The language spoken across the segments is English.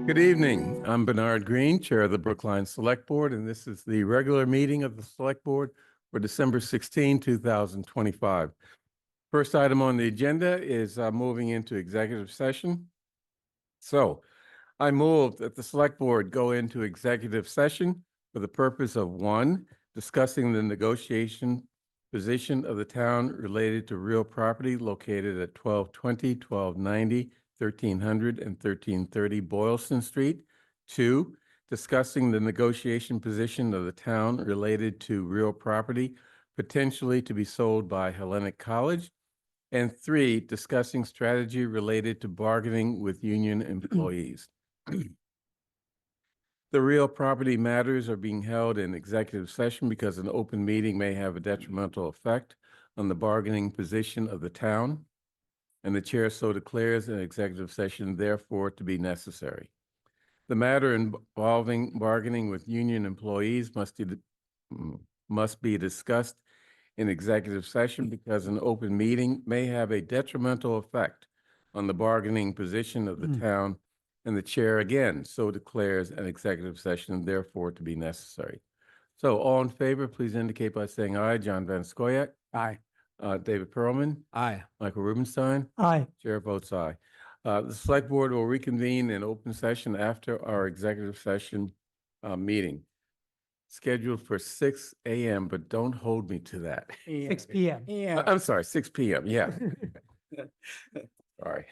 Good evening. I'm Bernard Green, Chair of the Brookline Select Board, and this is the regular meeting of the Select Board for December 16, 2025. First item on the agenda is moving into executive session. So I move that the Select Board go into executive session for the purpose of, one, discussing the negotiation position of the town related to real property located at 1220, 1290, 1300, and 1330 Boylston Street. Two, discussing the negotiation position of the town related to real property potentially to be sold by Hellenic College. And three, discussing strategy related to bargaining with union employees. The real property matters are being held in executive session because an open meeting may have a detrimental effect on the bargaining position of the town, and the chair so declares an executive session therefore to be necessary. The matter involving bargaining with union employees must be discussed in executive session because an open meeting may have a detrimental effect on the bargaining position of the town, and the chair again so declares an executive session therefore to be necessary. So all in favor, please indicate by saying aye. John Van Scoyac. Aye. David Perlman. Aye. Michael Rubenstein. Aye. Chair votes aye. The Select Board will reconvene in open session after our executive session meeting, scheduled for 6 a.m., but don't hold me to that. 6 p.m. Yeah. I'm sorry, 6 p.m. Yeah. Sorry.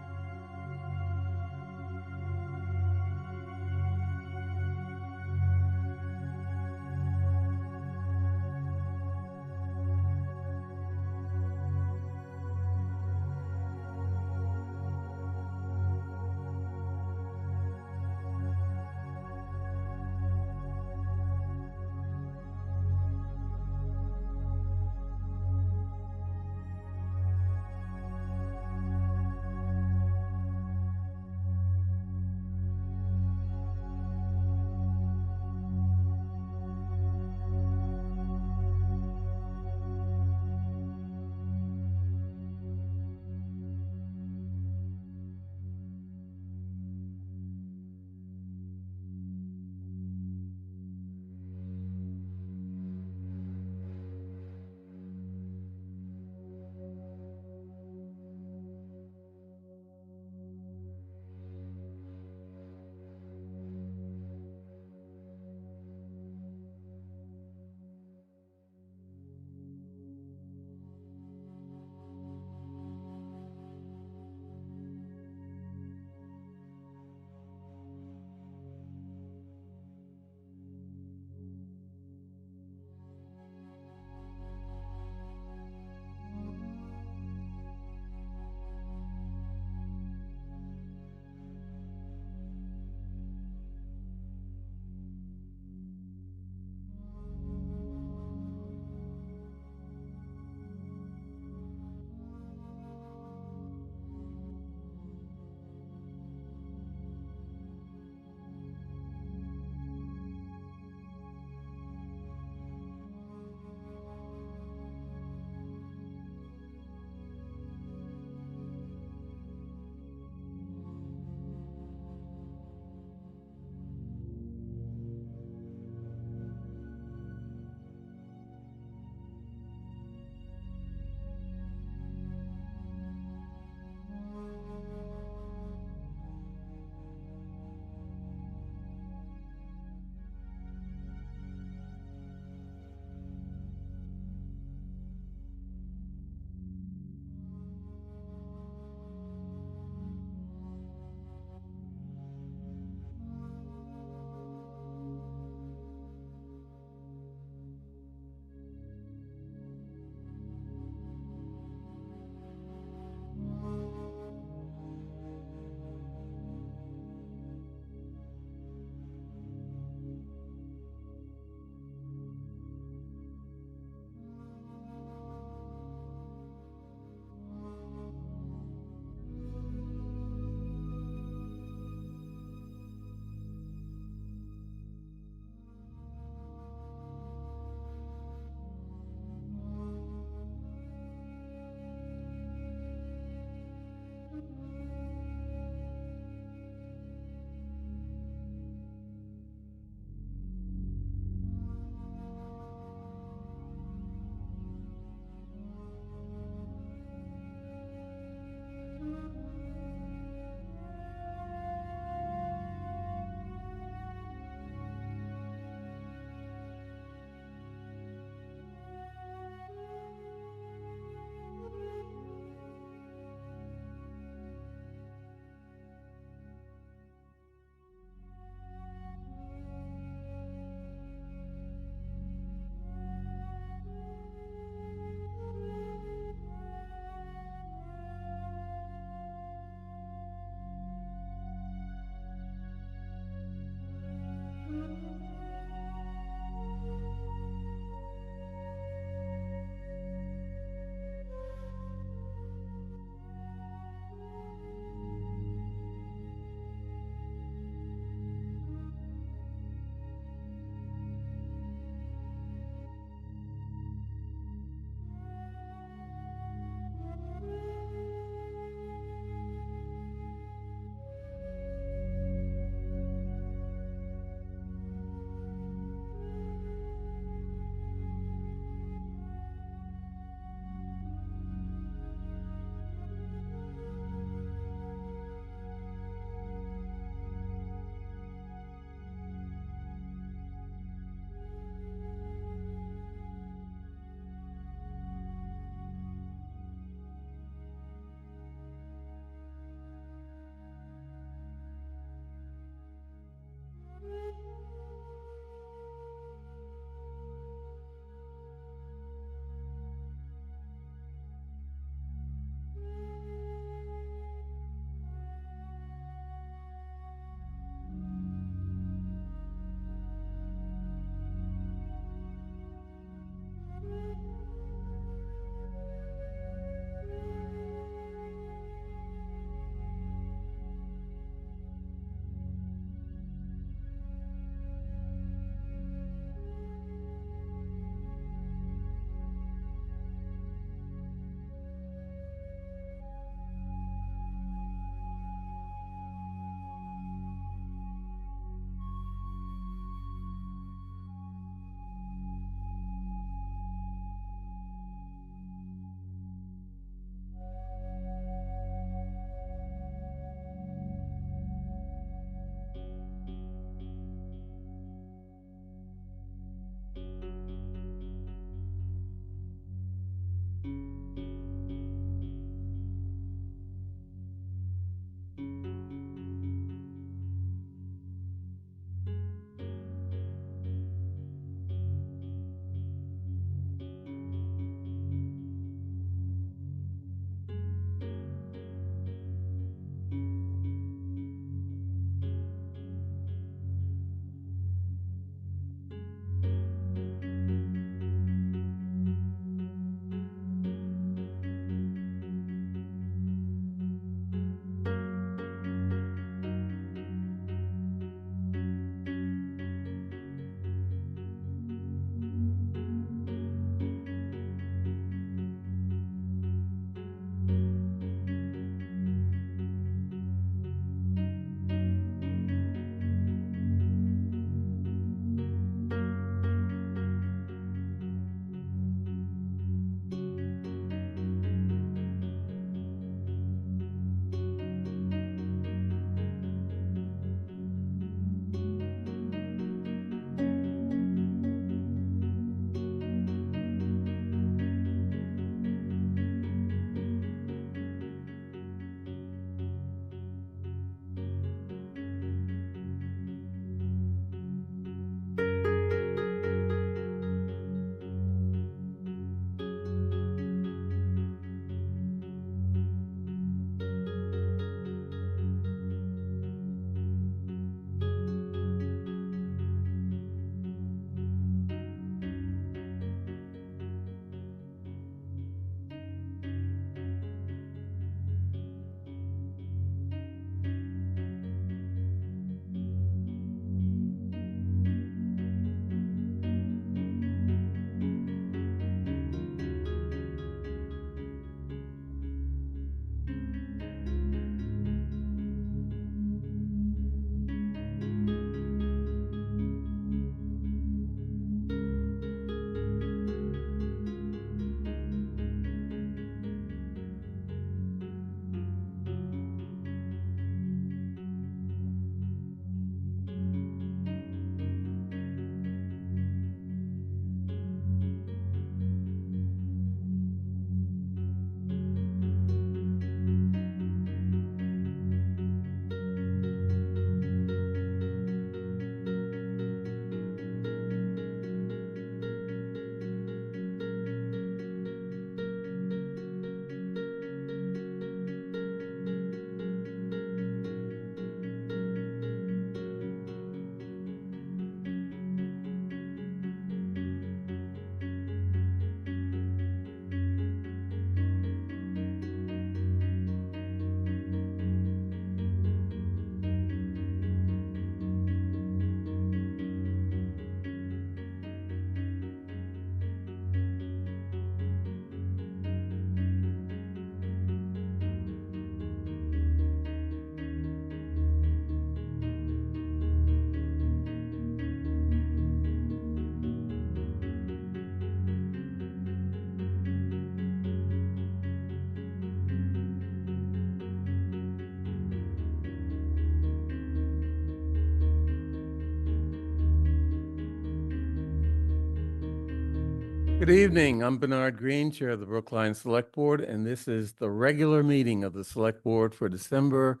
Good evening. I'm Bernard Green, Chair of the Brookline Select Board, and this is the regular meeting of the Select Board for December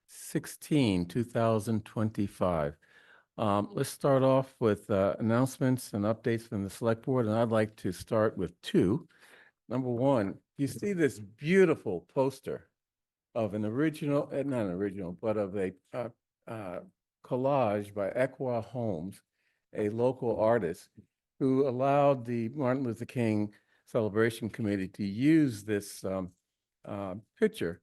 16, 2025. Let's start off with announcements and updates from the Select Board, and I'd like to start with two. Number one, you see this beautiful poster of an original, not an original, but of a collage by Equa Holmes, a local artist who allowed the Martin Luther King Celebration Committee to use this picture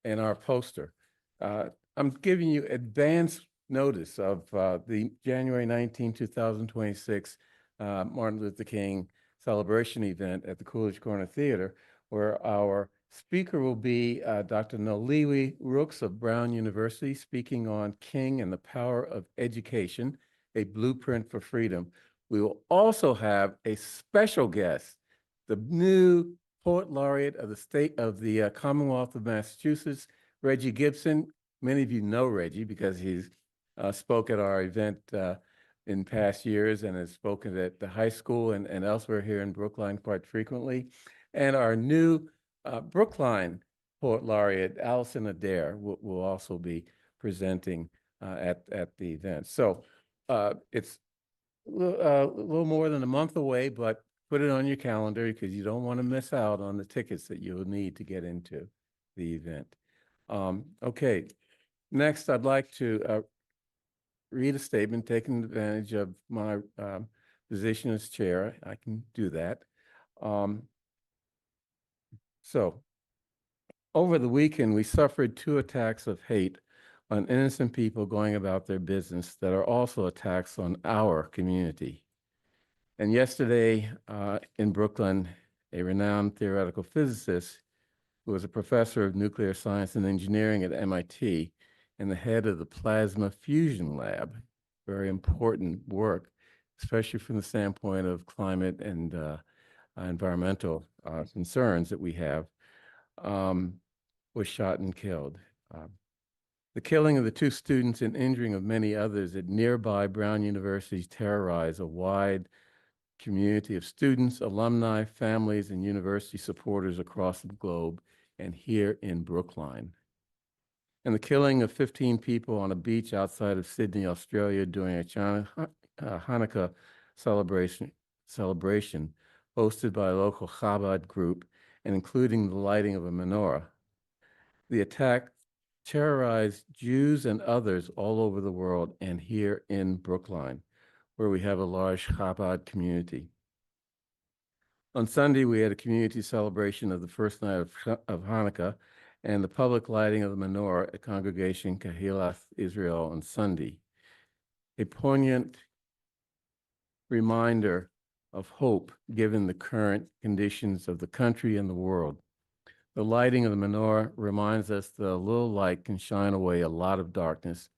in our poster. I'm giving you advance notice of the January 19, 2026 Martin Luther King celebration event at the Coolidge Corner Theater, where our speaker will be Dr. Noliwe Rooks of Brown University, speaking on King and the Power of Education, a Blueprint for Freedom. We will also have a special guest, the new Poet Laureate of the state of the Commonwealth of Massachusetts, Reggie Gibson. Many of you know Reggie because he's spoke at our event in past years and has spoken at the high school and elsewhere here in Brookline quite frequently. And our new Brookline Poet Laureate, Allison Adair, will also be presenting at the event. So it's a little more than a month away, but put it on your calendar because you don't want to miss out on the tickets that you'll need to get into the event. Okay, next I'd like to read a statement taking advantage of my position as chair. I can do that. So, over the weekend, we suffered 2 attacks of hate on innocent people going about their business that are also attacks on our community. And yesterday in Brooklyn, a renowned theoretical physicist who was a professor of nuclear science and engineering at MIT and the head of the Plasma Fusion Lab, very important work, especially from the standpoint of climate and environmental concerns that we have, was shot and killed. The killing of the 2 students and injuring of many others at nearby Brown University terrorized a wide community of students, alumni, families, and university supporters across the globe and here in Brookline. And the killing of 15 people on a beach outside of Sydney, Australia during a Hanukkah celebration hosted by a local Chabad group and including the lighting of a menorah. The attack terrorized Jews and others all over the world and here in Brookline, where we have a large Chabad community. On Sunday, we had a community celebration of the first night of Hanukkah and the public lighting of the menorah at Congregation Kahilath Israel on Sunday. A poignant reminder of hope given the current conditions of the country and the world. The lighting of the menorah reminds us that a little light can shine away a lot of darkness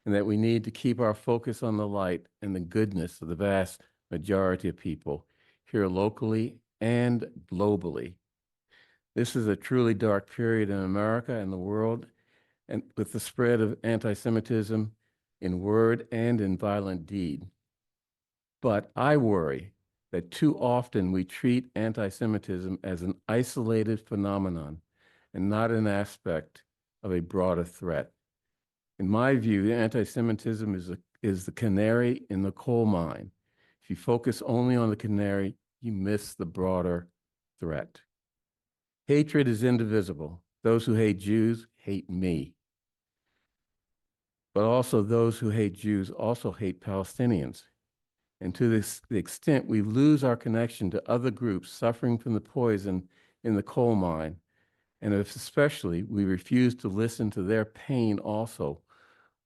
and that we need to keep our focus on the light and the goodness of the vast majority of people here locally and globally. This is a truly dark period in America and the world, and with the spread of anti-Semitism in word and in violent deed. But I worry that too often we treat anti-Semitism as an isolated phenomenon and not an aspect of a broader threat. In my view, anti-Semitism is the canary in the coal mine. If you focus only on the canary, you miss the broader threat. Hatred is indivisible. Those who hate Jews hate me. But also those who hate Jews also hate Palestinians. And to the extent we lose our connection to other groups suffering from the poison in the coal mine, and if especially we refuse to listen to their pain also,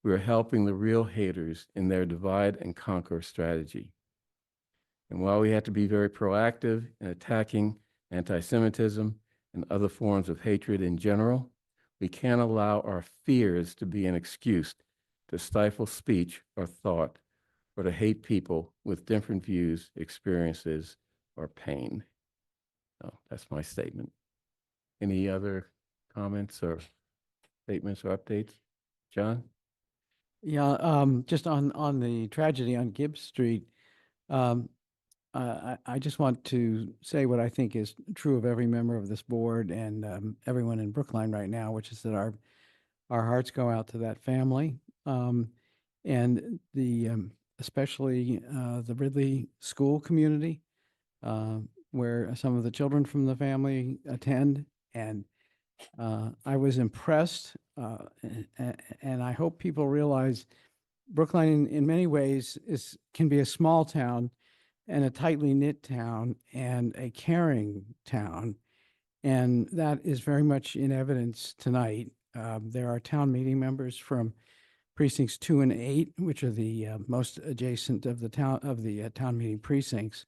we are helping the real haters in their divide and conquer strategy. And while we have to be very proactive in attacking anti-Semitism and other forms of hatred in general, we can't allow our fears to be an excuse to stifle speech or thought or to hate people with different views, experiences, or pain. So that's my statement. Any other comments or statements or updates? John? Yeah, just on the tragedy on Gibbs Street, I just want to say what I think is true of every member of this board and everyone in Brookline right now, which is that our hearts go out to that family. And especially the Ridley School community, where some of the children from the family attend. And I was impressed, and I hope people realize Brookline in many ways can be a small town and a tightly knit town and a caring town. And that is very much in evidence tonight. There are town meeting members from precincts 2 and 8, which are the most adjacent of the town meeting precincts.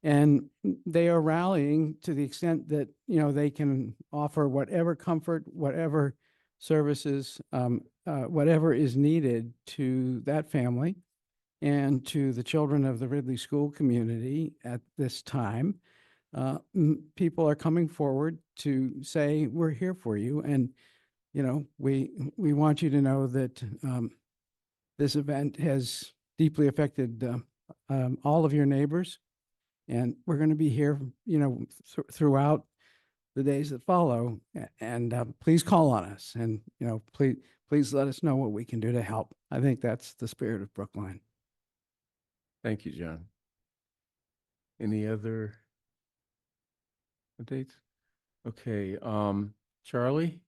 And they are rallying to the extent that, they can offer whatever comfort, whatever services, whatever is needed to that family and to the children of the Ridley School community at this time. People are coming forward to say, we're here for you. And, we want you to know that this event has deeply affected all of your neighbors. And we're going to be here, throughout the days that follow. And please call on us. And, please let us know what we can do to help. I think that's the spirit of Brookline. Thank you, John. Any other updates? Okay, Charlie,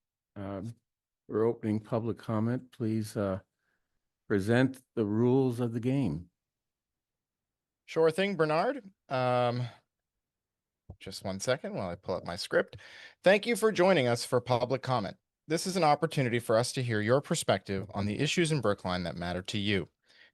we're opening public comment. Please present the rules of the game. Sure thing, Bernard. Just one second while I pull up my script. Thank you for joining us for public comment. This is an opportunity for us to hear your perspective on the issues in Brookline that matter to you.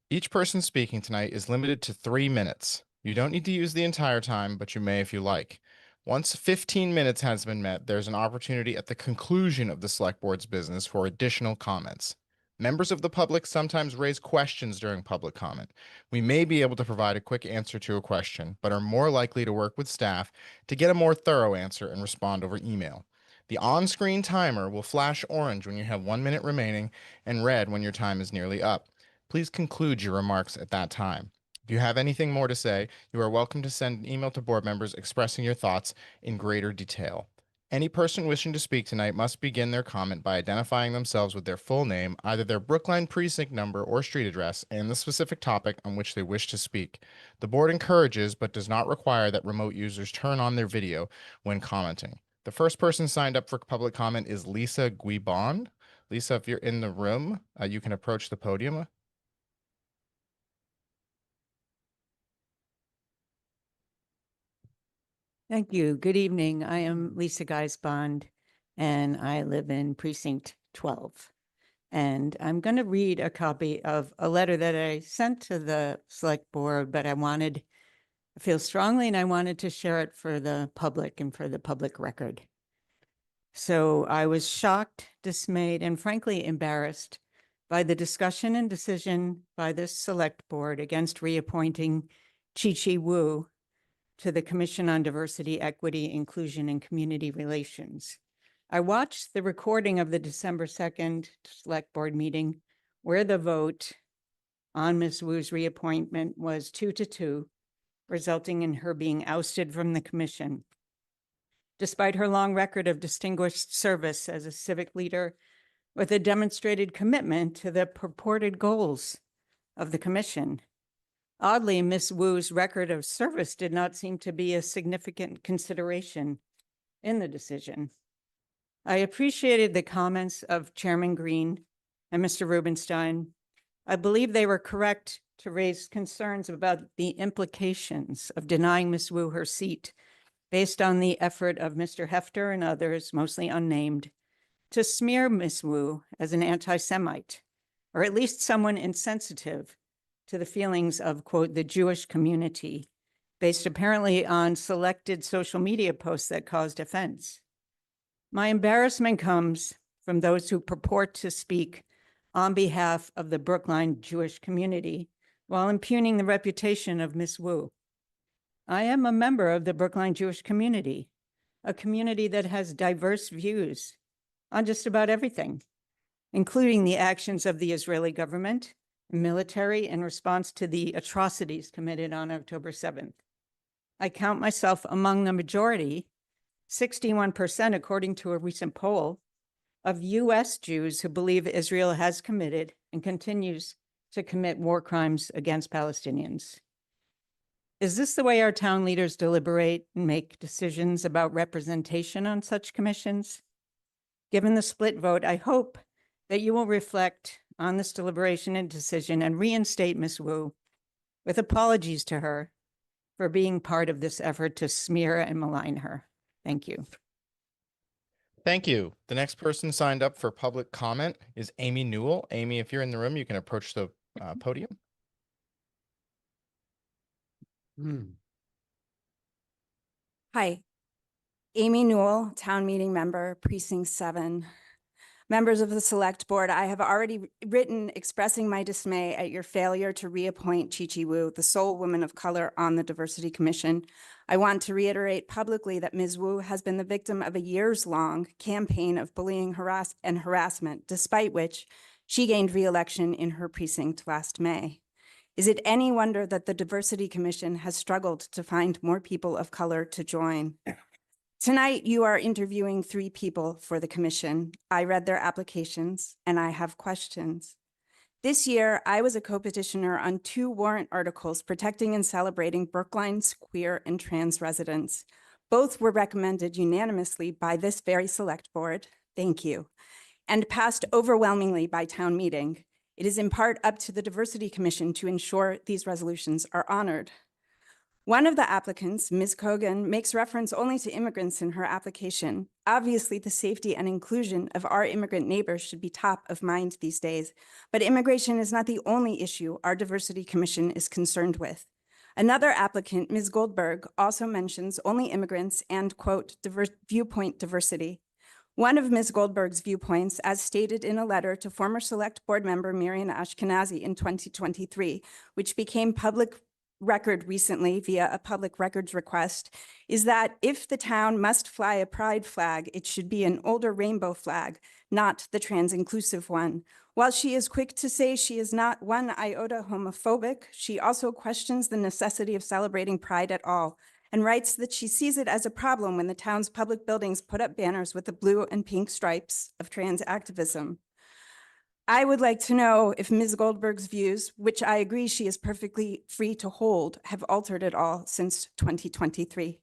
Each person speaking tonight is limited to 3 minutes. You don't need to use the entire time, but you may if you like. Once 15 minutes has been met, there's an opportunity at the conclusion of the Select Board's business for additional comments. Members of the public sometimes raise questions during public comment. We may be able to provide a quick answer to a question, but are more likely to work with staff to get a more thorough answer and respond over email. The on-screen timer will flash orange when you have 1 minute remaining and red when your time is nearly up. Please conclude your remarks at that time. If you have anything more to say, you are welcome to send an email to board members expressing your thoughts in greater detail. Any person wishing to speak tonight must begin their comment by identifying themselves with their full name, either their Brookline precinct number or street address, and the specific topic on which they wish to speak. The board encourages but does not require that remote users turn on their video when commenting. The first person signed up for public comment is Lisa Guibon. Lisa, if you're in the room, you can approach the podium. Thank you. Good evening. I am Lisa Geisbond, and I live in Precinct 12. And I'm going to read a copy of a letter that I sent to the Select Board, but I feel strongly, and I wanted to share it for the public and for the public record. So I was shocked, dismayed, and frankly embarrassed by the discussion and decision by this Select Board against reappointing Chi-Chi Wu to the Commission on Diversity, Equity, Inclusion, and Community Relations. I watched the recording of the December 2nd Select Board meeting where the vote on Ms. Wu's reappointment was 2-2, resulting in her being ousted from the commission. Despite her long record of distinguished service as a civic leader with a demonstrated commitment to the purported goals of the commission, oddly, Ms. Wu's record of service did not seem to be a significant consideration in the decision. I appreciated the comments of Chairman Green and Mr. Rubenstein. I believe they were correct to raise concerns about the implications of denying Ms. Wu her seat based on the effort of Mr. Hefter and others, mostly unnamed, to smear Ms. Wu as an anti-Semite, or at least someone insensitive to the feelings of, quote, the Jewish community, based apparently on selected social media posts that caused offense. My embarrassment comes from those who purport to speak on behalf of the Brookline Jewish community while impugning the reputation of Ms. Wu. I am a member of the Brookline Jewish community, a community that has diverse views on just about everything, including the actions of the Israeli government, military in response to the atrocities committed on October 7th. I count myself among the majority, 61% according to a recent poll, of U.S. Jews who believe Israel has committed and continues to commit war crimes against Palestinians. Is this the way our town leaders deliberate and make decisions about representation on such commissions? Given the split vote, I hope that you will reflect on this deliberation and decision and reinstate Ms. Wu with apologies to her for being part of this effort to smear and malign her. Thank you. Thank you. The next person signed up for public comment is Amy Newell. Amy, if you're in the room, you can approach the podium. Hi, Amy Newell, Town Meeting Member, Precinct 7. Members of the Select Board, I have already written expressing my dismay at your failure to reappoint Chi-Chi Wu, the sole woman of color on the Diversity Commission. I want to reiterate publicly that Ms. Wu has been the victim of a years-long campaign of bullying and harassment, despite which she gained re-election in her precinct last May. Is it any wonder that the Diversity Commission has struggled to find more people of color to join? Tonight, you are interviewing 3 people for the commission. I read their applications and I have questions. This year, I was a co-petitioner on 2 warrant articles protecting and celebrating Brookline's queer and trans residents. Both were recommended unanimously by this very select board, thank you, and passed overwhelmingly by town meeting. It is in part up to the Diversity Commission to ensure these resolutions are honored. One of the applicants, Ms. Kogan, makes reference only to immigrants in her application. Obviously, the safety and inclusion of our immigrant neighbors should be top of mind these days, but immigration is not the only issue our Diversity Commission is concerned with. Another applicant, Ms. Goldberg, also mentions only immigrants and, quote, viewpoint diversity. One of Ms. Goldberg's viewpoints, as stated in a letter to former Select Board member Miriam Ashkenazi in 2023, which became public record recently via a public records request, is that if the town must fly a pride flag, it should be an older rainbow flag, not the trans-inclusive one. While she is quick to say she is not one iota homophobic, she also questions the necessity of celebrating pride at all, and writes that she sees it as a problem when the town's public buildings put up banners with the blue and pink stripes of trans activism. I would like to know if Ms. Goldberg's views, which I agree she is perfectly free to hold, have altered at all since 2023.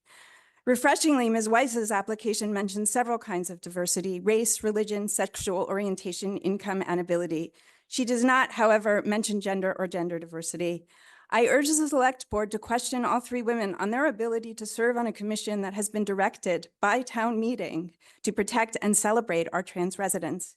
Refreshingly, Ms. Weiss's application mentions several kinds of diversity: race, religion, sexual orientation, income, and ability. She does not, however, mention gender or gender diversity. I urge the Select Board to question all 3 women on their ability to serve on a commission that has been directed by town meeting to protect and celebrate our trans residents.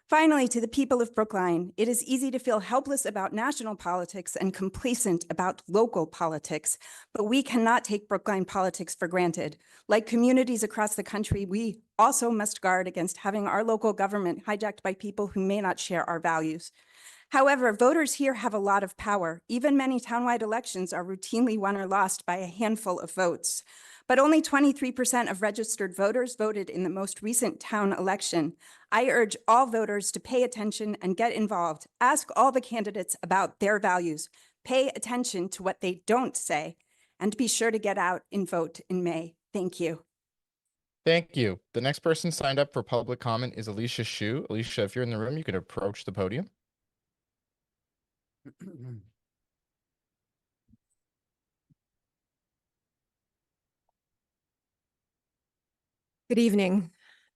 Finally, to the people of Brookline, it is easy to feel helpless about national politics and complacent about local politics, but we cannot take Brookline politics for granted. Like communities across the country, we also must guard against having our local government hijacked by people who may not share our values. However, voters here have a lot of power. Even many townwide elections are routinely won or lost by a handful of votes. But only 23% of registered voters voted in the most recent town election. I urge all voters to pay attention and get involved. Ask all the candidates about their values. Pay attention to what they don't say, and be sure to get out and vote in May. Thank you. Thank you. The next person signed up for public comment is Alicia Shu. Alicia, if you're in the room, you can approach the podium. Good evening.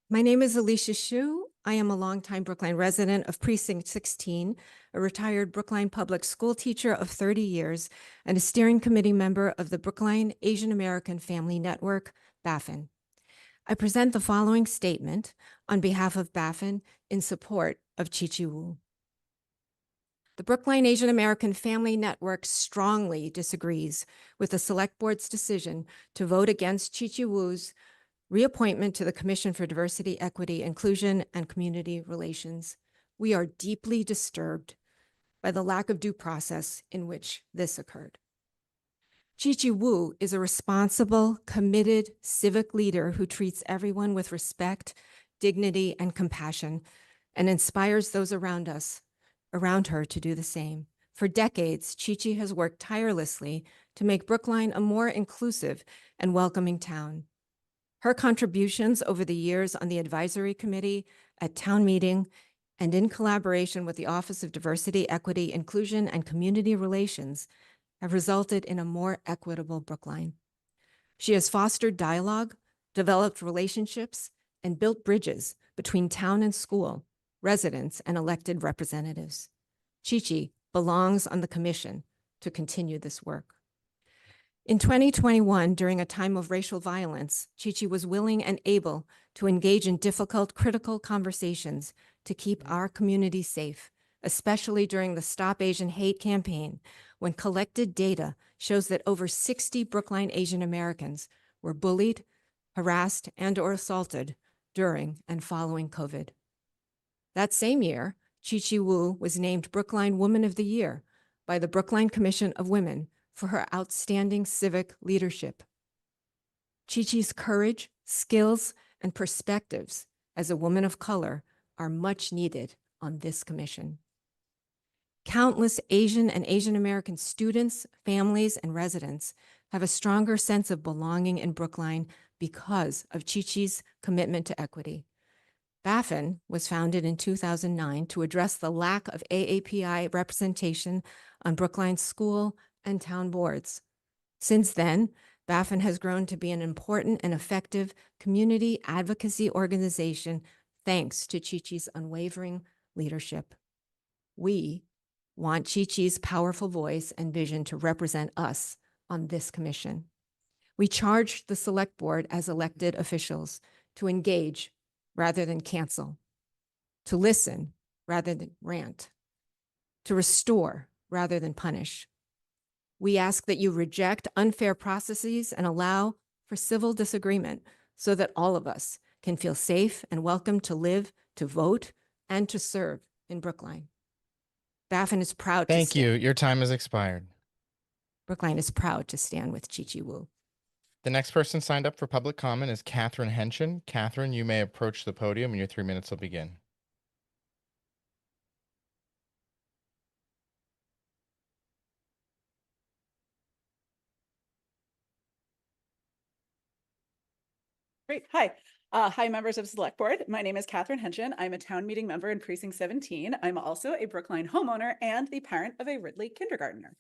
My name is Alicia Shu. I am a longtime Brookline resident of Precinct 16, a retired Brookline public school teacher of 30 years, and a steering committee member of the Brookline Asian American Family Network, BAFN. I present the following statement on behalf of BAFN in support of Chi-Chi Wu. The Brookline Asian American Family Network strongly disagrees with the Select Board's decision to vote against Chi-Chi Wu's reappointment to the Commission for Diversity, Equity, Inclusion, and Community Relations. We are deeply disturbed by the lack of due process in which this occurred. Chi-Chi Wu is a responsible, committed civic leader who treats everyone with respect, dignity, and compassion, and inspires those around her to do the same. For decades, Chi-Chi has worked tirelessly to make Brookline a more inclusive and welcoming town. Her contributions over the years on the advisory committee, at town meeting, and in collaboration with the Office of Diversity, Equity, Inclusion, and Community Relations have resulted in a more equitable Brookline. She has fostered dialogue, developed relationships, and built bridges between town and school, residents, and elected representatives. Chi-Chi belongs on the commission to continue this work. In 2021, during a time of racial violence, Chi-Chi was willing and able to engage in difficult, critical conversations to keep our community safe, especially during the Stop Asian Hate campaign, when collected data shows that over 60 Brookline Asian Americans were bullied, harassed, and/or assaulted during and following COVID. That same year, Chi-Chi Wu was named Brookline Woman of the Year by the Brookline Commission of Women for her outstanding civic leadership. Chi-Chi's courage, skills, and perspectives as a woman of color are much needed on this commission. Countless Asian and Asian American students, families, and residents have a stronger sense of belonging in Brookline because of Chi-Chi's commitment to equity. BAFN was founded in 2009 to address the lack of AAPI representation on Brookline's school and town boards. Since then, BAFN has grown to be an important and effective community advocacy organization thanks to Chi-Chi's unwavering leadership. We want Chi-Chi's powerful voice and vision to represent us on this commission. We charged the select board as elected officials to engage rather than cancel, to listen rather than rant, to restore rather than punish. We ask that you reject unfair processes and allow for civil disagreement so that all of us can feel safe and welcome to live, to vote, and to serve in Brookline. BAFN is proud to Thank you. stand. Your time has expired. Brookline is proud to stand with Chi-Chi Wu. The next person signed up for public comment is Catherine Henshin. Catherine, you may approach the podium and your 3 minutes will begin. Great. Hi. Hi, members of the Select Board. My name is Catherine Henshin. I'm a town meeting member in Precinct 17. I'm also a Brookline homeowner and the parent of a Ridley kindergartner.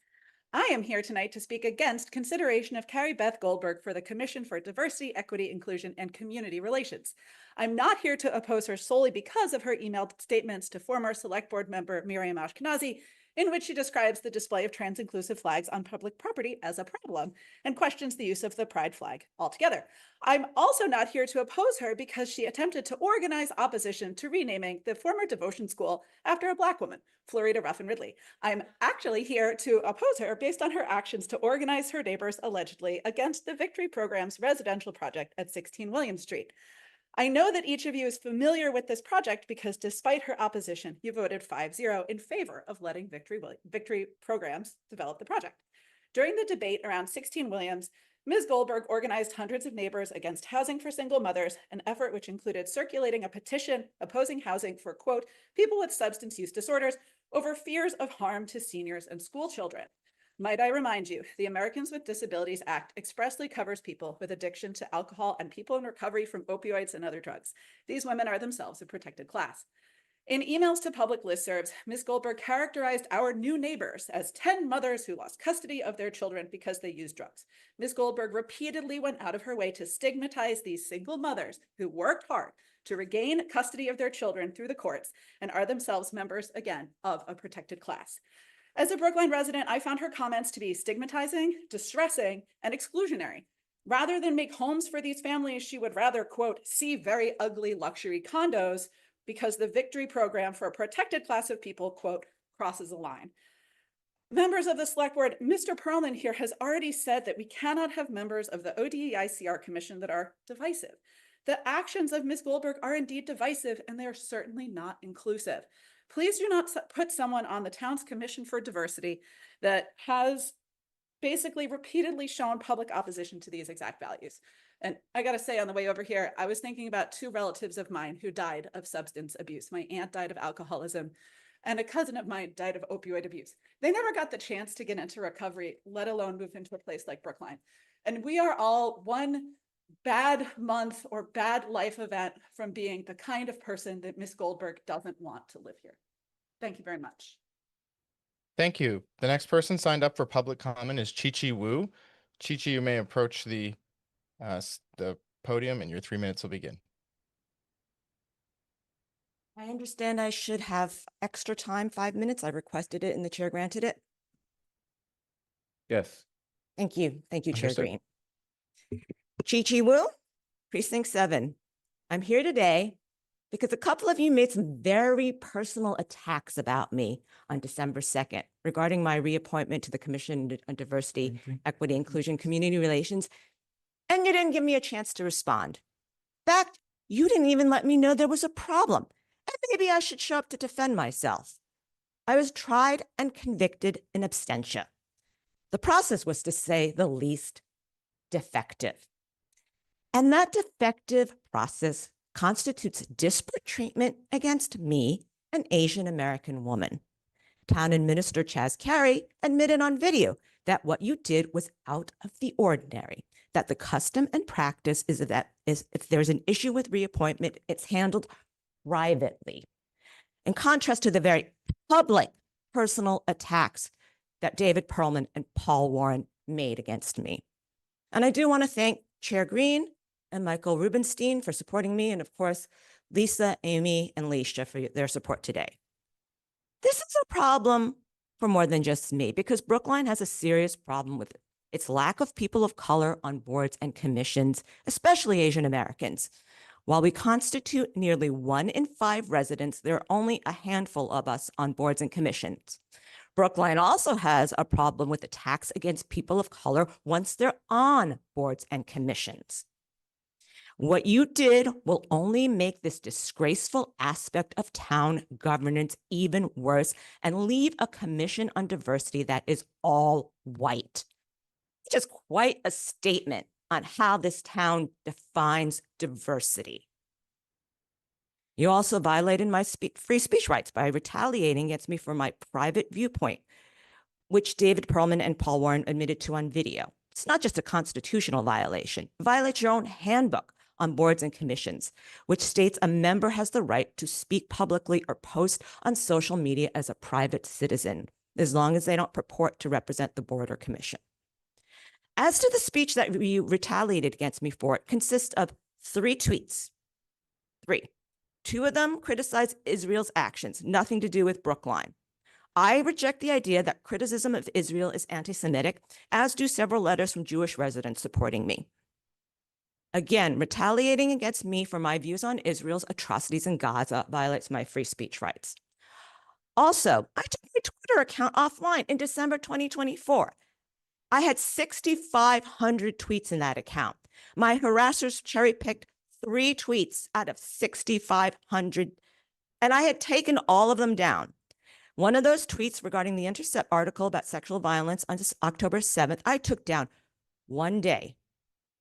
I am here tonight to speak against consideration of Carrie Beth Goldberg for the Commission for Diversity, Equity, Inclusion, and Community Relations. I'm not here to oppose her solely because of her emailed statements to former Select Board member Miriam Ashkenazi, in which she describes the display of trans-inclusive flags on public property as a problem and questions the use of the pride flag altogether. I'm also not here to oppose her because she attempted to organize opposition to renaming the former devotion school after a Black woman, Florida Ruffin Ridley. I'm actually here to oppose her based on her actions to organize her neighbors allegedly against the Victory Program's residential project at 16 William Street. I know that each of you is familiar with this project because despite her opposition, you voted 5-0 in favor of letting Victory Programs develop the project. During the debate around 16 Williams, Ms. Goldberg organized hundreds of neighbors against housing for single mothers, an effort which included circulating a petition opposing housing for, quote, people with substance use disorders over fears of harm to seniors and school children. Might I remind you, the Americans with Disabilities Act expressly covers people with addiction to alcohol and people in recovery from opioids and other drugs. These women are themselves a protected class. In emails to public listservs, Ms. Goldberg characterized our new neighbors as 10 mothers who lost custody of their children because they used drugs. Ms. Goldberg repeatedly went out of her way to stigmatize these single mothers who worked hard to regain custody of their children through the courts and are themselves members, again, of a protected class. As a Brookline resident, I found her comments to be stigmatizing, distressing, and exclusionary. Rather than make homes for these families, she would rather, quote, see very ugly luxury condos because the Victory Program for a protected class of people, quote, crosses a line. Members of the Select Board, Mr. Perlman here has already said that we cannot have members of the ODEICR Commission that are divisive. The actions of Ms. Goldberg are indeed divisive, and they are certainly not inclusive. Please do not put someone on the town's Commission for Diversity that has basically repeatedly shown public opposition to these exact values. And I gotta say, on the way over here, I was thinking about two relatives of mine who died of substance abuse. My aunt died of alcoholism. and a cousin of mine died of opioid abuse. They never got the chance to get into recovery, let alone move into a place like Brookline. And we are all one bad month or bad life event from being the kind of person that Ms. Goldberg doesn't want to live here. Thank you very much. Thank you. The next person signed up for public comment is Chi-Chi Wu. Chi-Chi, you may approach the podium and your 3 minutes will begin. I understand I should have extra time, 5 minutes. I requested it and the chair granted it. Yes. Thank you. Thank you, Chair Understood. Green. Chi-Chi Wu, Precinct 7. I'm here today because a couple of you made some very personal attacks about me on December 2nd regarding my reappointment to the Commission on Diversity, Equity, Inclusion, Community Relations, and you didn't give me a chance to respond. In fact, you didn't even let me know there was a problem, and maybe I should show up to defend myself. I was tried and convicted in absentia. The process was, to say the least, defective. And that defective process constitutes disparate treatment against me, an Asian American woman. Town Administrator Chaz Carey admitted on video that what you did was out of the ordinary, that the custom and practice is if there's an issue with reappointment, it's handled privately. In contrast to the very public personal attacks that David Perlman and Paul Warren made against me. And I do want to thank Chair Green and Michael Rubenstein for supporting me, and of course, Lisa, Amy, and Leisha for their support today. This is a problem for more than just me, because Brookline has a serious problem with its lack of people of color on boards and commissions, especially Asian Americans. While we constitute nearly 1 in 5 residents, there are only a handful of us on boards and commissions. Brookline also has a problem with attacks against people of color once they're on boards and commissions. What you did will only make this disgraceful aspect of town governance even worse and leave a commission on diversity that is all white. It's just quite a statement on how this town defines diversity. You also violated my free speech rights by retaliating against me for my private viewpoint, which David Perlman and Paul Warren admitted to on video. It's not just a constitutional violation. It violates your own handbook on boards and commissions, which states a member has the right to speak publicly or post on social media as a private citizen, as long as they don't purport to represent the board or commission. As to the speech that you retaliated against me for, it consists of 3 tweets. 3. 2 of them criticize Israel's actions, nothing to do with Brookline. I reject the idea that criticism of Israel is anti-Semitic, as do several letters from Jewish residents supporting me. Again, retaliating against me for my views on Israel's atrocities in Gaza violates my free speech rights. Also, I took my Twitter account offline in December 2024. I had 6,500 tweets in that account. My harassers cherry-picked 3 tweets out of 6,500, and I had taken all of them down. One of those tweets regarding the Intercept article about sexual violence on October 7th, I took down 1 day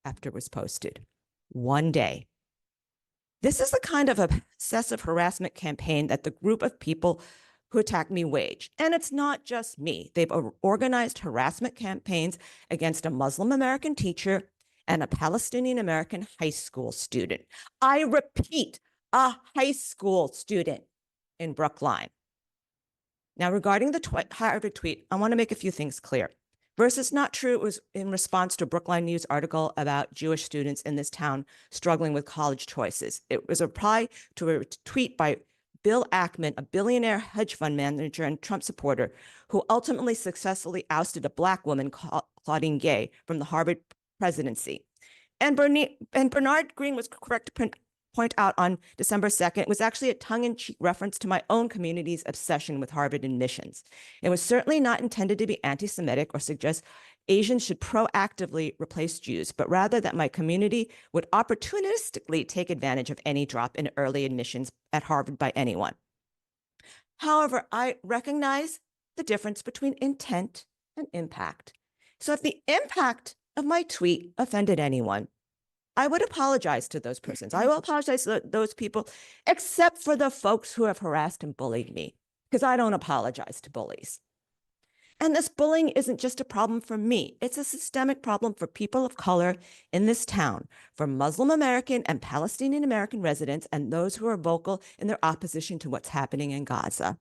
after it was posted. 1 day. This is the kind of obsessive harassment campaign that the group of people who attacked me wage. And it's not just me. They've organized harassment campaigns against a Muslim American teacher and a Palestinian American high school student. I repeat, a high school student in Brookline. Now, regarding the Harvard tweet, I want to make a few things clear. First, it's not true it was in response to a Brookline News article about Jewish students in this town struggling with college choices. It was a reply to a tweet by Bill Ackman, a billionaire hedge fund manager and Trump supporter, who ultimately successfully ousted a Black woman, Claudine Gay, from the Harvard presidency. And Bernard Green was correct to point out on December 2nd, it was actually a tongue-in-cheek reference to my own community's obsession with Harvard admissions. It was certainly not intended to be anti-Semitic or suggest Asians should proactively replace Jews, but rather that my community would opportunistically take advantage of any drop in early admissions at Harvard by anyone. However, I recognize the difference between intent and impact. So if the impact of my tweet offended anyone, I would apologize to those persons. I will apologize to those people, except for the folks who have harassed and bullied me. because I don't apologize to bullies. And this bullying isn't just a problem for me. It's a systemic problem for people of color in this town, for Muslim American and Palestinian American residents and those who are vocal in their opposition to what's happening in Gaza.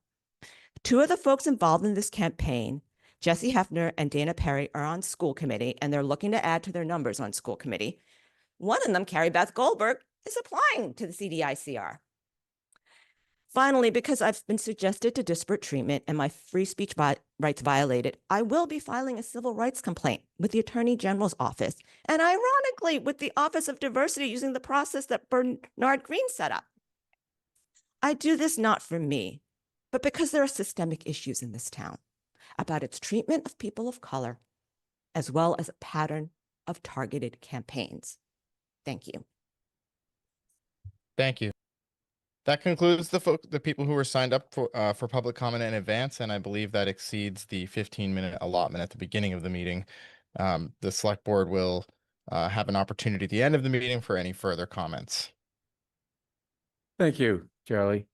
Two of the folks involved in this campaign, Jesse Hefner and Dana Perry, are on school committee, and they're looking to add to their numbers on school committee. One of them, Carrie Beth Goldberg, is applying to the CDICR. Finally, because I've been subjected to disparate treatment and my free speech rights violated, I will be filing a civil rights complaint with the Attorney General's office, and ironically, with the Office of Diversity, using the process that Bernard Green set up. I do this not for me, but because there are systemic issues in this town about its treatment of people of color, as well as a pattern of targeted campaigns. Thank you. Thank you. That concludes the people who were signed up for public comment in advance, and I believe that exceeds the 15-minute allotment at the beginning of the meeting. The select board will have an opportunity at the end of the meeting for any further comments. Thank you, Charlie.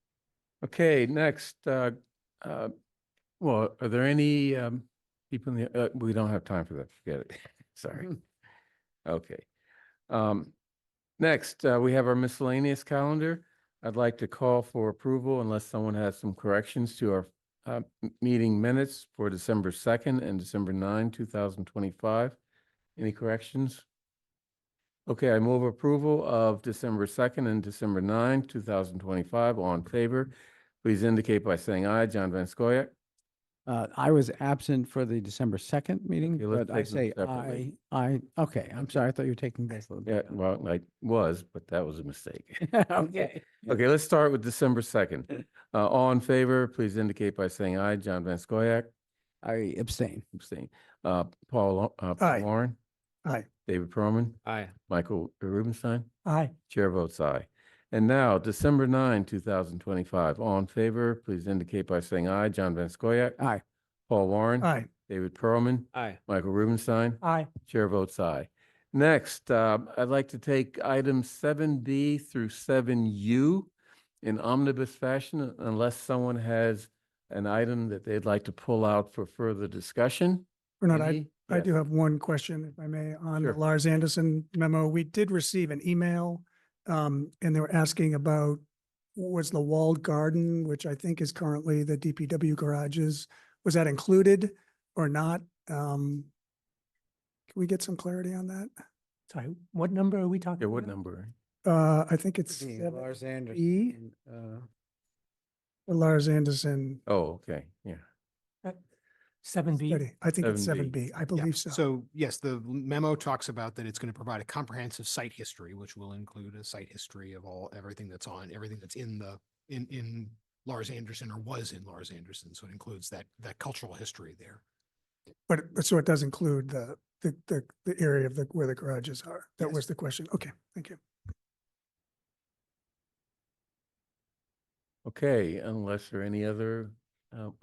Okay, next, well, are there any people in the, we don't have time for that, forget it. Sorry. Okay. Next, we have our miscellaneous calendar. I'd like to call for approval unless someone has some corrections to our meeting minutes for December 2nd and December 9, 2025. Any corrections? Okay, I move approval of December 2nd and December 9, 2025. All in favor, please indicate by saying aye. John Van Scoyac. I was absent for the December 2nd meeting, Okay, let's but I take them say separately. okay, I'm sorry, I thought you were taking both of them. Yeah, well, I was, but that was a mistake. Okay. Okay, let's start with December 2nd. All in favor, please indicate by saying aye. John Van Scoyac. I abstain. Abstain. Paul Aye. Warren. Aye. David Perlman. Aye. Michael Rubenstein. Aye. Chair votes aye. And now, December 9, 2025. All in favor, please indicate by saying aye. John Van Scoyac. Aye. Paul Warren. Aye. David Perlman. Aye. Michael Rubenstein. Aye. Chair votes aye. Next, I'd like to take items 7B through 7U in omnibus fashion, unless someone has an item that they'd like to pull out for further discussion. Bernard, Any? I do Yes. have one question, if I may, on the Sure. Lars Anderson memo. We did receive an email, and they were asking about was the walled garden, which I think is currently the DPW garages, was that included or not? Can we get some clarity on that? Sorry, what number are we talking Yeah, what about? number? I think it's Lars 7E, Anderson. the Lars Anderson Oh, okay, yeah. 7B? study. I think it's 7B. 7B. I believe so. So yes, the memo talks about that it's going to provide a comprehensive site history, which will include a site history of everything that's in in Lars Anderson or was in Lars Anderson. So it includes that cultural history there. But so it does include the area of where the garages are. That Yes. was the question. Okay, thank you. Okay, unless there are any other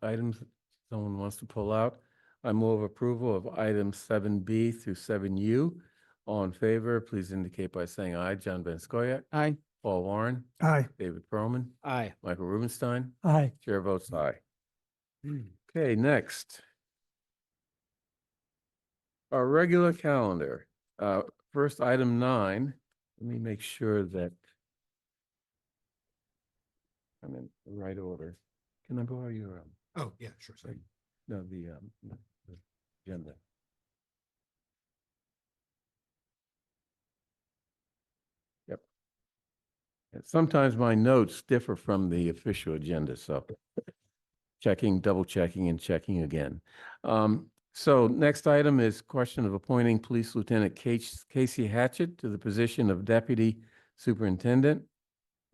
items someone wants to pull out, I move approval of items 7B through 7U. All in favor, please indicate by saying aye. John Van Scoyac. Aye. Paul Warren. Aye. David Perlman. Aye. Michael Rubenstein. Aye. Chair votes aye. Okay, next. Our regular calendar. First, item 9. Let me make sure that I'm in the right order. Can I borrow your, Oh, yeah, sure. Sorry. no, the agenda? Yep. And sometimes my notes differ from the official agenda, so checking, double checking, and checking again. So next item is question of appointing Police Lieutenant Casey Hatchett to the position of Deputy Superintendent,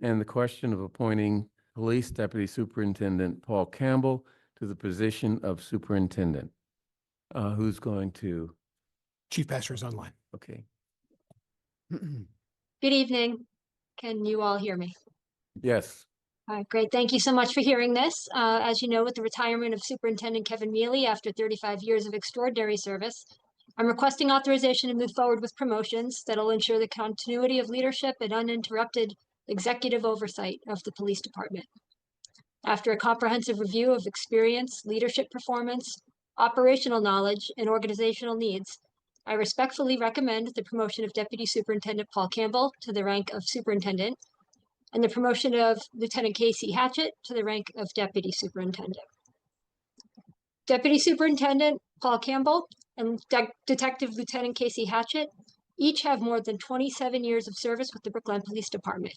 and the question of appointing Police Deputy Superintendent Paul Campbell to the position of Superintendent. Who's going to, Chief Pastor is online. okay. Good evening. Can you all hear me? Yes, All right, great. Thank you so much for hearing this. As you know, with the retirement of Superintendent Kevin Mealy after 35 years of extraordinary service, I'm requesting authorization to move forward with promotions that'll ensure the continuity of leadership and uninterrupted executive oversight of the police department. After a comprehensive review of experience, leadership performance, operational knowledge, and organizational needs, I respectfully recommend the promotion of Deputy Superintendent Paul Campbell to the rank of Superintendent and the promotion of Lieutenant Casey Hatchett to the rank of Deputy Superintendent. Deputy Superintendent Paul Campbell and Detective Lieutenant Casey Hatchett each have more than 27 years of service with the Brookline Police Department.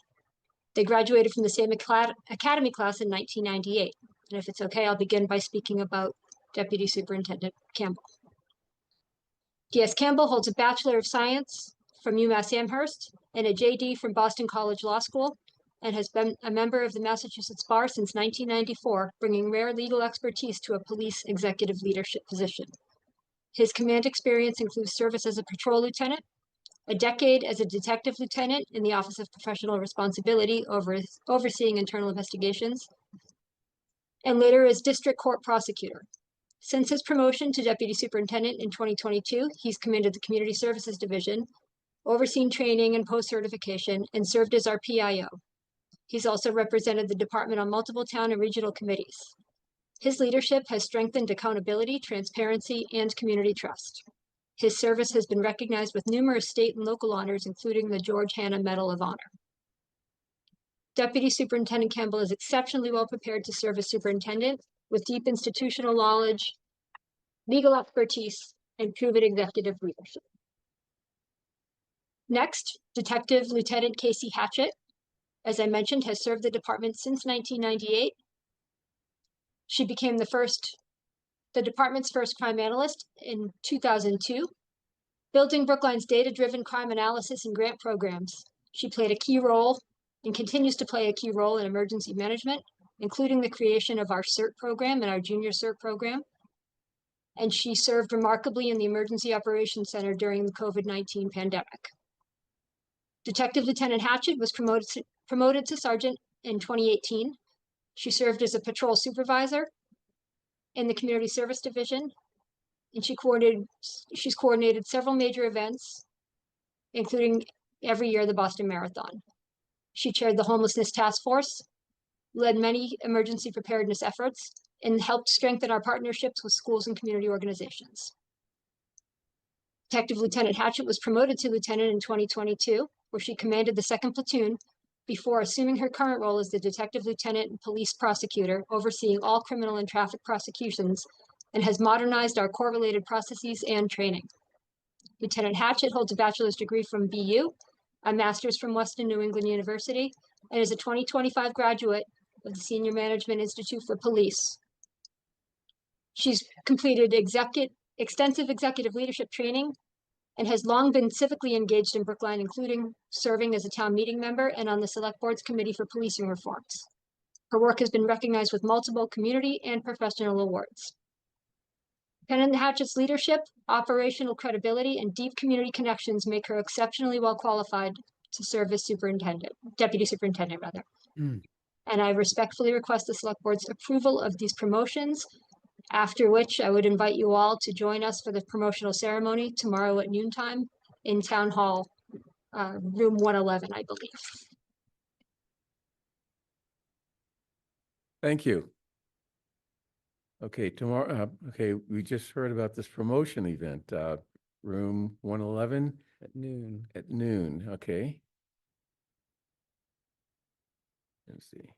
They graduated from the same academy class in 1998. And if it's okay, I'll begin by speaking about Deputy Superintendent Campbell. D.S. Campbell holds a Bachelor of Science from UMass Amherst and a JD from Boston College Law School, and has been a member of the Massachusetts Bar since 1994, bringing rare legal expertise to a police executive leadership position. His command experience includes service as a patrol lieutenant, a decade as a detective lieutenant in the Office of Professional Responsibility, overseeing internal investigations, and later as district court prosecutor. Since his promotion to deputy superintendent in 2022, he's commanded the Community Services Division, overseen training and post-certification, and served as our PIO. He's also represented the department on multiple town and regional committees. His leadership has strengthened accountability, transparency, and community trust. His service has been recognized with numerous state and local honors, including the George Hanna Medal of Honor. Deputy Superintendent Campbell is exceptionally well prepared to serve as superintendent with deep institutional knowledge, legal expertise, and proven executive leadership. Next, Detective Lieutenant Casey Hatchett, as I mentioned, has served the department since 1998. She became the department's first crime analyst in 2002. Building Brookline's data-driven crime analysis and grant programs, she played a key role and continues to play a key role in emergency management, including the creation of our CERT program and our junior CERT program. And she served remarkably in the Emergency Operations Center during the COVID-19 pandemic. Detective Lieutenant Hatchett was promoted to sergeant in 2018. She served as a patrol supervisor in the Community Service Division, and she's coordinated several major events, including every year the Boston Marathon. She chaired the Homelessness Task Force, led many emergency preparedness efforts, and helped strengthen our partnerships with schools and community organizations. Detective Lieutenant Hatchett was promoted to lieutenant in 2022, where she commanded the 2nd Platoon before assuming her current role as the Detective Lieutenant and Police Prosecutor, overseeing all criminal and traffic prosecutions, and has modernized our core-related processes and training. Lieutenant Hatchett holds a bachelor's degree from BU, a master's from Western New England University, and is a 2025 graduate of the Senior Management Institute for Police. She's completed extensive executive leadership training and has long been civically engaged in Brookline, including serving as a town meeting member and on the Select Board's Committee for Policing Reforms. Her work has been recognized with multiple community and professional awards. Lieutenant Hatchett's leadership, operational credibility, and deep community connections make her exceptionally well qualified to serve as deputy superintendent. And I respectfully request the Select Board's approval of these promotions, after which I would invite you all to join us for the promotional ceremony tomorrow at noontime in Town Hall, room 111, I believe. Thank you. Okay, tomorrow, we just heard about this promotion event, room 111 At noon. at noon, okay. Let's see.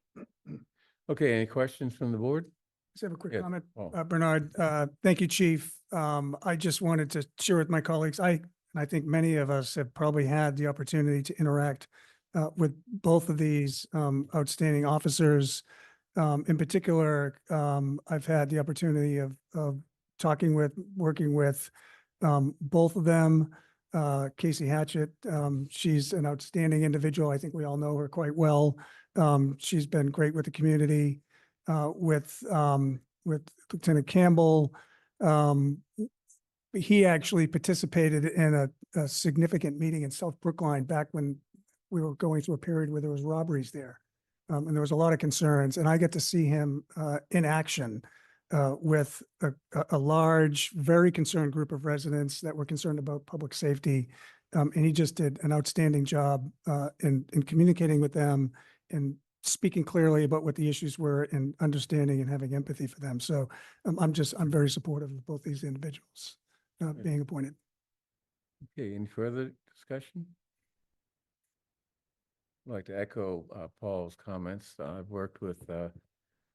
Okay, any questions from the board? Just have a quick Yes, comment, Paul. Bernard. Thank you, Chief. I just wanted to share with my colleagues, I think many of us have probably had the opportunity to interact with both of these outstanding officers. In particular, I've had the opportunity of working with both of them. Casey Hatchett, she's an outstanding individual. I think we all know her quite well. She's been great with the community. With Lieutenant Campbell, he actually participated in a significant meeting in South Brookline back when we were going through a period where there was robberies there. And there was a lot of concerns, and I get to see him in action with a large, very concerned group of residents that were concerned about public safety. And he just did an outstanding job in communicating with them and speaking clearly about what the issues were and understanding and having empathy for them. So I'm very supportive of both these individuals being appointed. Okay, any further discussion? I'd like to echo Paul's comments. I've worked with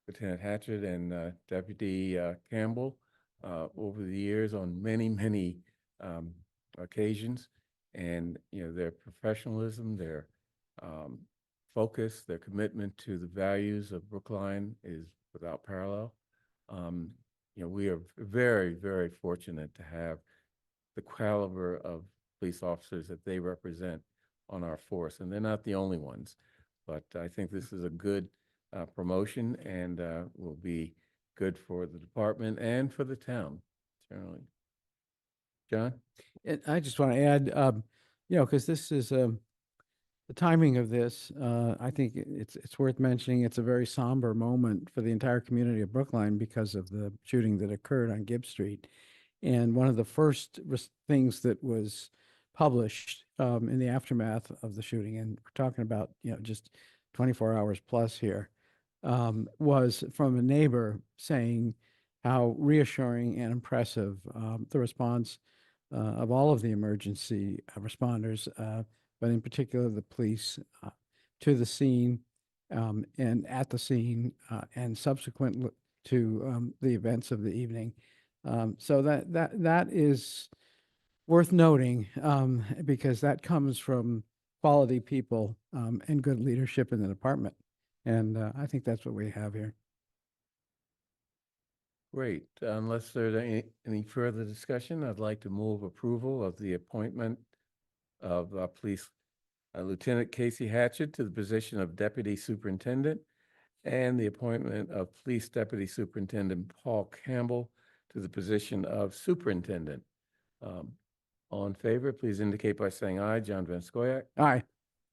Lieutenant Hatchett and Deputy Campbell over the years on many occasions. And, you know, their professionalism, their focus, their commitment to the values of Brookline is without parallel. You know, we are very fortunate to have the caliber of police officers that they represent on our force. And they're not the only ones, but I think this is a good promotion and will be good for the department and for the town, generally. John? And I just want to add, you know, because this is the timing of this, I think it's worth mentioning. It's a very somber moment for the entire community of Brookline because of the shooting that occurred on Gibb Street. And one of the first things that was published in the aftermath of the shooting, and we're talking about, you know, just 24 hours plus here, was from a neighbor saying how reassuring and impressive the response of all of the emergency responders, but in particular the police, to the scene and at the scene and subsequent to the events of the evening. So that is worth noting because that comes from quality people and good leadership in the department. And I think that's what we have here. Great. Unless there's any further discussion, I'd like to move approval of the appointment of Police Lieutenant Casey Hatchett to the position of Deputy Superintendent and the appointment of Police Deputy Superintendent Paul Campbell to the position of Superintendent. All in favor, please indicate by saying aye. John Van Scoyac. Aye.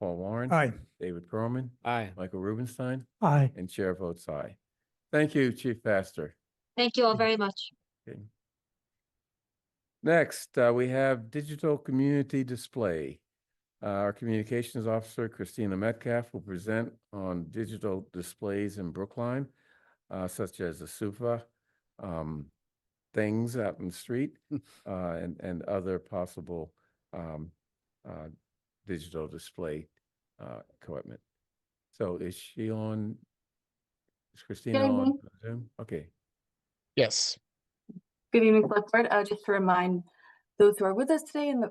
Paul Warren. Aye. David Perlman. Aye. Michael Rubenstein. Aye. And chair votes aye. Thank you, Chief Pastor. Thank you all very much. Okay. Next, we have digital community display. Our communications officer, Christina Metcalf, will present on digital displays in Brookline, such as the SUFA, things out in the street, and other possible digital display equipment. So is she on? Is Christina Good on evening. Zoom? Okay. Yes. Good evening, Select Board. Just to remind those who are with us today and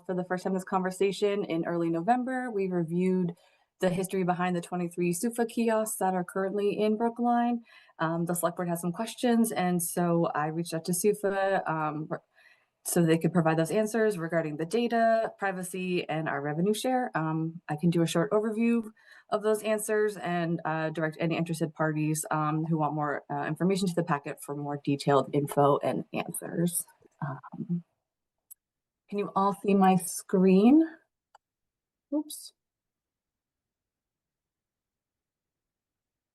for the first time this conversation, in early November, we reviewed the history behind the 23 SUFA kiosks that are currently in Brookline. The Select Board has some questions, and so I reached out to SUFA so they could provide those answers regarding the data, privacy, and our revenue share. I can do a short overview of those answers and direct any interested parties who want more information to the packet for more detailed info and answers. Can you all see my screen? Oops.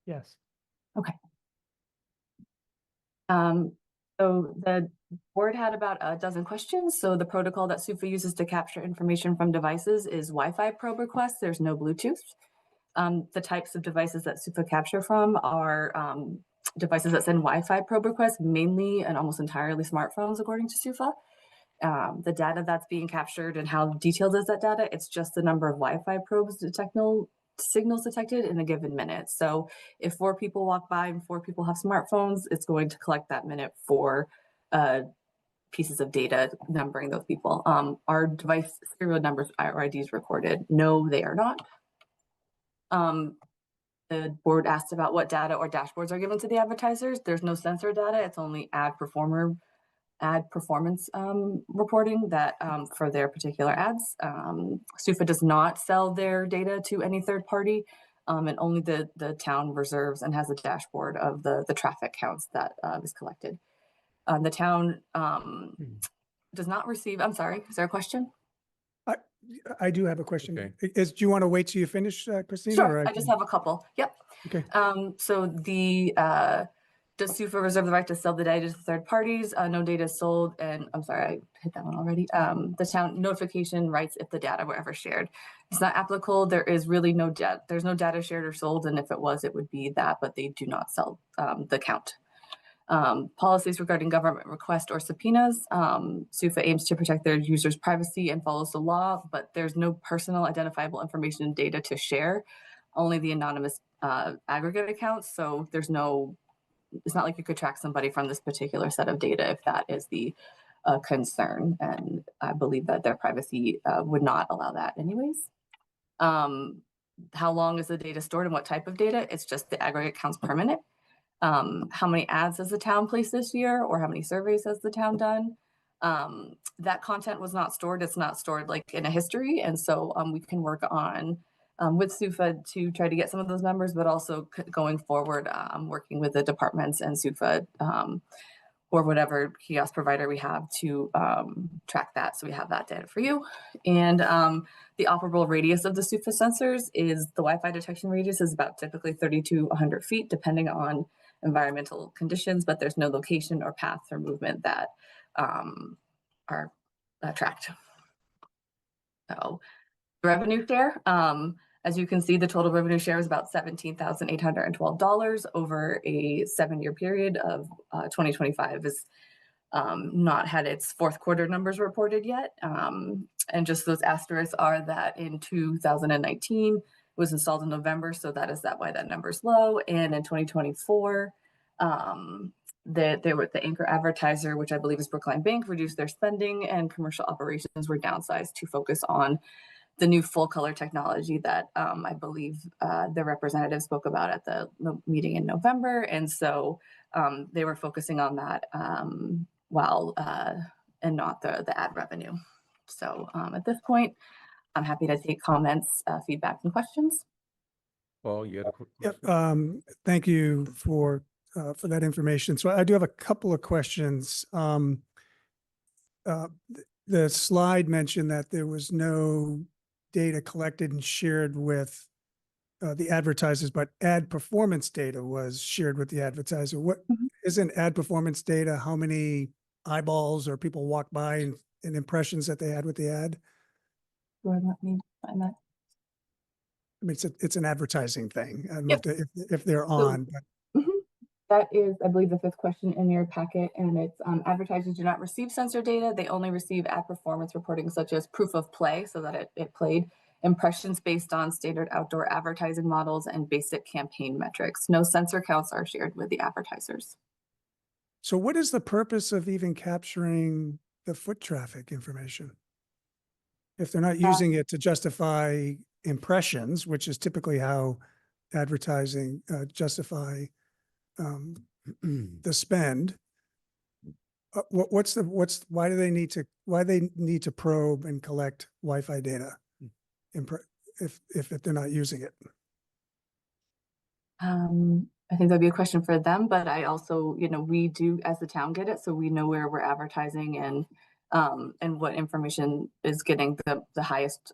Yes. Okay. So the board had about a dozen questions. So the protocol that SUFA uses to capture information from devices is Wi-Fi probe requests. There's no Bluetooth. The types of devices that SUFA capture from are devices that send Wi-Fi probe requests, mainly and almost entirely smartphones, according to SUFA. The data that's being captured and how detailed is that data? It's just the number of Wi-Fi probes signals detected in a given minute. So if 4 people walk by and 4 people have smartphones, it's going to collect that minute for pieces of data numbering those people. Our device serial numbers or IDs recorded? No, they are not. The board asked about what data or dashboards are given to the advertisers. There's no sensor data. It's only ad performance reporting that for their particular ads. SUFA does not sell their data to any third party, and only the town reserves and has a dashboard of the traffic counts that is collected. The town does not receive, I'm sorry, is there a question? I do have a question. Okay. Do you want to wait till you finish, Christina? Sure, or I just have a couple. Yep. Okay. So the Does SUFA reserve the right to sell the data to third parties? No data is sold, and I'm sorry, I hit that one already. The town notification rights if the data were ever shared. It's not applicable. There is really no debt. There's no data shared or sold, and if it was, it would be that, but they do not sell the count. Policies regarding government request or subpoenas. SUFA aims to protect their users' privacy and follows the law, but there's no personal identifiable information and data to share, only the anonymous aggregate accounts. So there's no, it's not like you could track somebody from this particular set of data if that is the concern. And I believe that their privacy would not allow that anyways. How long is the data stored and what type of data? It's just the aggregate counts per minute. How many ads has the town placed this year, or how many surveys has the town done? That content was not stored. It's not stored like in a history. And so we can work on with SUFA to try to get some of those numbers, but also going forward, working with the departments and SUFA or whatever kiosk provider we have to track that. So we have that data for you. And the operable radius of the SUFA sensors is the Wi-Fi detection radius is about typically 30 to 100 feet, depending on environmental conditions, but there's no location or path or movement that are tracked. So the revenue share, as you can see, the total revenue share is about $17,812 over a 7-year period of 2025 is not had its fourth quarter numbers reported yet. And just those asterisks are that in 2019, it was installed in November, so that is why that number is low. And in 2024, the anchor advertiser, which I believe is Brookline Bank, reduced their spending, and commercial operations were downsized to focus on the new full color technology that I believe the representative spoke about at the meeting in November. And so they were focusing on that while and not the ad revenue. So at this point, I'm happy to take comments, feedback, and questions. Paul, you had a quick Yep. question? Thank you for that information. So I do have a couple of questions. The slide mentioned that there was no data collected and shared with the advertisers, but ad performance data was shared with the advertiser. What isn't ad performance data? How many eyeballs or people walk by and impressions that they had with the ad? Let me find that. I mean, it's an advertising thing. I don't know Yep. if they're on, but That is, I believe, the fifth question in your packet, and it's advertisers do not receive sensor data. They only receive ad performance reporting, such as proof of play, so that it played, impressions based on standard outdoor advertising models, and basic campaign metrics. No sensor counts are shared with the advertisers. so what is the purpose of even capturing the foot traffic information? If they're not using it to justify impressions, which is typically how advertising justify the spend, why do they need to probe and collect Wi-Fi data if they're not using it? I think that'd be a question for them, but I also, we do as the town get it, so we know where we're advertising and what information is getting the highest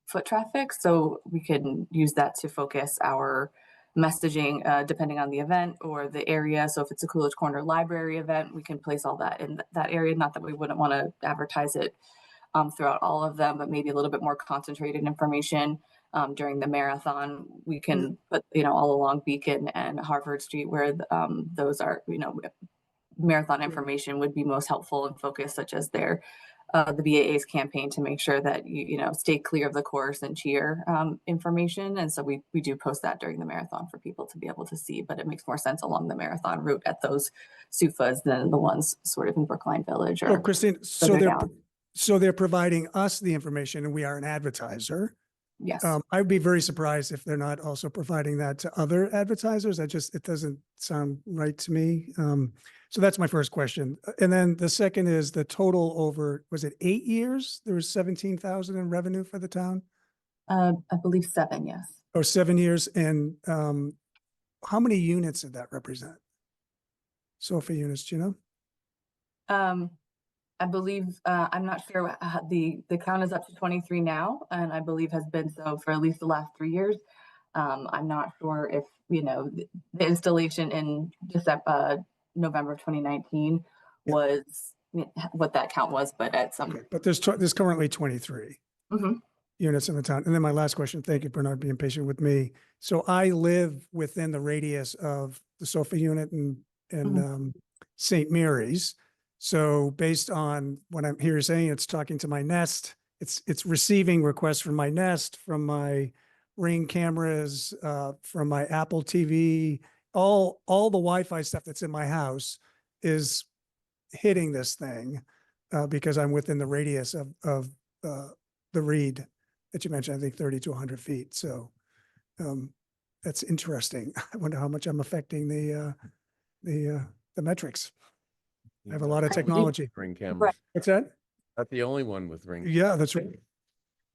foot traffic. So we can use that to focus our messaging depending on the event or the area. So if it's a Coolidge Corner Library event, we can place all that in that area. Not that we wouldn't want to advertise it throughout all of them, but maybe a little bit more concentrated information. During the marathon, we can put, all along Beacon and Harvard Street where those are, marathon information would be most helpful and focused, such as the BAA's campaign to make sure that you stay clear of the course and cheer information. And so we do post that during the marathon for people to be able to see, but it makes more sense along the marathon route at those SUFAs than the ones sort of in Brookline Village. Or Christine, so they're providing us the information and we are an advertiser. Yes. I'd be very surprised if they're not also providing that to other advertisers. It doesn't sound right to me. So that's my first question. And then the second is the total over, was it 8 years? There was 17,000 in revenue for the town? I believe 7, yes. Oh, 7 years. And how many units did that represent? SOFA units, do you know? I believe, I'm not sure, the count is up to 23 now, and I believe has been so for at least the last 3 years. I'm not sure if, the installation in December, November of 2019 Yeah. was what that count was, but at some. Okay, but there's currently 23 Mhm. units in the town. And then my last question, thank you, Bernard, being patient with me. So I live within the radius of the sofa unit and St. Mary's. So based on what I'm here saying, it's talking to my Nest. It's receiving requests from my Nest, from my Ring cameras, from my Apple TV. All the Wi-Fi stuff that's in my house is hitting this thing because I'm within the radius of the read that you mentioned, I think 30 to 100 feet. So that's interesting. I wonder how much I'm affecting the metrics. I have a lot of technology. Ring cameras. Right. What's that? Not the only one with ring. Yeah, that's right.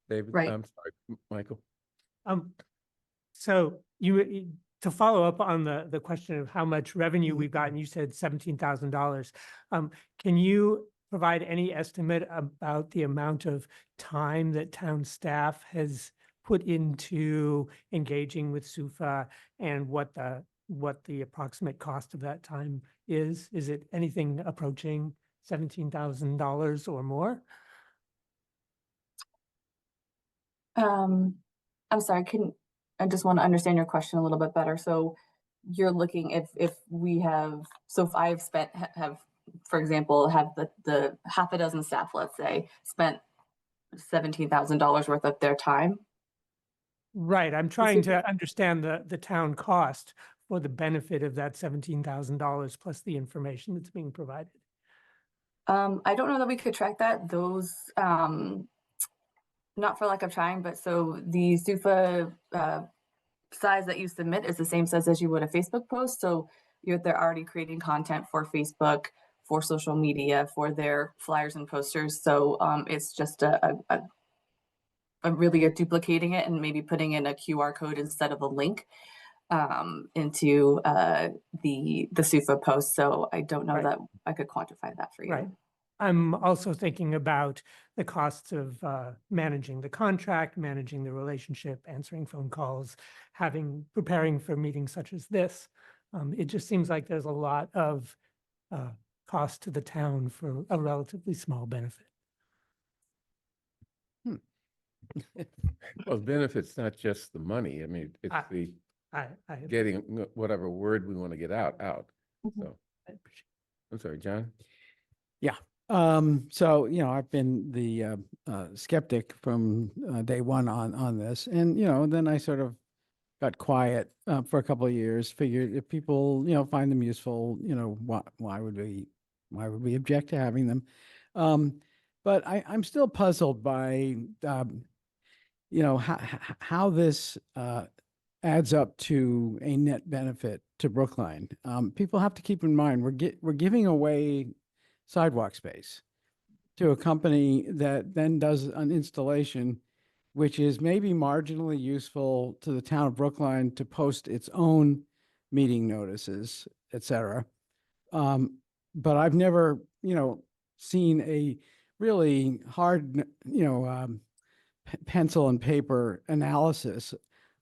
David, Right. I'm sorry, Michael. So to follow up on the question of how much revenue we've gotten, you said $17,000. Can you provide any estimate about the amount of time that town staff has put into engaging with SUFA and what the approximate cost of that time is? Is it anything approaching $17,000 or more? I'm sorry, I just want to understand your question a little bit better. So you're looking if we have, so if I've spent, have, for example, have the half a dozen staff, let's say, spent $17,000 worth of their time. Right. I'm trying to understand the town cost for the benefit of that $17,000 plus the information that's being provided. I don't know that we could track that. Those, not for lack of trying, but so the SUFA size that you submit is the same size as you would a Facebook post. So they're already creating content for Facebook, for social media, for their flyers and posters. So it's just a really duplicating it and maybe putting in a QR code instead of a link into the SUFA post. So I don't know Right. that I could quantify that for you. Right. I'm also thinking about the costs of managing the contract, managing the relationship, answering phone calls, preparing for meetings such as this. It just seems like there's a lot of cost to the town for a relatively small benefit. Well, benefits, not just the money. I mean, it's I getting whatever word we want to get out. So, I appreciate I'm sorry, John. Yeah. So, I've been the skeptic from day one on this. And, then I sort of got quiet for a couple of years, figured if people, find them useful, why would we object to having them? But I'm still puzzled by, how this adds up to a net benefit to Brookline. People have to keep in mind, we're giving away sidewalk space to a company that then does an installation which is maybe marginally useful to the town of Brookline to post its own meeting notices, et cetera. But I've never, seen a really hard, pencil and paper analysis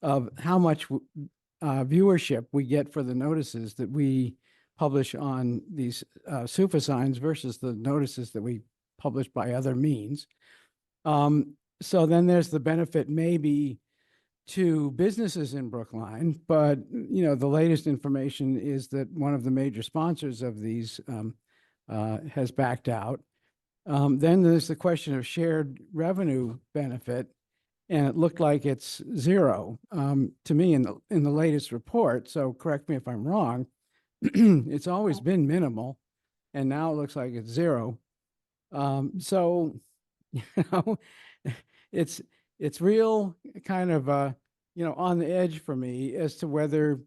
of how much viewership we get for the notices that we publish on these SUFA signs versus the notices that we publish by other means. So then there's the benefit maybe to businesses in Brookline, but the latest information is that one of the major sponsors of these has backed out. Then there's the question of shared revenue benefit, and it looked like it's zero to me in the latest report. So correct me if I'm wrong. It's always been minimal, and now it looks like it's zero. So, it's real kind of on the edge for me as to whether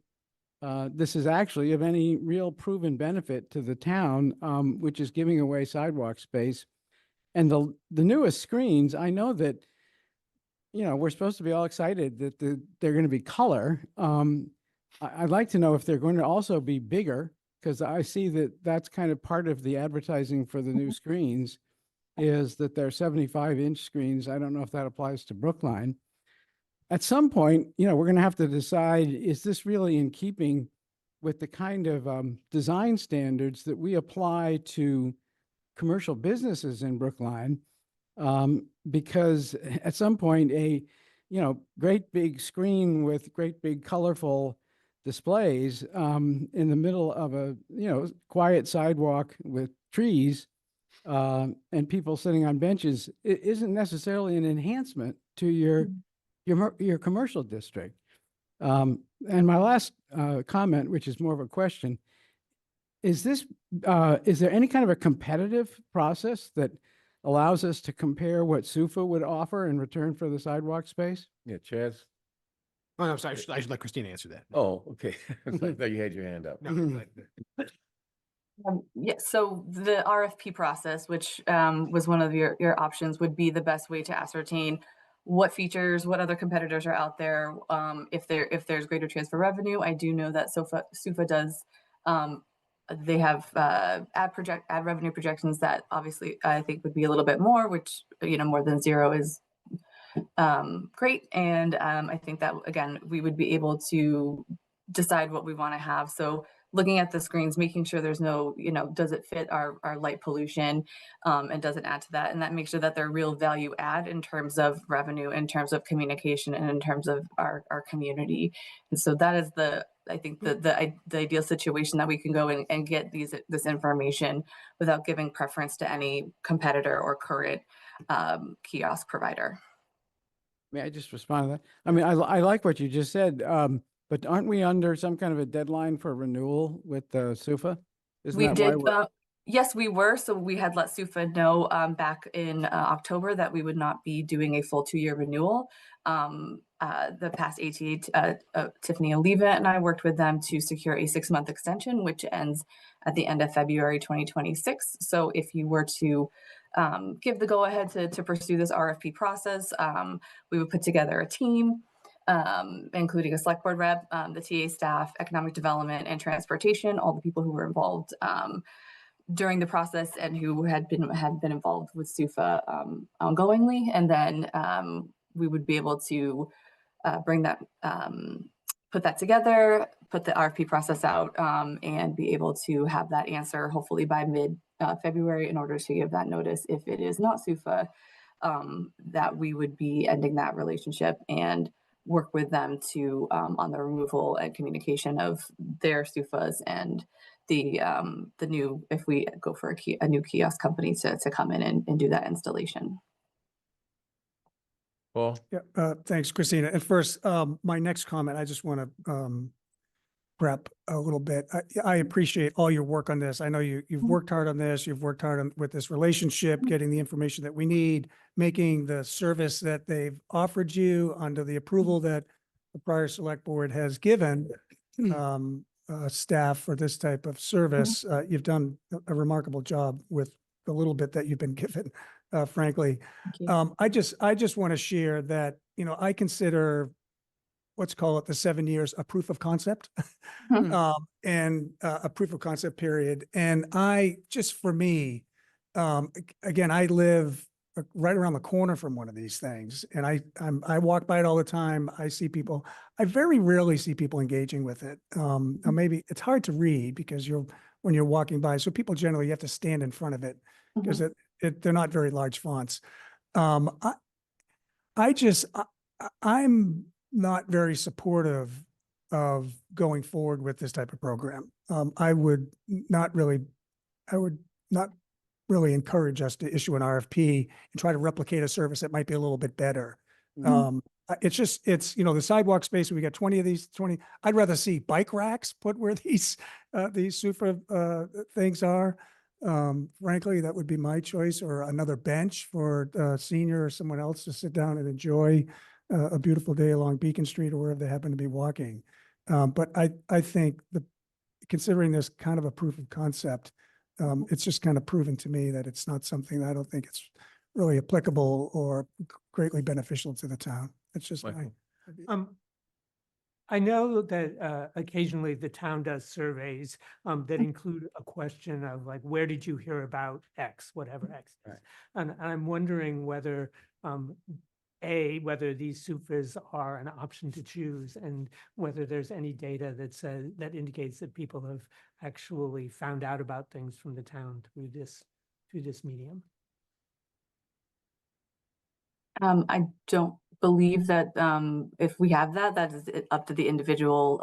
this is actually of any real proven benefit to the town, which is giving away sidewalk space. And the newest screens, I know that we're supposed to be all excited that they're going to be color. I'd like to know if they're going to also be bigger, because I see that that's kind of part of the advertising for the new screens is that they're 75-inch screens. I don't know if that applies to Brookline. at some point, we're going to have to decide, is this really in keeping with the kind of design standards that we apply to commercial businesses in Brookline? Because at some point, a great big screen with great big colorful displays in the middle of a quiet sidewalk with trees and people sitting on benches, it isn't necessarily an enhancement to your commercial district. And my last comment, which is more of a question, is there any kind of a competitive process that allows us to compare what SUFA would offer in return for the sidewalk space? Yeah, Chaz? Oh, no, sorry, I should let Christina answer that. Oh, okay. I thought you had your hand up. No, Yeah, so the RFP process, which was one of your options, would be the best way to ascertain what features, what other competitors are out there, if there's greater transfer revenue. I do know that SUFA does. They have ad revenue projections that obviously I think would be a little bit more, which more than zero is great. And I think that again we would be able to decide what we want to have. So looking at the screens, making sure there's no, does it fit our light pollution, and doesn't add to that, and that makes sure that they're real value add in terms of revenue, in terms of communication, and in terms of our community. And so that is I think the ideal situation that we can go in and get this information without giving preference to any competitor or current kiosk provider. May I just respond to that? I mean, I like what you just said, but aren't we under some kind of a deadline for renewal with SUFA? Isn't We that why did, we're? yes, we were. So we had let SUFA know back in October that we would not be doing a full 2-year renewal. The past ATA, Tiffany Oliva and I worked with them to secure a 6-month extension, which ends at the end of February 2026. So if you were to give the go-ahead to pursue this RFP process, we would put together a team, including a select board rep, the TA staff, economic development, and transportation, all the people who were involved during the process and who had been involved with SUFA ongoingly. And then we would be able to bring that, put that together, put the RFP process out, and be able to have that answer hopefully by mid February in order to give that notice if it is not SUFA, that we would be ending that relationship and work with them to on the removal and communication of their SUFAs and the new, if we go for a new kiosk company to come in and do that installation. Paul? Yeah, thanks, Christina. And first, my next comment, I just want to prep a little bit. I appreciate all your work on this. I know you've worked hard on this. You've worked hard with this relationship, getting the information that we need, making the service that they've offered you under the approval that the prior select board has given staff for this type of service. You've done a remarkable job with the little bit that you've been given, frankly. I just want to share that, I consider, let's call it the 7 years, a proof of concept and a proof of concept period. And for me, again, I live right around the corner from one of these things. And I walk by it all the time. I see people, I very rarely see people engaging with it. Now maybe it's hard to read because when you're walking by, so people generally, you have to stand in front of it because they're not very large fonts. I'm not very supportive of going forward with this type of program. I would not really encourage us to issue an RFP and try to replicate a service that might be a little bit better. It's the sidewalk space. We got 20 of these, 20. I'd rather see bike racks put where these SUFA things are. Frankly, that would be my choice, or another bench for a senior or someone else to sit down and enjoy a beautiful day along Beacon Street or wherever they happen to be walking. But I think considering this kind of a proof of concept, it's just kind of proven to me that it's not something, I don't think it's really applicable or greatly beneficial to the town. It's just I know that occasionally the town does surveys that include a question of like, where did you hear about X, whatever X is? And I'm wondering whether whether these SUFAs are an option to choose, and whether there's any data that says, that indicates that people have actually found out about things from the town through this medium. I don't believe that if we have that, that is up to the individual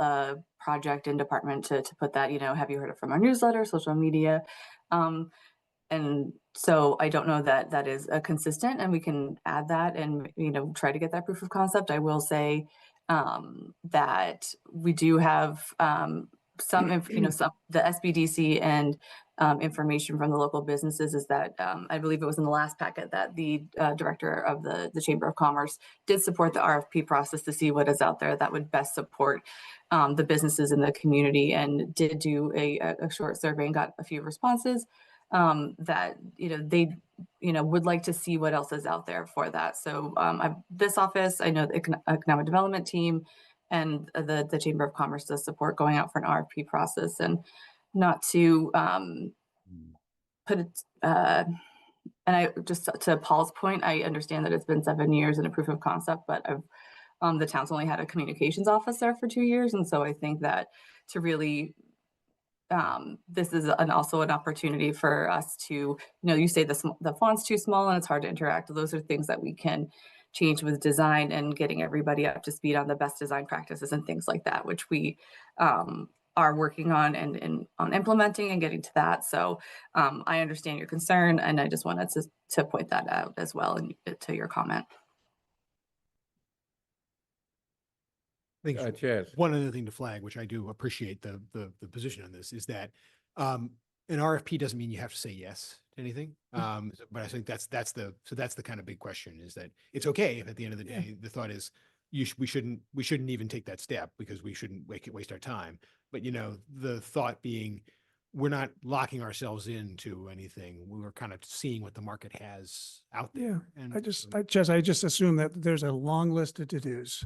project and department to put that, have you heard it from our newsletter, social media? And so I don't know that that is consistent, and we can add that and, try to get that proof of concept. I will say that we do have some, the SBDC and information from the local businesses is that I believe it was in the last packet that the director of the Chamber of Commerce did support the RFP process to see what is out there that would best support the businesses in the community, and did do a short survey and got a few responses that, they, would like to see what else is out there for that. So this office, I know the economic development team and the Chamber of Commerce does support going out for an RFP process, and not to put it, and I just to Paul's point, I understand that it's been 7 years and a proof of concept, but the town's only had a communications officer for 2 years. And so I think that to really, this is also an opportunity for us to, you say the font's too small and it's hard to interact. Those are things that we can change with design and getting everybody up to speed on the best design practices and things like that, which we are working on and on implementing and getting to that. So I understand your concern, and I just wanted to point that out as well and to your comment. I think Chaz. one other thing to flag, which I do appreciate the position on this, is that an RFP doesn't mean you have to say yes to anything. But I think that's the kind of big question, is that it's okay if at the end of the day the thought is we shouldn't even take that step because we shouldn't waste our time. But the thought being, we're not locking ourselves into anything. We're kind of seeing what the market has out there. And I just assume that there's a long list of to-dos.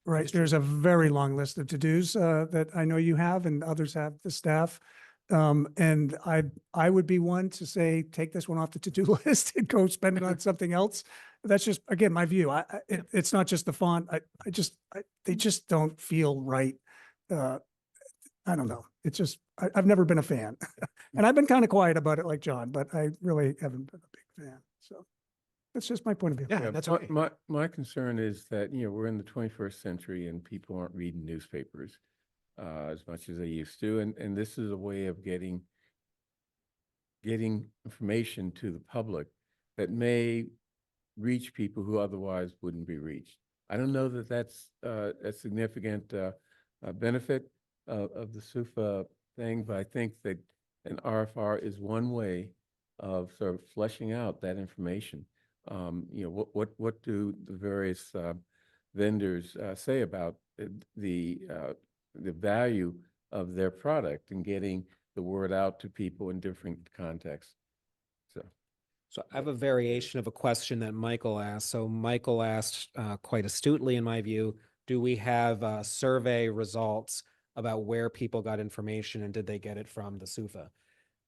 Right. There's a very long list of to-dos that I know you have and others have, the staff. And I would be one to say, take this one off the to-do list and go spend it on something else. That's just, again, my view. It's not just the font. They just don't feel right. I don't know. It's just, I've never been a fan. And I've been kind of quiet about it like John, but I really haven't been a big fan. So that's just my point of view. Yeah, that's okay. My concern is that, we're in the 21st century and people aren't reading newspapers as much as they used to. And this is a way of getting information to the public that may reach people who otherwise wouldn't be reached. I don't know that that's a significant benefit of the SUFA thing, but I think that an RFR is one way of sort of fleshing out that information. What do the various vendors say about the value of their product and getting the word out to people in different contexts? So I have a variation of a question that Michael asked. So Michael asked quite astutely, in my view, do we have survey results about where people got information and did they get it from the SUFA?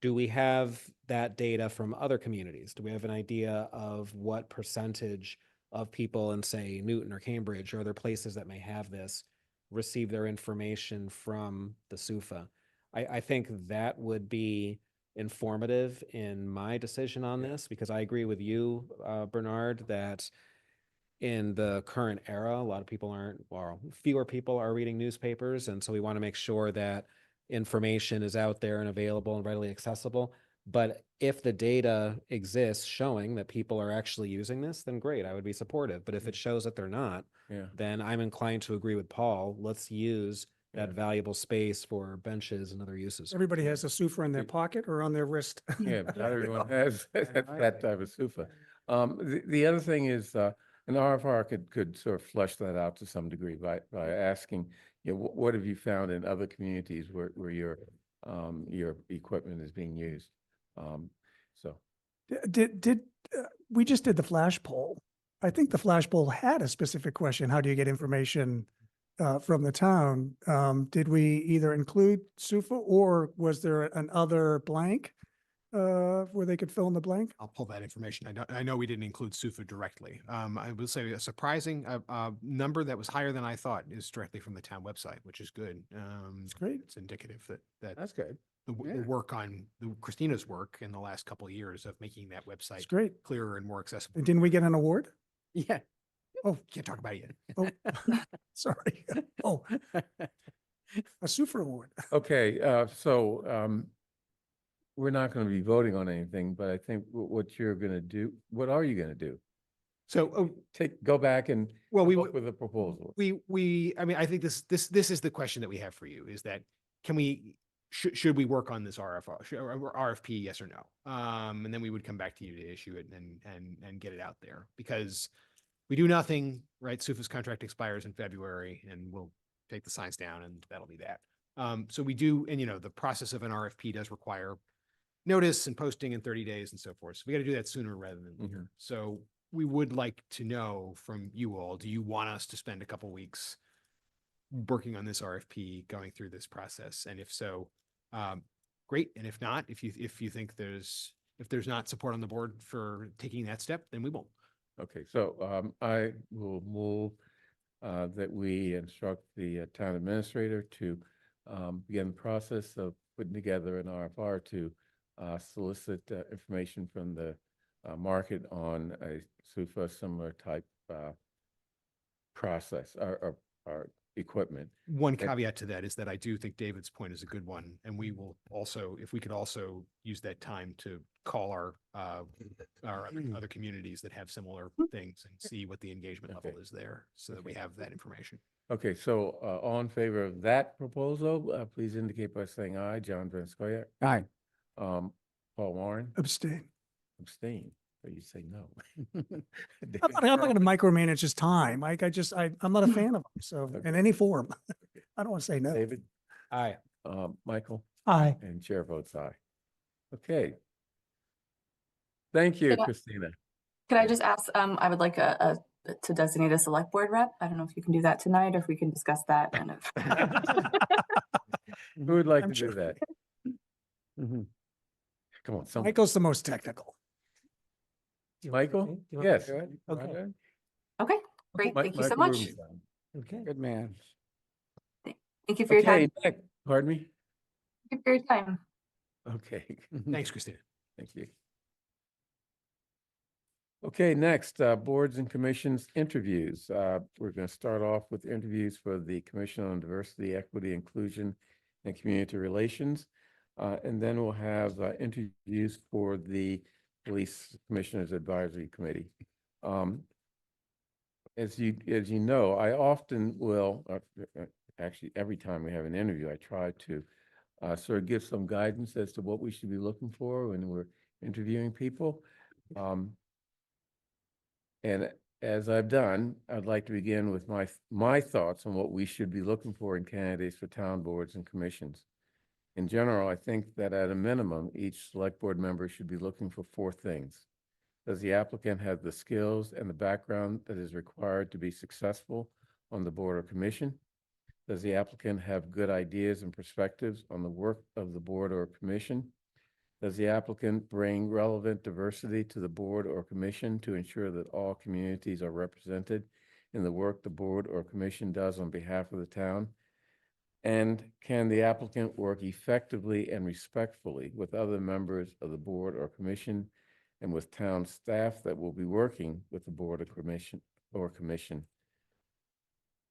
Do we have that data from other communities? Do we have an idea of what percentage of people in, say, Newton or Cambridge or other places that may have this receive their information from the SUFA? I think that would be informative in my decision on this, because I agree with you, Bernard, that in the current era, a lot of people aren't, well, fewer people are reading newspapers. And so we want to make sure that information is out there and available and readily accessible. But if the data exists showing that people are actually using this, then great, I would be supportive. But if it shows that they're not, then I'm inclined to agree with Paul. Let's use that valuable space for benches and other uses. Everybody has a SUFA in their pocket or on their wrist. Yeah, not everyone has that type of SUFA. The other thing is an RFR could sort of flesh that out to some degree by asking, what have you found in other communities where your equipment is being used? We just did the flash poll. I think the flash poll had a specific question: how do you get information from the town? Did we either include SUFA or was there an other blank? where they could fill in the blank? I'll pull that information. I know we didn't include SUFA directly. I will say a surprising number that was higher than I thought is directly from the town website, which is good. That's great. It's indicative that That's good. the work on Christina's work in the last couple of years of making that That's website great. clearer and more accessible. And didn't we get an award? Yeah. Oh, Can't talk about it yet. oh, sorry. Oh, a super award. Okay, we're not going to be voting on anything, but I think what you're going to do, what are you going to do? So, Go back and well, come up with a proposal. I mean, I think this is the question that we have for you is that should we work on this RFP, yes or no? And then we would come back to you to issue it and get it out there because we do nothing, right? SUFA's contract expires in February and we'll take the signs down and that'll be that. So we do, and the process of an RFP does require notice and posting in 30 days and so forth. So we got to do that sooner rather than later. So we would like to know from you all, do you want us to spend a couple weeks working on this RFP, going through this process? And if so, great. And if not, if you think if there's not support on the board for taking that step, then we won't. Okay, so I will move that we instruct the town administrator to begin the process of putting together an RFR to solicit information from the market on a SUFA similar type process or equipment. One caveat to that is that I do think David's point is a good one. And we will also, if we could also use that time to call our other communities that have similar things and see what the engagement level is there so that we have that information. Okay, so all in favor of that proposal, please indicate by saying aye. John Van Scoyac. Aye. Paul Warren. Abstain. Abstain. Or you say no. I'm not going to micromanage his time. I'm not a fan of him. So in any form, I don't want to say no. David. Aye. Michael. Aye. And chair votes aye. Okay. Thank you, Could I- Christina. Could I just ask, I would like to designate a select board rep. I don't know if you can do that tonight or if we can discuss that kind of. Who would like I'm to sure. do that? Come on, someone. Michael's the most technical. Do you want me to Michael? do it? Do you want me Yes. to do it? Okay. Okay, great. Mi- Thank you so Michael much. Rubenstein. Okay. Good man. Thank you for your time. Okay, Nick, pardon me? Thank you for your time. Okay, Thanks, Christina. thank you. Okay, next, boards and commissions interviews. We're going to start off with interviews for the Commission on Diversity, Equity, Inclusion, and Community Relations. And then we'll have interviews for the Police Commissioners Advisory Committee. As you know, I often will, actually, every time we have an interview, I try to sort of give some guidance as to what we should be looking for when we're interviewing people. And as I've done, I'd like to begin with my thoughts on what we should be looking for in candidates for town boards and commissions. In general, I think that at a minimum, each select board member should be looking for 4 things. Does the applicant have the skills and the background that is required to be successful on the board or commission? Does the applicant have good ideas and perspectives on the work of the board or commission? Does the applicant bring relevant diversity to the board or commission to ensure that all communities are represented in the work the board or commission does on behalf of the town? And can the applicant work effectively and respectfully with other members of the board or commission and with town staff that will be working with the board or commission?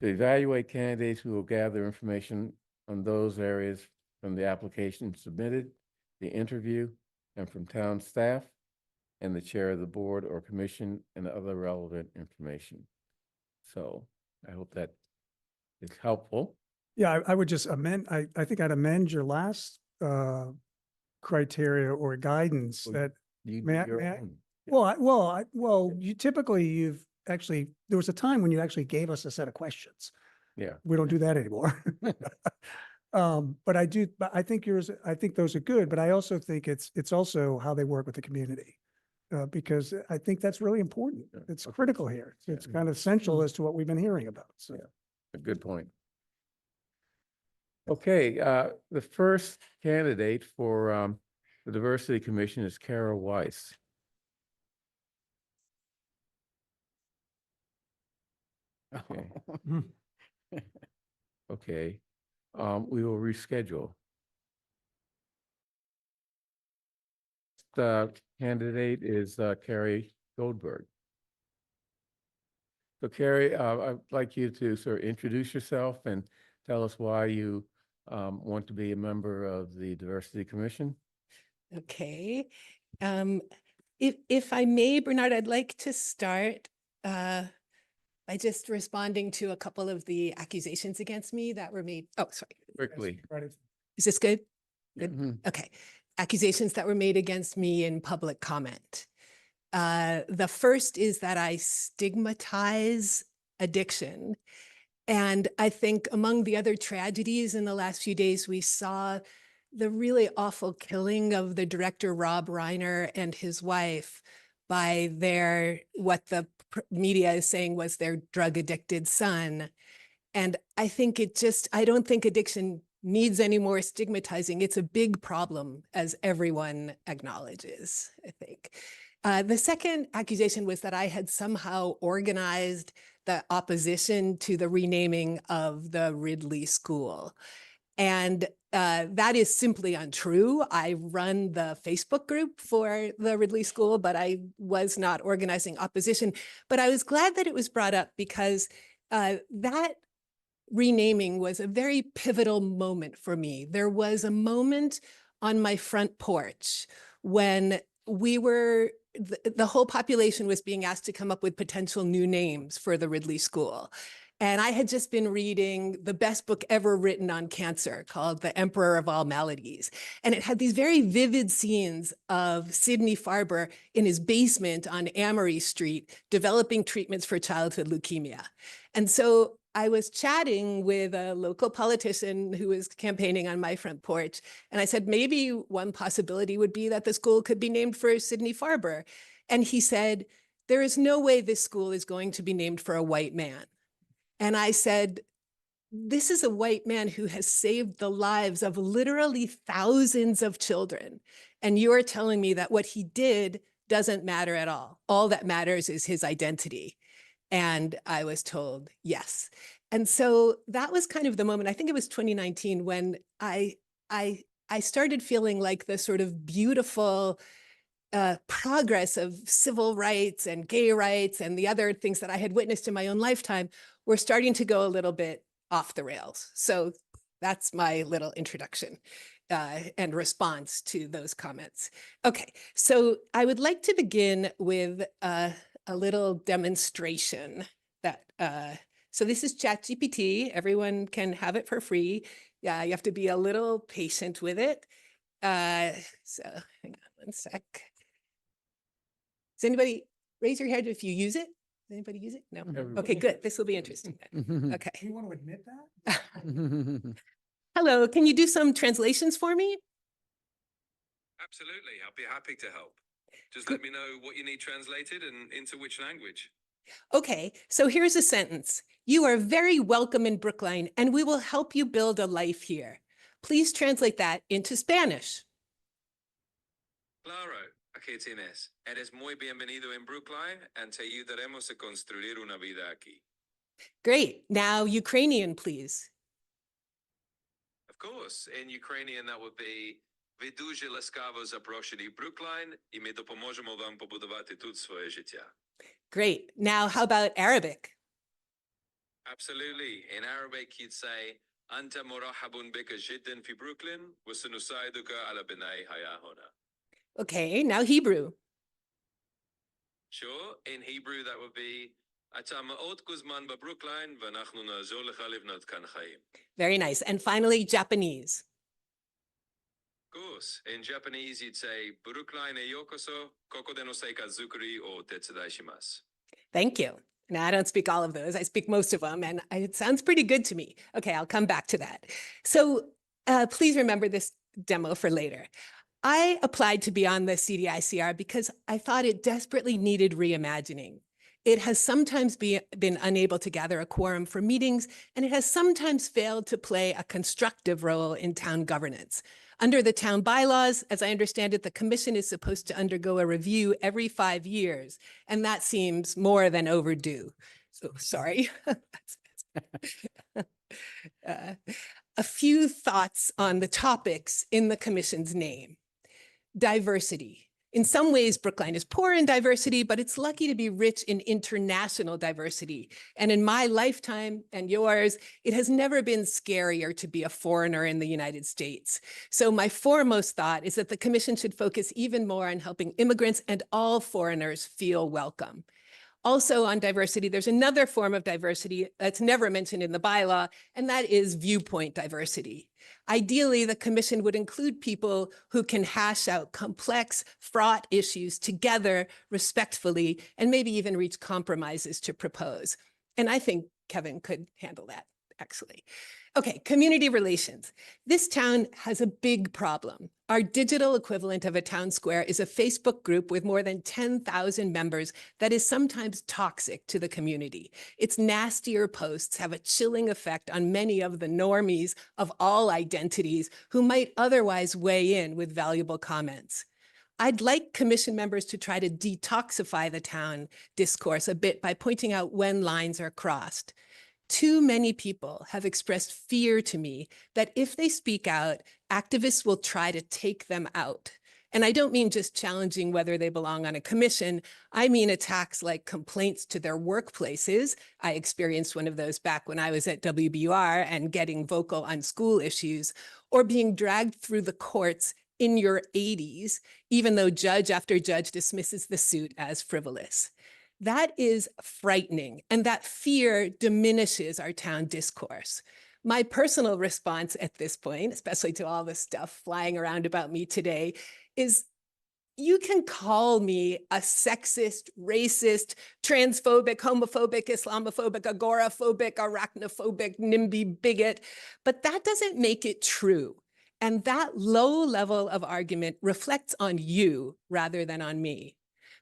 To evaluate candidates, we will gather information on those areas from the application submitted, the interview, and from town staff and the chair of the board or commission and other relevant information. So I hope that is helpful. Yeah, I would just amend, I think I'd amend your last criteria or guidance Well, that, You May I- do your may I? own. you've actually, there was a time when you actually gave us a set of questions. Yeah. We don't do that anymore. But I think I think those are good, but I also think it's also how they work with the community. Because I think that's really important. Yeah, It's okay. critical here. It's Yeah. kind of central as to what we've been hearing about. So. Yeah. A good point. Okay, the first candidate for The Diversity Commission is Kara Weiss. Okay. Okay, we will reschedule. The candidate is Carrie Goldberg. So Carrie, I'd like you to sort of introduce yourself and tell us why you want to be a member of the Diversity Commission. Okay. If I may, Bernard, I'd like to start by just responding to a couple of the accusations against me that were made. Oh, sorry. Quickly. Is this good? Good. Mhm. Okay. Accusations that were made against me in public comment. The first is that I stigmatize addiction. And I think among the other tragedies in the last few days, we saw the really awful killing of the director Rob Reiner and his wife by what the media is saying was their drug addicted son. And I think I don't think addiction needs any more stigmatizing. It's a big problem, as everyone acknowledges, I think. The second accusation was that I had somehow organized the opposition to the renaming of the Ridley School. And that is simply untrue. I run the Facebook group for the Ridley School, but I was not organizing opposition. But I was glad that it was brought up because that renaming was a very pivotal moment for me. There was a moment on my front porch when the whole population was being asked to come up with potential new names for the Ridley School. And I had just been reading the best book ever written on cancer called The Emperor of All Maladies. And it had these very vivid scenes of Sidney Farber in his basement on Amory Street, developing treatments for childhood leukemia. And so I was chatting with a local politician who was campaigning on my front porch. And I said, maybe one possibility would be that the school could be named for Sidney Farber. And he said, there is no way this school is going to be named for a white man. And I said, this is a white man who has saved the lives of literally thousands of children. And you're telling me that what he did doesn't matter at all. All that matters is his identity. And I was told yes. And so that was kind of the moment, I think it was 2019, when I started feeling like the sort of beautiful progress of civil rights and gay rights and the other things that I had witnessed in my own lifetime were starting to go a little bit off the rails. So that's my little introduction and response to those comments. Okay, so I would like to begin with a little demonstration that, so this is ChatGPT. Everyone can have it for free. Yeah, you have to be a little patient with it. So hang on one sec. Does anybody raise your hand if you use it? Does anybody use it? No. Everybody. Okay, good. This will be interesting then. Okay. Do you want to admit that? Hello, can you do some translations for me? Absolutely. I'll be happy to help. Just let me know what you need translated and into which language. Okay, so here's a sentence. You are very welcome in Brookline, and we will help you build a life here. Please translate that into Spanish. Claro, aquí tienes. Eres muy bienvenido en Brookline and te ayudaremos a construir una vida aquí. Great. Now Ukrainian, please. Of course, in Ukrainian that would be Ви дуже ласкаво запрошені Brookline і ми допоможемо вам побудувати тут своє життя. Great. Now how about Arabic? Absolutely. In Arabic you'd say أنت مرحب بك جدا في بروكلين وسنساعدك على بناء حياة هنا. Okay, now Hebrew. Sure. In Hebrew that would be אתה מאוד גוזמן בברוקליין ואנחנו נעזור לך לבנות כאן חיים. Very nice. And finally, Japanese. Of course. In Japanese, you'd say, Brookline e yokoso, koko de no seikazukuri o tetsudae shimasu. Thank you. Now, I don't speak all of those. I speak most of them, and it sounds pretty good to me. Okay, I'll come back to that. So please remember this demo for later. I applied to be on the CDICR because I thought it desperately needed reimagining. It has sometimes been unable to gather a quorum for meetings, and it has sometimes failed to play a constructive role in town governance. Under the town bylaws, as I understand it, the commission is supposed to undergo a review every 5 years, and that seems more than overdue. So sorry. A few thoughts on the topics in the commission's name. Diversity. In some ways, Brookline is poor in diversity, but it's lucky to be rich in international diversity. And in my lifetime and yours, it has never been scarier to be a foreigner in the United States. So my foremost thought is that the commission should focus even more on helping immigrants and all foreigners feel welcome. Also on diversity, there's another form of diversity that's never mentioned in the bylaw, and that is viewpoint diversity. Ideally, the commission would include people who can hash out complex, fraught issues together respectfully, and maybe even reach compromises to propose. And I think Kevin could handle that, actually. Okay, community relations. This town has a big problem. Our digital equivalent of a town square is a Facebook group with more than 10,000 members that is sometimes toxic to the community. Its nastier posts have a chilling effect on many of the normies of all identities who might otherwise weigh in with valuable comments. I'd like commission members to try to detoxify the town discourse a bit by pointing out when lines are crossed. Too many people have expressed fear to me that if they speak out, activists will try to take them out. And I don't mean just challenging whether they belong on a commission. I mean attacks like complaints to their workplaces. I experienced one of those back when I was at WBUR and getting vocal on school issues, or being dragged through the courts in your 80s, even though judge after judge dismisses the suit as frivolous. That is frightening, and that fear diminishes our town discourse. My personal response at this point, especially to all the stuff flying around about me today, is you can call me a sexist, racist, transphobic, homophobic, Islamophobic, agoraphobic, arachnophobic, NIMBY bigot, but that doesn't make it true. And that low level of argument reflects on you rather than on me.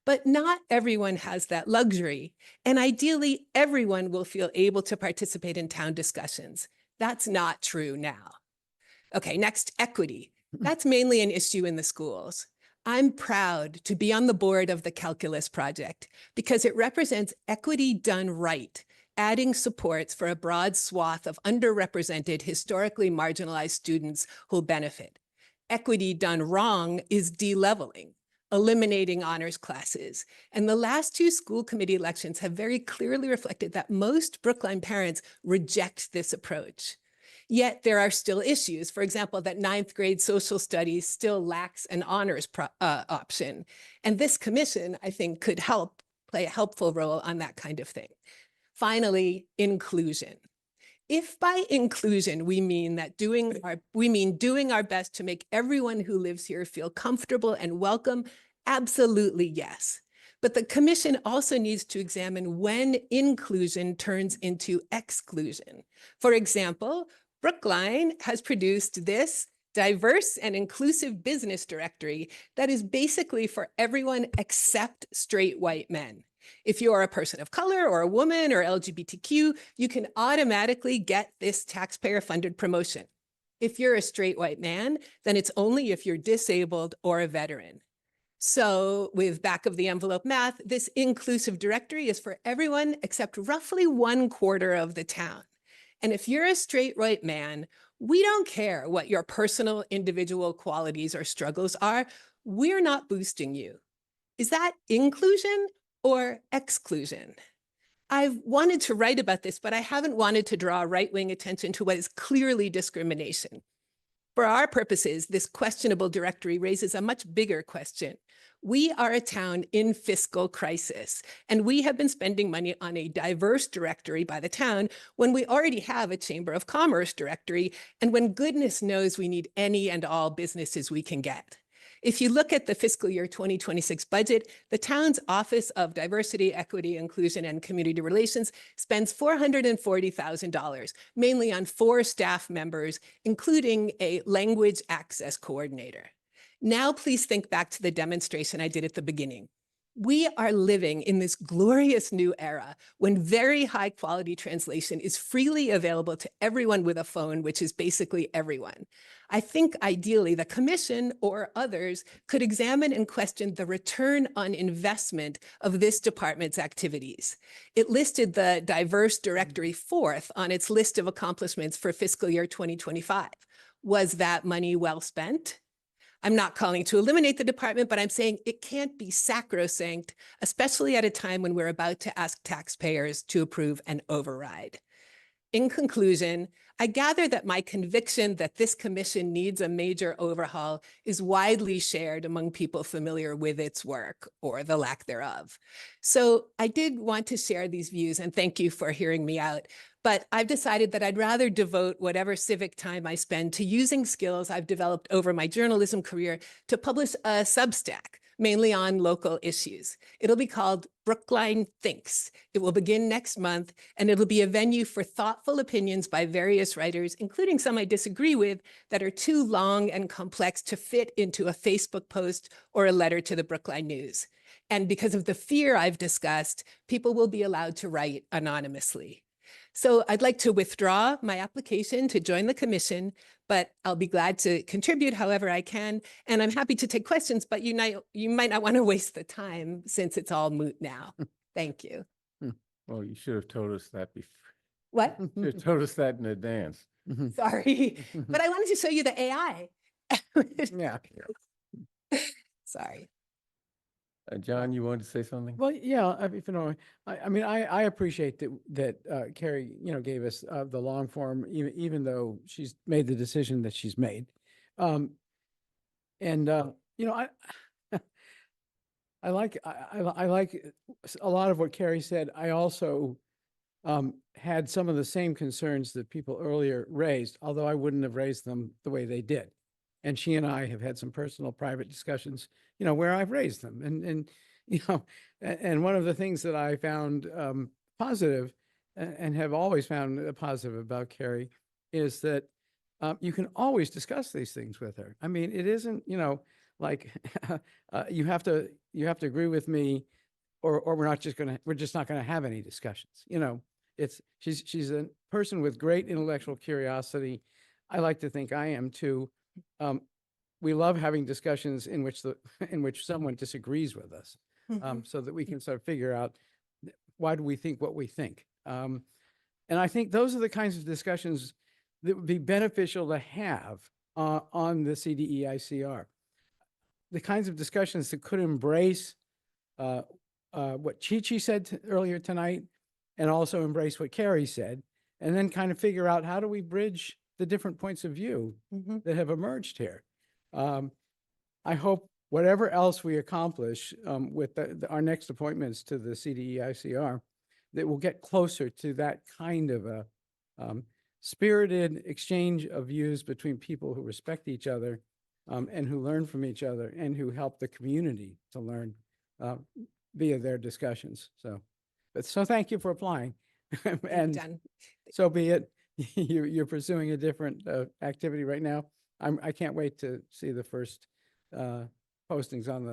But not everyone has that luxury. And ideally, everyone will feel able to participate in town discussions. That's not true now. Okay, next, equity. That's mainly an issue in the schools. I'm proud to be on the board of the Calculus Project because it represents equity done right, adding supports for a broad swath of underrepresented, historically marginalized students who'll benefit. Equity done wrong is de-leveling, eliminating honors classes. And the last 2 school committee elections have very clearly reflected that most Brookline parents reject this approach. Yet there are still issues. For example, that 9th grade social studies still lacks an honors option. And this commission, I think, could help play a helpful role on that kind of thing. Finally, inclusion. If by inclusion we mean doing our best to make everyone who lives here feel comfortable and welcome, absolutely yes. But the commission also needs to examine when inclusion turns into exclusion. For example, Brookline has produced this diverse and inclusive business directory that is basically for everyone except straight white men. If you are a person of color or a woman or LGBTQ, you can automatically get this taxpayer-funded promotion. If you're a straight white man, then it's only if you're disabled or a veteran. So with back of the envelope math, this inclusive directory is for everyone except roughly 1/4 of the town. And if you're a straight white man, we don't care what your personal individual qualities or struggles are. We're not boosting you. Is that inclusion or exclusion? I've wanted to write about this, but I haven't wanted to draw right-wing attention to what is clearly discrimination. For our purposes, this questionable directory raises a much bigger question. We are a town in fiscal crisis, and we have been spending money on a diverse directory by the town when we already have a Chamber of Commerce directory, and when goodness knows we need any and all businesses we can get. If you look at the fiscal year 2026 budget, the town's Office of Diversity, Equity, Inclusion, and Community Relations spends $440,000, mainly on 4 staff members, including a language access coordinator. Now, please think back to the demonstration I did at the beginning. We are living in this glorious new era when very high quality translation is freely available to everyone with a phone, which is basically everyone. I think ideally the commission or others could examine and question the return on investment of this department's activities. It listed the diverse directory fourth on its list of accomplishments for fiscal year 2025. Was that money well spent? I'm not calling to eliminate the department, but I'm saying it can't be sacrosanct, especially at a time when we're about to ask taxpayers to approve an override. In conclusion, I gather that my conviction that this commission needs a major overhaul is widely shared among people familiar with its work or the lack thereof. So I did want to share these views and thank you for hearing me out. But I've decided that I'd rather devote whatever civic time I spend to using skills I've developed over my journalism career to publish a Substack, mainly on local issues. It'll be called Brookline Thinks. It will begin next month, and it'll be a venue for thoughtful opinions by various writers, including some I disagree with, that are too long and complex to fit into a Facebook post or a letter to the Brookline News. And because of the fear I've discussed, people will be allowed to write anonymously. So I'd like to withdraw my application to join the commission, but I'll be glad to contribute however I can. And I'm happy to take questions, but you might not want to waste the time since it's all moot now. Thank you. Well, you should have told us that before. What? You should have told us that in advance. Sorry, but I wanted to show you the AI. Yeah. Sorry. John, you wanted to say something? Well, yeah, if you know, I mean, I appreciate that Carrie, gave us the long form, even though she's made the decision that she's made. I I like a lot of what Carrie said. I also had some of the same concerns that people earlier raised, although I wouldn't have raised them the way they did. And she and I have had some personal private discussions, where I've raised them. And one of the things that I found positive and have always found positive about Carrie is that you can always discuss these things with her. I mean, it isn't, like you have to agree with me or we're just not going to have any discussions. She's a person with great intellectual curiosity. I like to think I am too. We love having discussions in which someone disagrees with us, so that we can sort of figure out why do we think what we think. And I think those are the kinds of discussions that would be beneficial to have on the CDEICR. The kinds of discussions that could embrace what Chi-Chi said earlier tonight, and also embrace what Carrie said, and then kind of figure out how do we bridge the different points of view that have emerged here. I hope whatever else we accomplish with our next appointments to the CDEICR, that we'll get closer to that kind of a spirited exchange of views between people who respect each other and who learn from each other and who help the community to learn via their discussions. So thank you for applying. And Done. so be it. You're pursuing a different activity right now. I can't wait to see the first postings on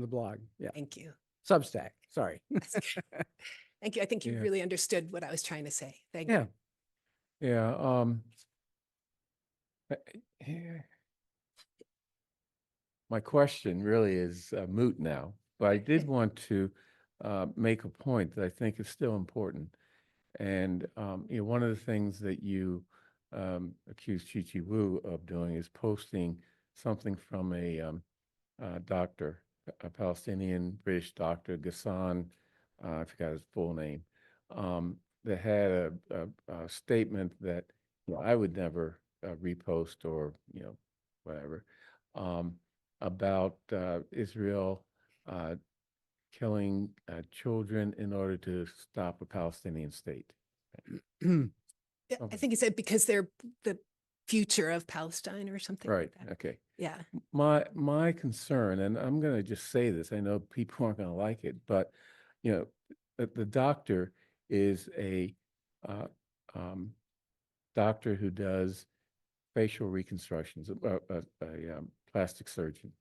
the blog. Yeah. Thank you. Substack. Sorry. Thank you. I think you Yeah. really understood what I was trying to say. Thank you. Yeah. Yeah. My question really is moot now, but I did want to make a point that I think is still important. And one of the things that you accused Chi-Chi Wu of doing is posting something from a doctor, a Palestinian British doctor, Ghassan, I forgot his full name, that had a statement that I would never repost or whatever, about Israel killing children in order to stop a Palestinian state. Yeah, I Okay. think he said because they're the future of Palestine or something Right. like that. Okay. Yeah. My concern, and I'm going to just say this, I know people aren't going to like it, but the doctor is a doctor who does facial reconstructions, a plastic surgeon.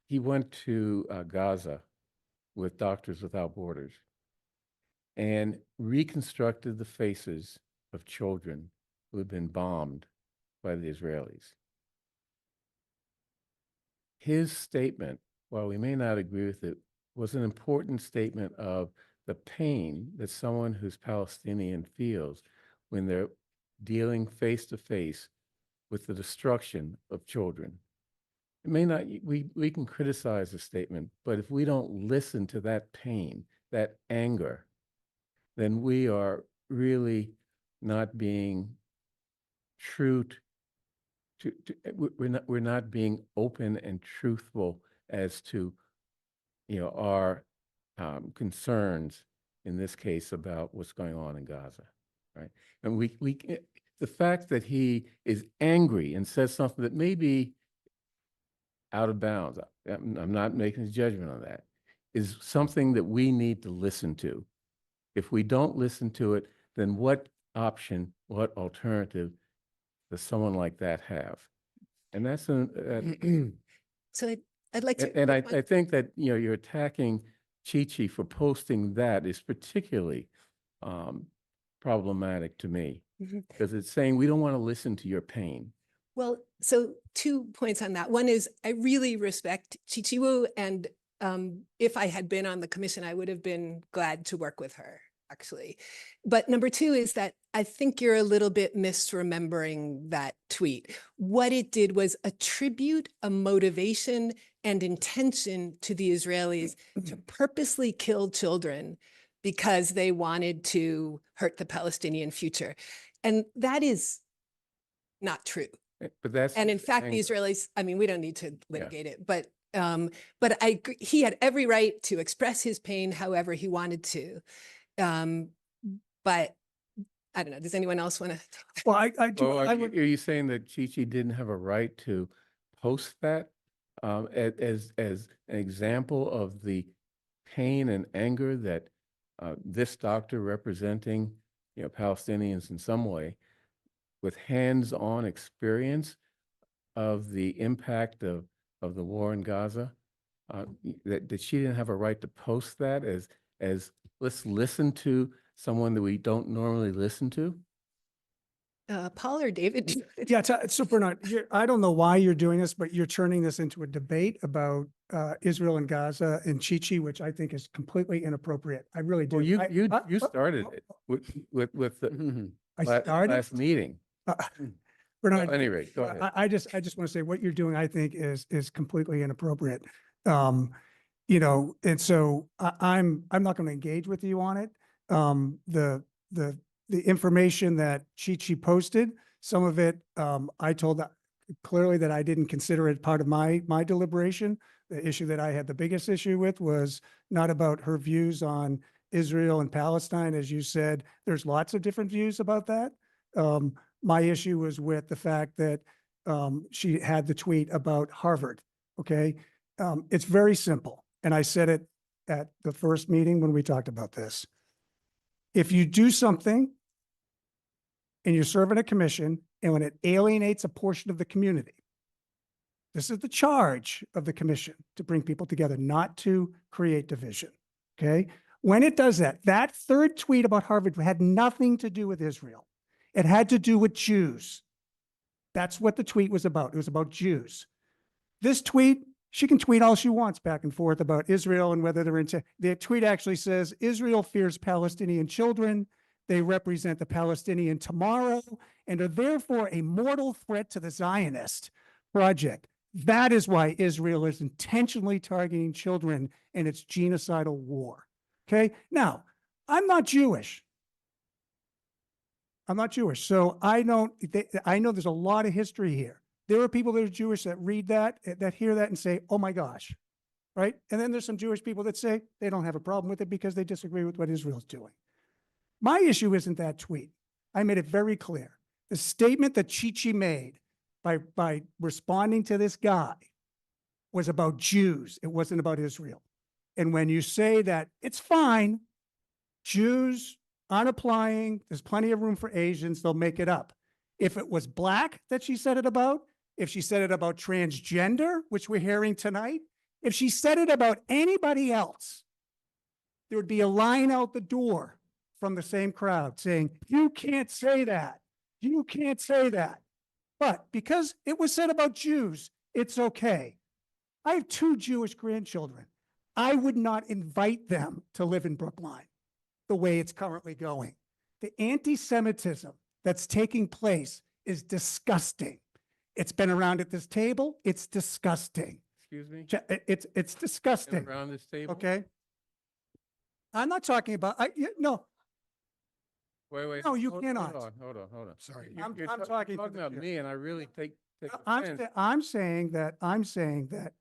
he went to Gaza with Doctors Without Borders and reconstructed the faces of children who had been bombed by the Israelis. His statement, while we may not agree with it, was an important statement of the pain that someone who's Palestinian feels when they're dealing face to face with the destruction of children. It may not, we can criticize the statement, but if we don't listen to that pain, that anger, then we are really not being true we're not being open and truthful as to, our concerns in this case about what's going on in Gaza, right? And the fact that he is angry and says something that may be out of bounds, I'm not making a judgment on that, is something that we need to listen to. If we don't listen to it, then what option, what alternative does someone like that have? And that's So I'd like to. and I think that, you're attacking Chi-Chi for posting that is particularly problematic to me, because it's saying we don't want to listen to your pain. Well, so 2 points on that. One is I really respect Chichiwu, and if I had been on the commission, I would have been glad to work with her, actually. But number 2 is that I think you're a little bit misremembering that tweet. What it did was attribute a motivation and intention to the Israelis to purposely kill children because they wanted to hurt the Palestinian future. And that is not true. But that's And in fact, the Israelis, I mean, we don't need to litigate it, but I agree, he had every right to express his pain however he wanted to. But I don't know, does anyone else want to? Well, I do. Well, I are would, you saying that Chi-Chi didn't have a right to post that as an example of the pain and anger that this doctor representing, Palestinians in some way, with hands-on experience of the impact of the war in Gaza, that she didn't have a right to post that as let's listen to someone that we don't normally listen to? Paul or David? yeah, so Bernard, I don't know why you're doing this, but you're turning this into a debate about Israel and Gaza and Chi-Chi, which I think is completely inappropriate. I really do. Well, you started it with the I started? last meeting. Bernard, Well, anyway, go ahead. I just want to say what you're doing, I think is completely inappropriate. And so I'm not going to engage with you on it. The information that Chi-Chi posted, some of it, I told that clearly that I didn't consider it part of my deliberation. The issue that I had the biggest issue with was not about her views on Israel and Palestine. As you said, there's lots of different views about that. My issue was with the fact that she had the tweet about Harvard. Okay. It's very simple. And I said it at the first meeting when we talked about this. If you do something and you're serving a commission, and when it alienates a portion of the community, this is the charge of the commission, to bring people together, not to create division. Okay. When it does that, that third tweet about Harvard had nothing to do with Israel. It had to do with Jews. That's what the tweet was about. It was about Jews. This tweet, she can tweet all she wants back and forth about Israel and whether they're into, the tweet actually says, Israel fears Palestinian children. They represent the Palestinian tomorrow and are therefore a mortal threat to the Zionist project. That is why Israel is intentionally targeting children in its genocidal war. Okay. Now, I'm not Jewish. So I know there's a lot of history here. There are people that are Jewish that read that hear that and say, oh my gosh, right? And then there's some Jewish people that say they don't have a problem with it because they disagree with what Israel's doing. My issue isn't that tweet. I made it very clear. The statement that Chi-Chi made by responding to this guy was about Jews. It wasn't about Israel. And when you say that it's fine, Jews aren't applying, there's plenty of room for Asians, they'll make it up. If it was Black that she said it about, if she said it about transgender, which we're hearing tonight, If she said it about anybody else, there would be a line out the door from the same crowd saying, you can't say that. You can't say that. But because it was said about Jews, it's okay. I have 2 Jewish grandchildren. I would not invite them to live in Brookline the way it's currently going. The anti-Semitism that's taking place is disgusting. It's been around at this table. It's disgusting. Excuse me? It's disgusting. Around this table? Okay. I'm not talking about, no, Wait. No, you hold- cannot. Hold on. Sorry. I'm You're talking to the about chair. me, and I really take I'm, offense. I'm saying that,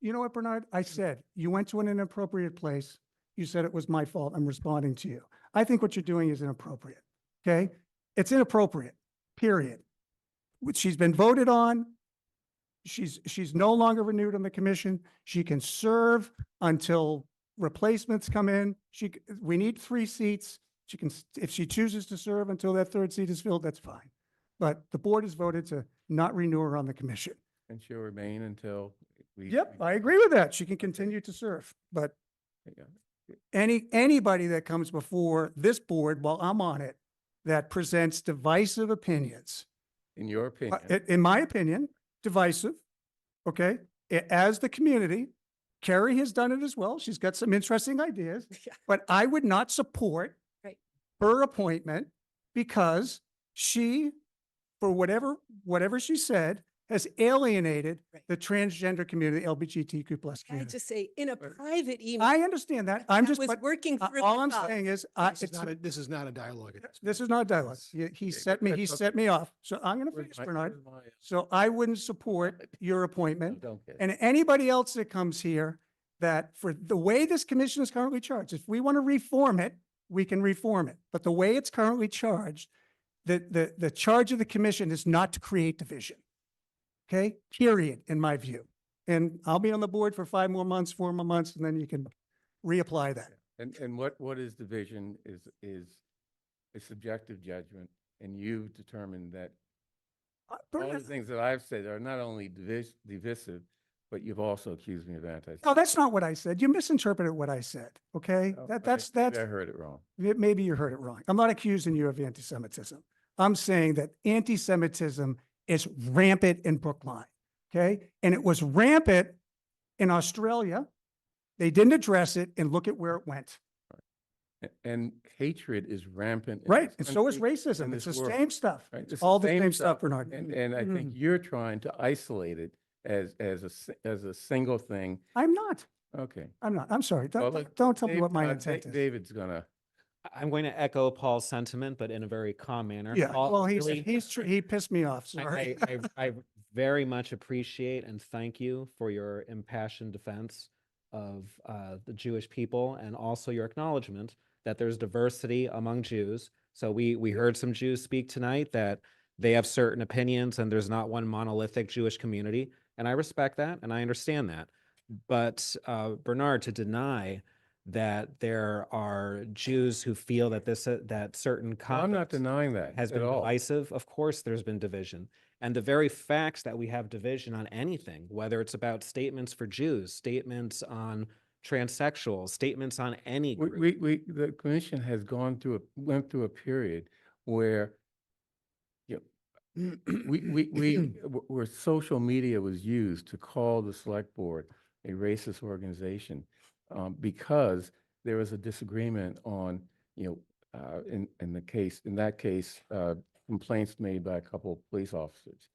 you know what, Bernard? I said, you went to an inappropriate place. You said it was my fault. I'm responding to you. I think what you're doing is inappropriate. Okay? It's inappropriate, period. She's been voted on. She's no longer renewed on the commission. She can serve until replacements come in. We need 3 seats. She can, if she chooses to serve until that 3rd seat is filled, that's fine. But the board has voted to not renew her on the commission. And she'll remain until we. Yep, I agree with that. She can continue to serve, but Yeah. anybody that comes before this board while I'm on it that presents divisive opinions, In your opinion. in my opinion, divisive, okay? As the community, Carrie has done it as well. She's got some interesting ideas, but I would not support Right. her appointment because she, for whatever she said, has alienated Right. the transgender community, LGBTQ plus I community. just say in a private email. I understand that. I'm that just, was but working through. all the I'm thought. saying is, This is not a dialogue. at this is not a dialogue. He set me, he set me off. So I'm going to Where's finish, my- Bernard. where's my, So I wouldn't support your No, appointment. don't get it. And anybody else that comes here, that for the way this commission is currently charged, if we want to reform it, we can reform it. But the way it's currently charged, the charge of the commission is not to create division. Okay, period, in my view. And I'll be on the board for 4 more months, and then you can reapply that. And what is division is a subjective judgment, and you determined that all the Bernard, things that I've said are not only divisive, but you've also accused me of anti. no, that's not what I said. You misinterpreted what I said, okay? Oh, That's maybe I heard it wrong. maybe you heard it wrong. I'm not accusing you of anti-Semitism. I'm saying that anti-Semitism is rampant in Brookline, okay? And it was rampant in Australia. They didn't address it, and look at where it went. And hatred is rampant. in Right, this and so is country, racism. in It's this the world, same stuff. right? It's It's all the same stuff, stuff. Bernard. And I think you're trying to isolate it as a single thing. I'm not. Okay. I'm not. I'm sorry. Well, Don't, look, don't tell me Dave- what my Da- intent is. David's gonna, I'm going to echo Paul's sentiment, but in a very calm manner. Yeah, Paul, well, really- he pissed me off, sorry. I very much appreciate and thank you for your impassioned defense of the Jewish people, and also your acknowledgement that there's diversity among Jews. So we heard some Jews speak tonight that they have certain opinions and there's not one monolithic Jewish community. And I respect that and I understand that. But Bernard, to deny that there are Jews who feel that that certain I'm not conduct denying that has at been all. divisive, of course there's been division. And the very facts that we have division on anything, whether it's about statements for Jews, statements on transsexuals, statements on any group. The commission has went through a period where, you know, where social media was used to call the select board a racist organization, because there was a disagreement on, you know, in that case, complaints made by a couple of police officers.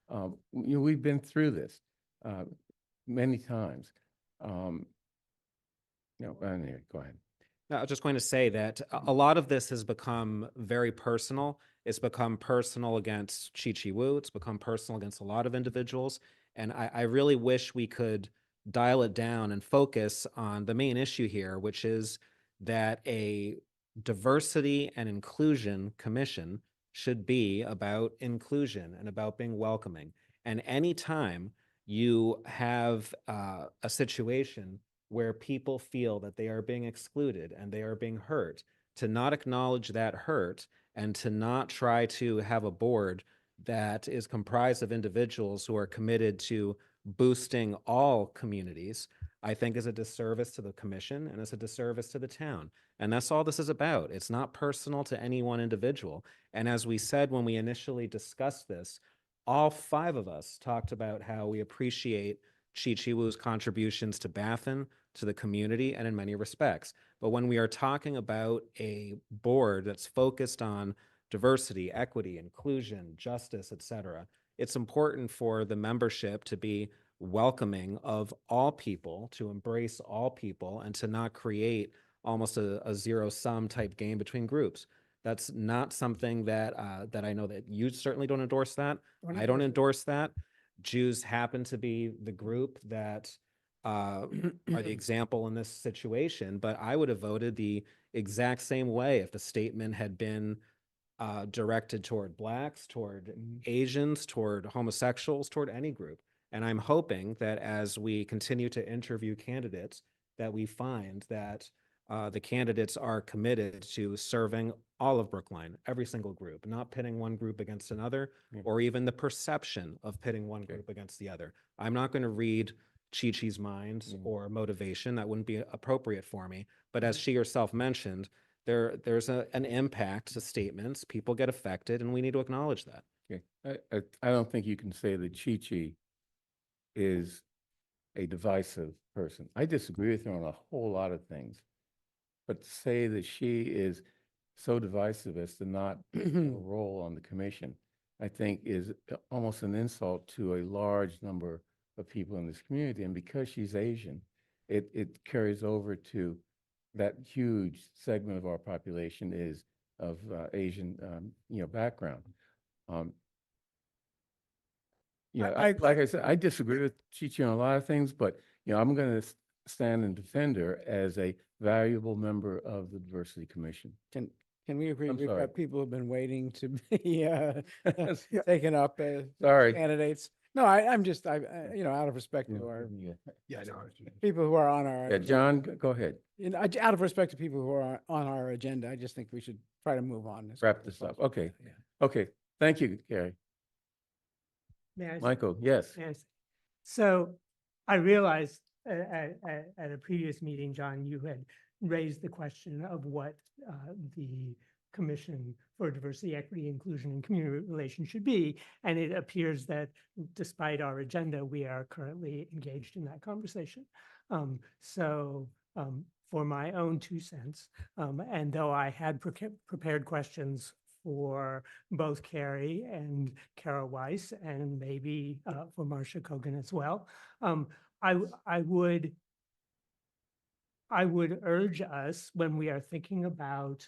You know, we've been through this many times. No, anyway, go ahead. No, I was just going to say that a lot of this has become very personal. It's become personal against Chi-Chi Wu. It's become personal against a lot of individuals. And I really wish we could dial it down and focus on the main issue here, which is that a diversity and inclusion commission should be about inclusion and about being welcoming. And anytime you have a situation where people feel that they are being excluded and they are being hurt, to not acknowledge that hurt and to not try to have a board that is comprised of individuals who are committed to boosting all communities, I think is a disservice to the commission and it's a disservice to the town. And that's all this is about. It's not personal to any one individual. And as we said when we initially discussed this, all 5 of us talked about how we appreciate Chi-Chi Wu's contributions to Baffin, to the community, and in many respects. But when we are talking about a board that's focused on diversity, equity, inclusion, justice, etc., it's important for the membership to be welcoming of all people, to embrace all people, and to not create almost a zero-sum type game between groups. That's not something that that I know that you certainly don't endorse that. I don't endorse that. Jews happen to be the group that are the example in this situation, but I would have voted the exact same way if the statement had been directed toward Blacks, toward Asians, toward homosexuals, toward any group. And I'm hoping that as we continue to interview candidates, that we find that the candidates are committed to serving all of Brookline, every single group, not pitting one group against another, or even the perception of pitting one group against the other. I'm not going to read Chi-Chi's mind or motivation. That wouldn't be appropriate for me. But as she herself mentioned, there's an impact to statements. People get affected, and we need to acknowledge that. Okay. I don't think you can say that Chi-Chi is a divisive person. I disagree with her on a whole lot of things. But to say that she is so divisive as to not have a role on the commission, I think is almost an insult to a large number of people in this community. And because she's Asian, it carries over to that huge segment of our population is of Asian, background. Like I said, I disagree with Chi-Chi on a lot of things, but I'm going to stand and defend her as a valuable member of the Diversity Commission. Can we agree? I'm We've sorry. got people who've been waiting to be taken up as Sorry. candidates. No, I'm just, out of respect to our Yeah, no. people who are on our. Yeah, John, go ahead. Out of respect to people who are on our agenda, I just think we should try to move on. Wrap this up. Okay. Okay. Thank you, Gary. May I say- Michael, yes. Yes. So I realized at a previous meeting, John, you had raised the question of what the Commission for Diversity, Equity, Inclusion, and Community Relations should be. And it appears that despite our agenda, we are currently engaged in that conversation. For my own 2 cents, and though I had prepared questions for both Carrie and Kara Weiss, and maybe for Marcia Kogan as well, I would urge us, when we are thinking about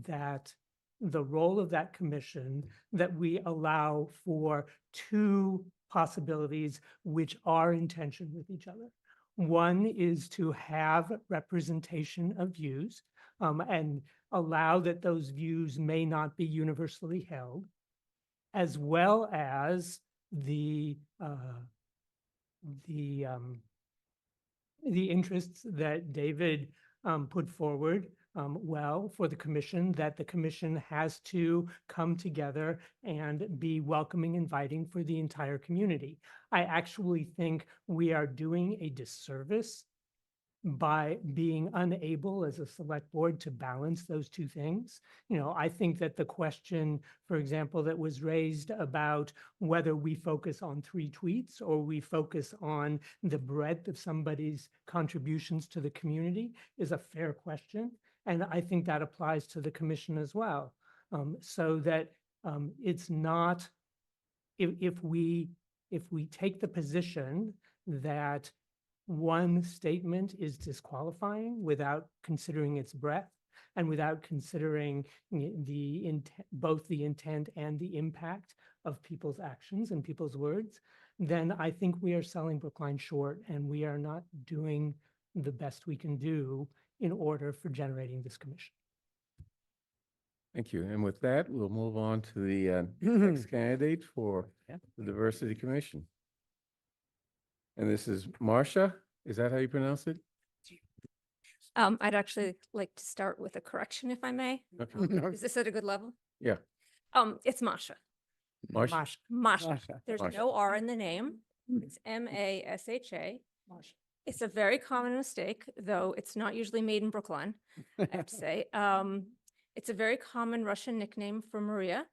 that, the role of that commission, that we allow for 2 possibilities which are in tension with each other. One is to have representation of views and allow that those views may not be universally held, as well as the interests that David put forward for the commission, that the commission has to come together and be welcoming, inviting for the entire community. I actually think we are doing a disservice by being unable as a select board to balance those 2 things. I think that the question, for example, that was raised about whether we focus on 3 tweets or we focus on the breadth of somebody's contributions to the community is a fair question. And I think that applies to the commission as well. So that it's not, if we take the position that one statement is disqualifying without considering its breadth and without considering both the intent and the impact of people's actions and people's words, then I think we are selling Brookline short, and we are not doing the best we can do in order for generating this commission. Thank you. And with that, we'll move on to the next candidate for the Diversity Commission. And this is Marcia. Is that how you pronounce it? I'd actually like to start with a correction, if I may. Okay. Is this at a good level? Yeah. It's Masha. Marcia. Masha. Masha. There's Masha. no R in the name. It's Masha. It's a very common mistake, though it's not usually made in Brookline, I have to say. It's a very common Russian nickname for Maria,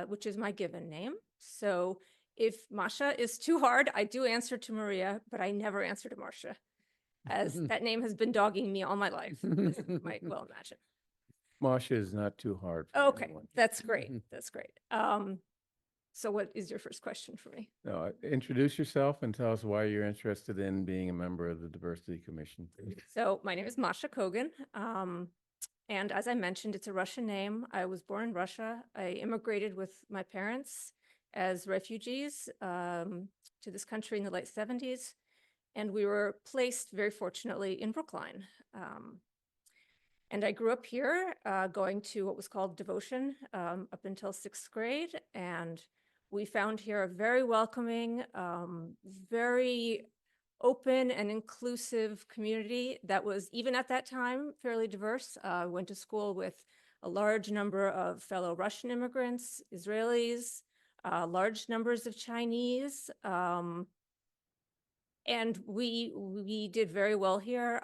which is my given name. So if Masha is too hard, I do answer to Maria, but I never answer to Marcia, as that name has been dogging me all my life, as you might well imagine. Marcia is not too hard. For Okay, anyone. that's great. That's great. So what is your first question for me? No, introduce yourself and tell us why you're interested in being a member of the Diversity Commission. So my name is Masha Kogan. And as I mentioned, it's a Russian name. I was born in Russia. I immigrated with my parents as refugees to this country in the late 70s. And we were placed, very fortunately, in Brookline. And I grew up here, going to what was called Devotion up until 6th grade. And we found here a very welcoming, very open and inclusive community that was, even at that time, fairly diverse. I went to school with a large number of fellow Russian immigrants, Israelis, large numbers of Chinese. And we did very well here.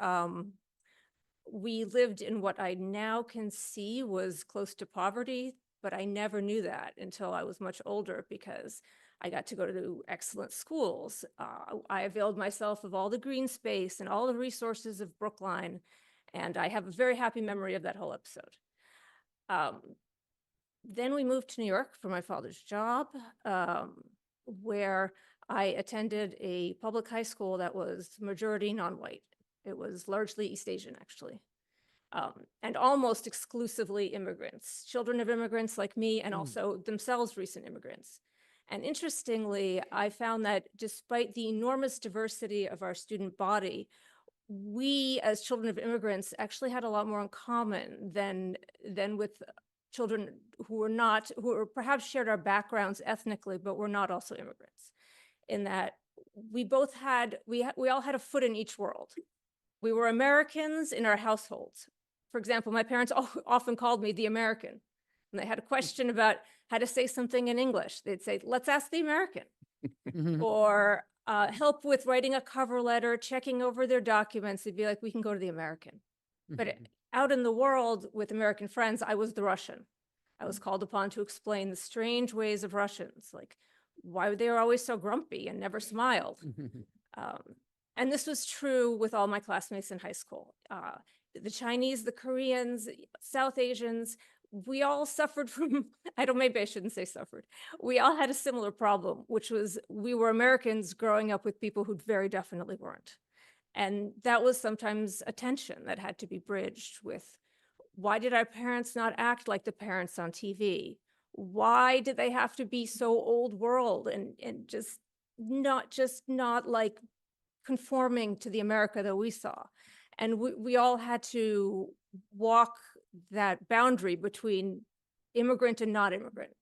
We lived in what I now can see was close to poverty, but I never knew that until I was much older because I got to go to excellent schools. I availed myself of all the green space and all the resources of Brookline, and I have a very happy memory of that whole episode. Then we moved to New York for my father's job, where I attended a public high school that was majority non-white. It was largely East Asian, actually, and almost exclusively immigrants, children of immigrants like me, and also themselves recent immigrants. And interestingly, I found that despite the enormous diversity of our student body, we as children of immigrants actually had a lot more in common than with children who were perhaps shared our backgrounds ethnically, but were not also immigrants, in that we all had a foot in each world. We were Americans in our households. For example, my parents often called me the American. When they had a question about how to say something in English, they'd say, let's ask the American. Or help with writing a cover letter, checking over their documents. They'd be like, we can go to the American. But out in the world with American friends, I was the Russian. I was called upon to explain the strange ways of Russians, like why they were always so grumpy and never smiled. And this was true with all my classmates in high school. The Chinese, the Koreans, South Asians, we all suffered from, maybe I shouldn't say suffered. We all had a similar problem, which was we were Americans growing up with people who very definitely weren't. And that was sometimes a tension that had to be bridged with, why did our parents not act like the parents on TV? Why did they have to be so old world and just not like conforming to the America that we saw? And we all had to walk that boundary between immigrant and not immigrant.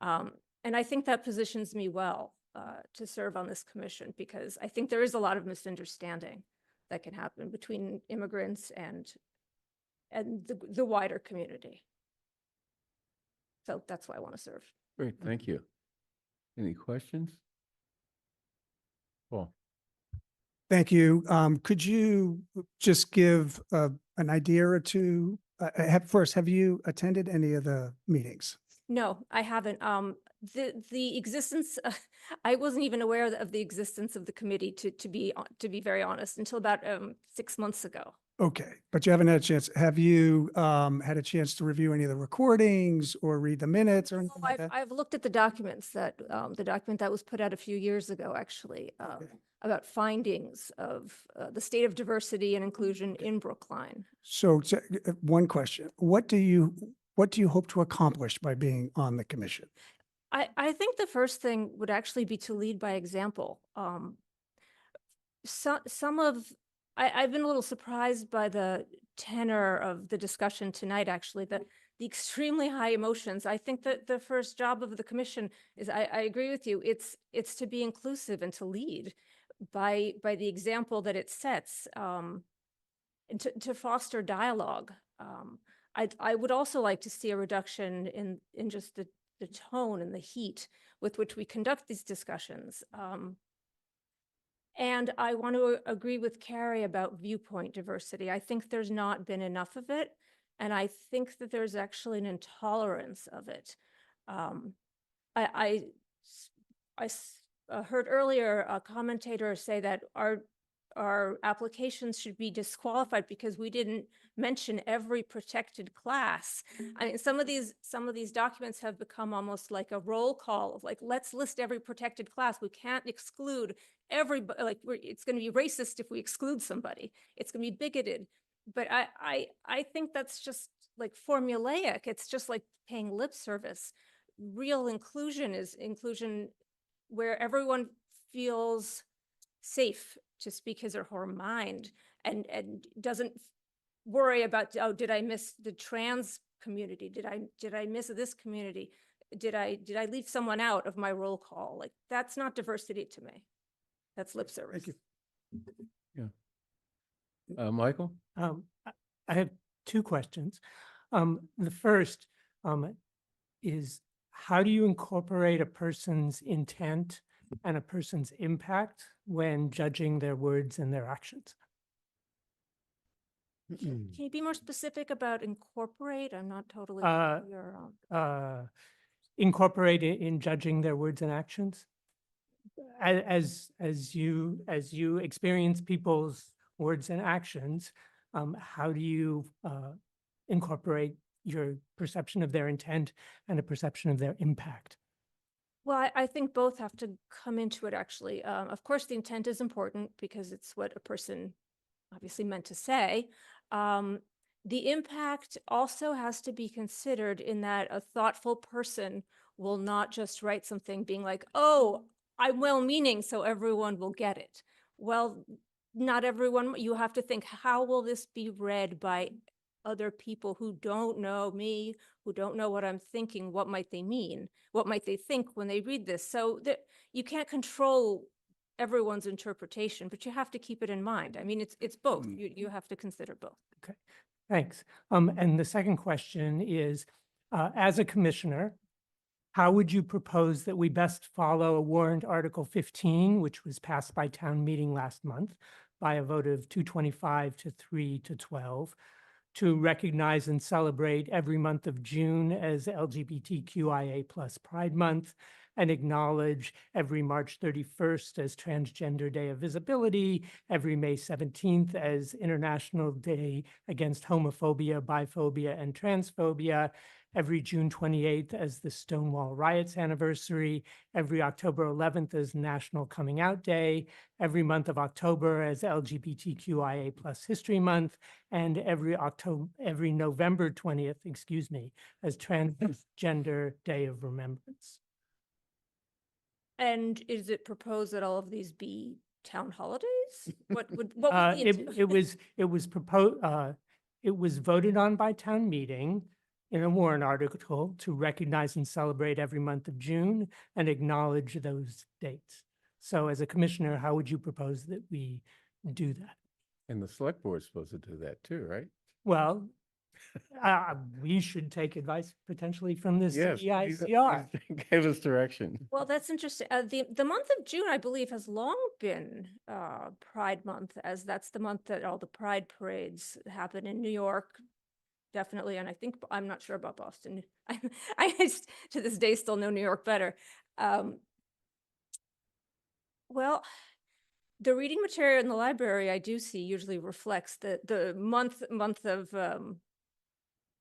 And I think that positions me well to serve on this commission, because I think there is a lot of misunderstanding that can happen between immigrants and the wider community. So that's why I want to serve. Great, thank you. Any questions? Paul. Thank you. Could you just give an idea or two? First, have you attended any of the meetings? No, I haven't. The existence, I wasn't even aware of the existence of the committee, to be very honest, until about 6 months ago. Okay, but you haven't had a chance. Have you had a chance to review any of the recordings or read the minutes or anything like that? I've looked at the documents that the document that was put out a few years ago, actually, about findings of the state of diversity and inclusion in Brookline. So one question, what do you hope to accomplish by being on the commission? I think the first thing would actually be to lead by example. I've been a little surprised by the tenor of the discussion tonight, actually, the extremely high emotions. I think that the first job of the commission is, I agree with you, it's to be inclusive and to lead by the example that it sets, and to foster dialogue. I would also like to see a reduction in just the tone and the heat with which we conduct these discussions. And I want to agree with Carrie about viewpoint diversity. I think there's not been enough of it. And I think that there's actually an intolerance of it. I heard earlier a commentator say that our applications should be disqualified because we didn't mention every protected class. I mean, some of these documents have become almost like a roll call of like, let's list every protected class. We can't exclude everybody. Like, it's going to be racist if we exclude somebody. It's going to be bigoted. But I think that's just like formulaic. It's just like paying lip service. Real inclusion is inclusion where everyone feels safe to speak his or her mind and doesn't worry about, oh, did I miss the trans community? Did I miss this community? Did I leave someone out of my roll call? Like, that's not diversity to me. That's lip service. Thank you. Yeah. Michael? I have two questions. The first is, how do you incorporate a person's intent and a person's impact when judging their words and their actions? Can you be more specific about incorporate? I'm not totally clear on. Incorporate in judging their words and actions? As you experience people's words and actions, how do you incorporate your perception of their intent and a perception of their impact? Well, I think both have to come into it, actually. Of course, the intent is important because it's what a person obviously meant to say. The impact also has to be considered in that a thoughtful person will not just write something being like, oh, I'm well-meaning, so everyone will get it. Well, not everyone. You have to think, how will this be read by other people who don't know me, who don't know what I'm thinking? What might they mean? What might they think when they read this? So you can't control everyone's interpretation, but you have to keep it in mind. I mean, it's both. You have to consider both. Okay, thanks. And the second question is, as a commissioner, how would you propose that we best follow a warrant Article 15, which was passed by town meeting last month by a vote of 225 to 3 to 12, to recognize and celebrate every month of June as LGBTQIA+ Pride Month, and acknowledge every March 31st as Transgender Day of Visibility, every May 17th as International Day Against Homophobia, Biphobia, and Transphobia, every June 28th as the Stonewall Riots anniversary, every October 11th as National Coming Out Day, every month of October as LGBTQIA+ History Month, and every November 20th, as Transgender Day of Remembrance. And is it proposed that all of these be town holidays? What would the it was proposed, it was voted on by town meeting in a warrant article to recognize and celebrate every month of June and acknowledge those dates. So as a commissioner, how would you propose that we do that? And the select board is supposed to do that too, right? Well, we should take advice potentially from this Yes, CEICR. give us direction. Well, that's interesting. The month of June, I believe, has long been Pride Month, as that's the month that all the Pride parades happen in New York, definitely. And I think, I'm not sure about Boston. I to this day still know New York better. Well, the reading material in the library I do see usually reflects the month of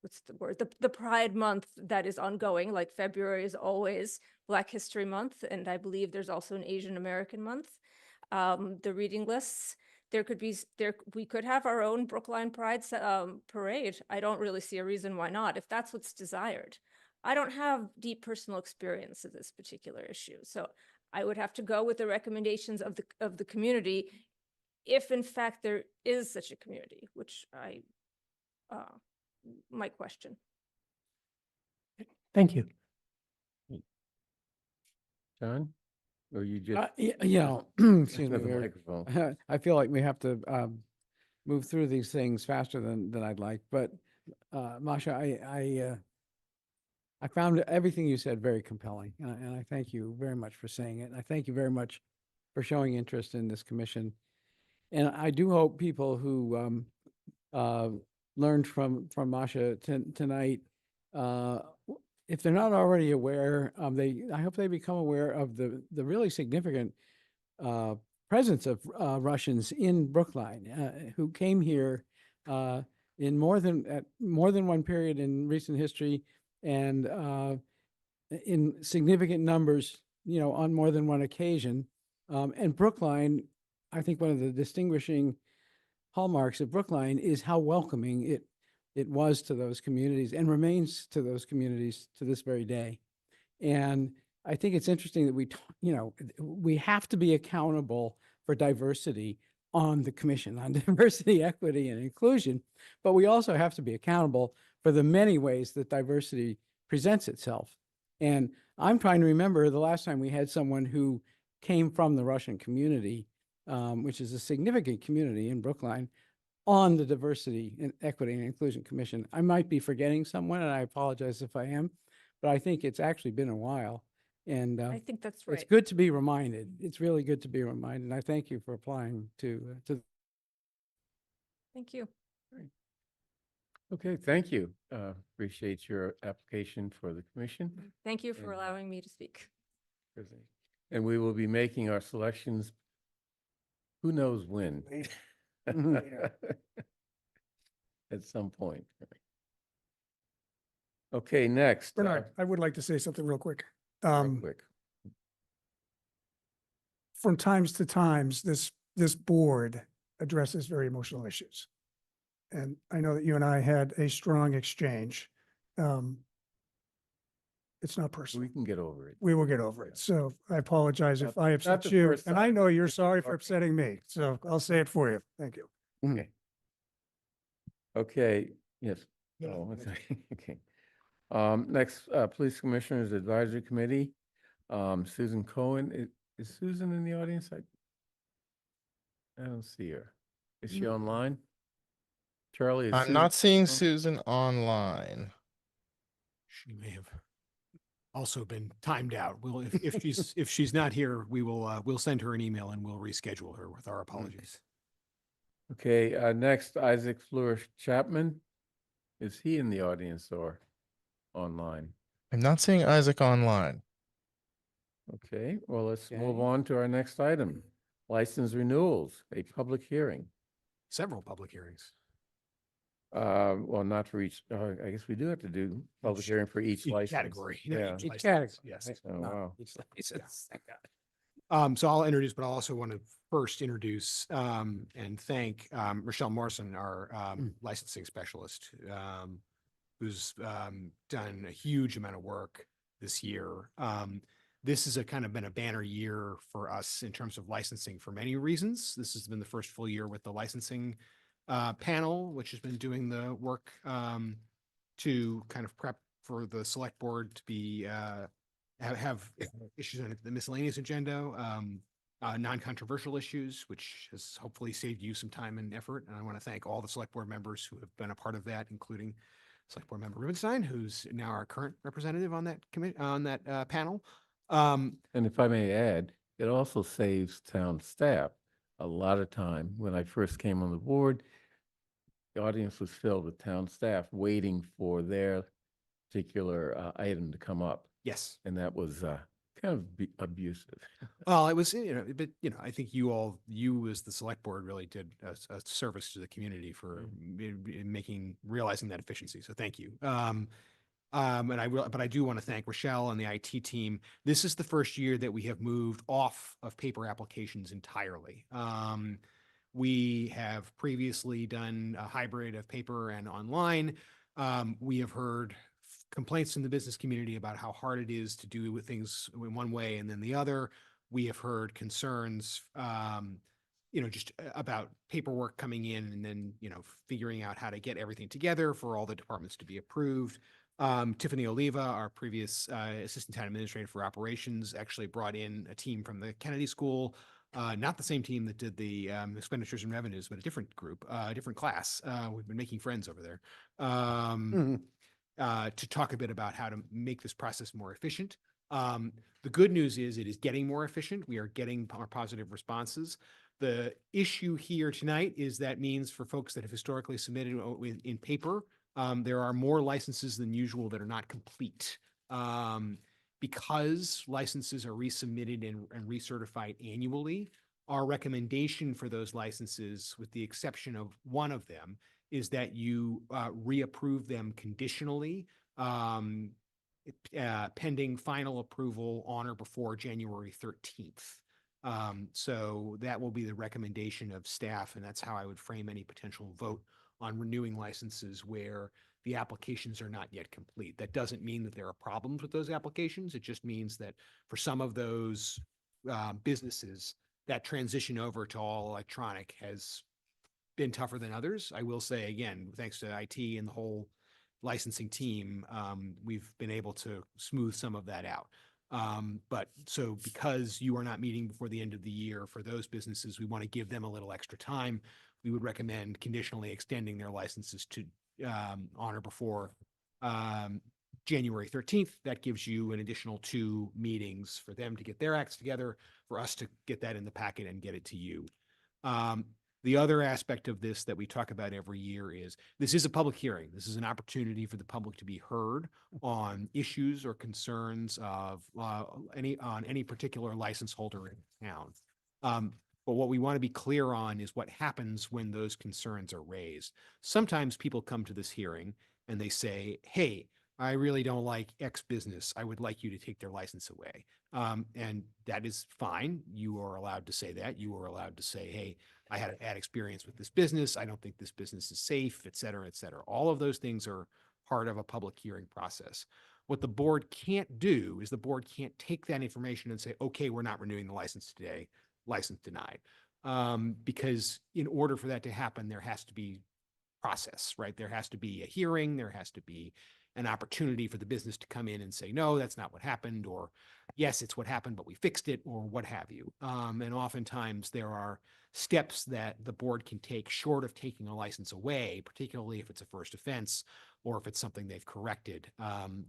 what's the word? The Pride Month that is ongoing. Like February is always Black History Month, and I believe there's also an Asian American Month. The reading lists, we could have our own Brookline Pride parade. I don't really see a reason why not, if that's what's desired. I don't have deep personal experience of this particular issue, so I would have to go with the recommendations of the community, if in fact there is such a community, which I might question. Thank you. John? Or you just? Excuse me. The we're- microphone. I feel like we have to move through these things faster than I'd like. But Masha, I found everything you said very compelling, and I thank you very much for saying it. And I thank you very much showing interest in this commission. And I do hope people who learned from Masha tonight, if they're not already aware, I hope they become aware of the really significant presence of Russians in Brookline who came here in more than one period in recent history, and in significant numbers, on more than one occasion. And Brookline, I think one of the distinguishing hallmarks of Brookline is how welcoming it was to those communities and remains to those communities to this very day. And I think it's interesting that we have to be accountable for diversity on the commission, on diversity, equity, and inclusion, but we also have to be accountable for the many ways that diversity presents itself. And I'm trying to remember the last time we had someone who came from the Russian community, which is a significant community in Brookline, on the Diversity and Equity and Inclusion Commission. I might be forgetting someone, and I apologize if I am, but I think it's actually been a while. And I think that's right. it's good to be reminded. It's really good to be reminded. And I thank you for applying to. Thank you. Okay, thank you. Appreciate your application for the commission. Thank you for And, allowing me to speak. And we will be making our selections, who knows when? At some point. Okay, next. Bernard, I would like to say something real quick. Real quick. From times to times, this board addresses very emotional issues. And I know that you and I had a strong exchange. It's not personal. We can get over it. We will get over it. So I apologize if I Not upset the you. first And I time. know you're sorry for upsetting me. So I'll say it for you. Thank you. Okay. Okay, yes. No, Oh, okay. Next, Police Commissioners Advisory Committee. Susan Cohen, is Susan in the audience? I don't see her. Is she online? Charlie, is I'm Susan not seeing on? Susan online. She may have also been timed out. If she's not here, we'll send her an email and we'll reschedule her with our apologies. Okay, next, Isaac Flourish Chapman. Is he in the audience or online? I'm not seeing Isaac online. Okay, well, let's move Okay. on to our next item. License renewals, a public hearing. Several public hearings. Well, not for each, I guess we do have to do public Each- hearing for each each license. category. No, Yeah. each Each license, category. yes. Oh, wow. Each license, thank God. So I'll introduce, but I also want to first introduce and thank Rochelle Morrison, our licensing specialist, who's done a huge amount of work this year. This has kind of been a banner year for us in terms of licensing for many reasons. This has been the first full year with the licensing panel, which has been doing the work to kind of prep for the select board to be have issues on the miscellaneous agenda, non-controversial issues, which has hopefully saved you some time and effort. And I want to thank all the select board members who have been a part of that, including Select Board Member Rubenstein, who's now our current representative on that panel. And if I may add, it also saves town staff a lot of time. When I first came on the board, the audience was filled with town staff waiting for their particular item to come up. Yes. And that was kind of abusive. Well, it was, but I think you as the select board really did a service to the community for realizing that efficiency. So thank you. But I do want to thank Rochelle and the IT team. This is the first year that we have moved off of paper applications entirely. We have previously done a hybrid of paper and online. We have heard complaints in the business community about how hard it is to do things in one way and then the other. We have heard concerns, just about paperwork coming in and then, figuring out how to get everything together for all the departments to be approved. Tiffany Oliva, our previous assistant town administrator for operations, actually brought in a team from the Kennedy School, not the same team that did the expenditures and revenues, but a different group, a different class. We've been making friends over there. To talk a bit about how to make this process more efficient. The good news is it is getting more efficient. We are getting more positive responses. The issue here tonight is that means for folks that have historically submitted in paper, there are more licenses than usual that are not complete. Because licenses are resubmitted and recertified annually, our recommendation for those licenses, with the exception of one of them, is that you reapprove them conditionally, pending final approval on or before January 13th. So that will be the recommendation of staff, and that's how I would frame any potential vote on renewing licenses where the applications are not yet complete. That doesn't mean that there are problems with those applications. It just means that for some of those businesses, that transition over to all electronic has been tougher than others. I will say again, thanks to IT and the whole licensing team, we've been able to smooth some of that out. But so because you are not meeting before the end of the year for those businesses, we want to give them a little extra time. We would recommend conditionally extending their licenses to on or before January 13th. That gives you an additional 2 meetings for them to get their acts together, for us to get that in the packet and get it to you. The other aspect of this that we talk about every year is this is a public hearing. This is an opportunity for the public to be heard on issues or concerns of any particular license holder in town. But what we want to be clear on is what happens when those concerns are raised. Sometimes people come to this hearing and they say, hey, I really don't like X business. I would like you to take their license away. And that is fine. You are allowed to say that. You are allowed to say, hey, I had a bad experience with this business. I don't think this business is safe, et cetera, et cetera. All of those things are part of a public hearing process. What the board can't do is the board can't take that information and say, okay, we're not renewing the license today, license denied. Because in order for that to happen, there has to be process, right? There has to be a hearing, there has to be an opportunity for the business to come in and say, no, that's not what happened, or yes, it's what happened, but we fixed it, or what have you. And oftentimes there are steps that the board can take short of taking a license away, particularly if it's a first offense or if it's something they've corrected,